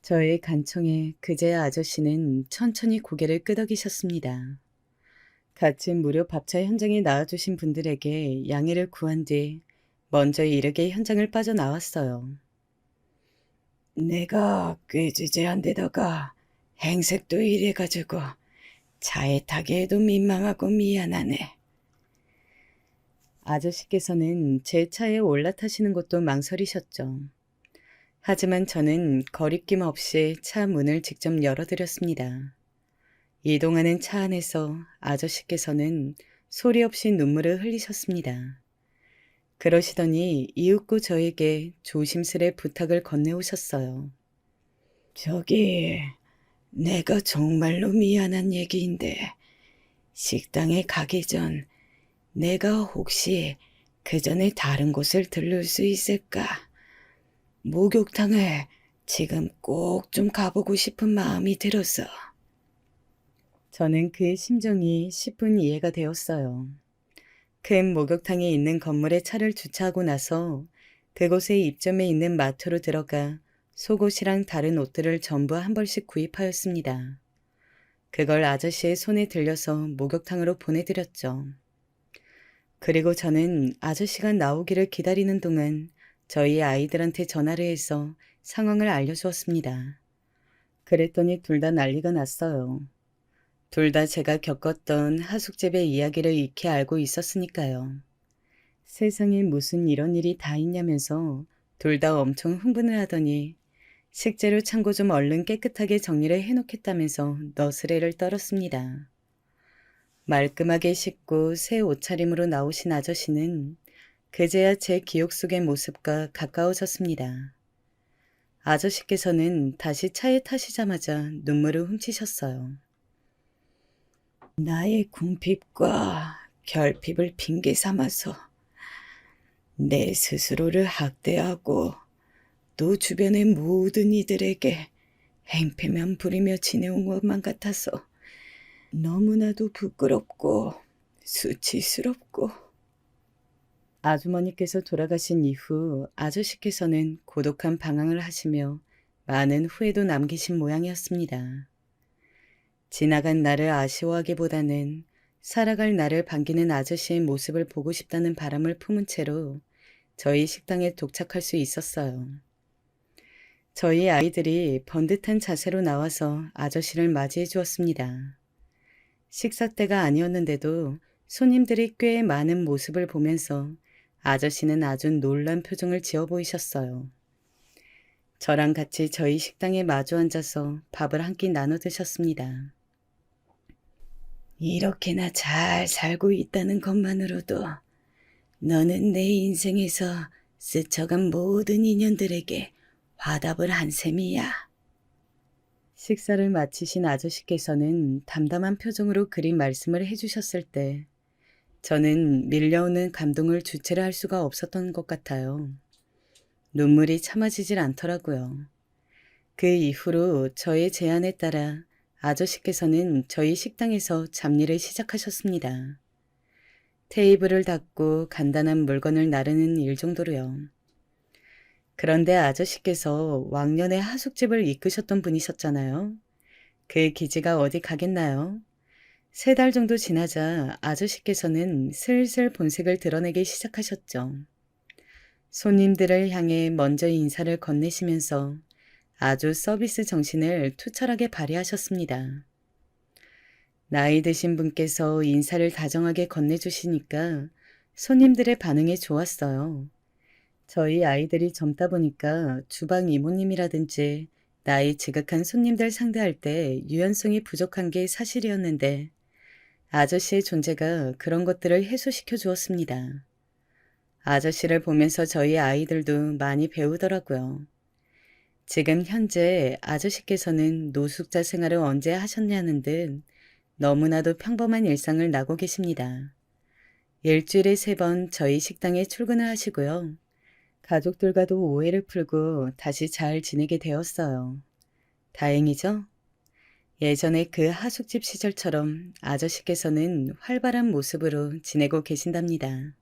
Speaker 1: 저의 간청에 그제야 아저씨는 천천히 고개를 끄덕이셨습니다. 같이 무료 밥차 현장에 나와주신 분들에게 양해를 구한 뒤 먼저 이르게 현장을 빠져나왔어요. 내가 꾀지제한 데다가 행색도 이래가지고 차에 타기에도 민망하고 미안하네. 아저씨께서는 제 차에 올라타시는 것도 망설이셨죠. 하지만 저는 거리낌 없이 차 문을 직접 열어드렸습니다. 이동하는 차 안에서 아저씨께서는 소리 없이 눈물을 흘리셨습니다. 그러시더니 이윽고 저에게 조심스레 부탁을 건네오셨어요. 저기, 내가 정말로 미안한 얘기인데 식당에 가기 전 내가 혹시 그 전에 다른 곳을 들를 수 있을까? 목욕탕을 지금 꼭 좀 가보고 싶은 마음이 들어서. 저는 그의 심정이 10분 이해가 되었어요. 큰 목욕탕이 있는 건물에 차를 주차하고 나서 그곳의 입점에 있는 마트로 들어가 속옷이랑 다른 옷들을 전부 한 벌씩 구입하였습니다. 그걸 아저씨의 손에 들려서 목욕탕으로 보내드렸죠. 그리고 저는 아저씨가 나오기를 기다리는 동안 저희 아이들한테 전화를 해서 상황을 알려주었습니다. 그랬더니 둘 다 난리가 났어요. 둘 다 제가 겪었던 하숙집의 이야기를 익히 알고 있었으니까요. 세상에 무슨 이런 일이 다 있냐면서 둘 다 엄청 흥분을 하더니 식재료 창고 좀 얼른 깨끗하게 정리를 해놓겠다면서 너스레를 떨었습니다. 말끔하게 씻고 새 옷차림으로 나오신 아저씨는 그제야 제 기억 속의 모습과 가까워졌습니다. 아저씨께서는 다시 차에 타시자마자 눈물을 훔치셨어요. 나의 궁핍과 결핍을 핑계 삼아서 내 스스로를 학대하고 또 주변의 모든 이들에게 행패만 부리며 지내온 것만 같아서 너무나도 부끄럽고 수치스럽고. 아주머니께서 돌아가신 이후 아저씨께서는 고독한 방황을 하시며 많은 후회도 남기신 모양이었습니다. 지나간 나를 아쉬워하기보다는 살아갈 나를 반기는 아저씨의 모습을 보고 싶다는 바람을 품은 채로 저희 식당에 도착할 수 있었어요. 저희 아이들이 번듯한 자세로 나와서 아저씨를 맞이해 주었습니다. 식사 때가 아니었는데도 손님들이 꽤 많은 모습을 보면서 아저씨는 아주 놀란 표정을 지어 보이셨어요. 저랑 같이 저희 식당에 마주 앉아서 밥을 한 끼 나눠 드셨습니다. 이렇게나 잘 살고 있다는 것만으로도 너는 내 인생에서 스쳐간 모든 인연들에게 화답을 한 셈이야. 식사를 마치신 아저씨께서는 담담한 표정으로 그린 말씀을 해주셨을 때 저는 밀려오는 감동을 주체를 할 수가 없었던 것 같아요. 눈물이 참아지질 않더라고요. 그 이후로 저의 제안에 따라 아저씨께서는 저희 식당에서 잡일을 시작하셨습니다. 테이블을 닦고 간단한 물건을 나르는 일 정도로요. 그런데 아저씨께서 왕년에 하숙집을 이끄셨던 분이셨잖아요. 그 기지가 어디 가겠나요? 3달 정도 지나자 아저씨께서는 슬슬 본색을 드러내기 시작하셨죠. 손님들을 향해 먼저 인사를 건네시면서 아주 서비스 정신을 투철하게 발휘하셨습니다. 나이 드신 분께서 인사를 다정하게 건네주시니까 손님들의 반응이 좋았어요. 저희 아이들이 젊다 보니까 주방 이모님이라든지 나이 지극한 손님들 상대할 때 유연성이 부족한 게 사실이었는데 아저씨의 존재가 그런 것들을 해소시켜 주었습니다. 아저씨를 보면서 저희 아이들도 많이 배우더라고요. 지금 현재 아저씨께서는 노숙자 생활을 언제 하셨냐는 듯 너무나도 평범한 일상을 나고 계십니다. 일주일에 3번 저희 식당에 출근을 하시고요. 가족들과도 오해를 풀고 다시 잘 지내게 되었어요. 다행이죠? 예전에 그 하숙집 시절처럼 아저씨께서는 활발한 모습으로 지내고 계신답니다.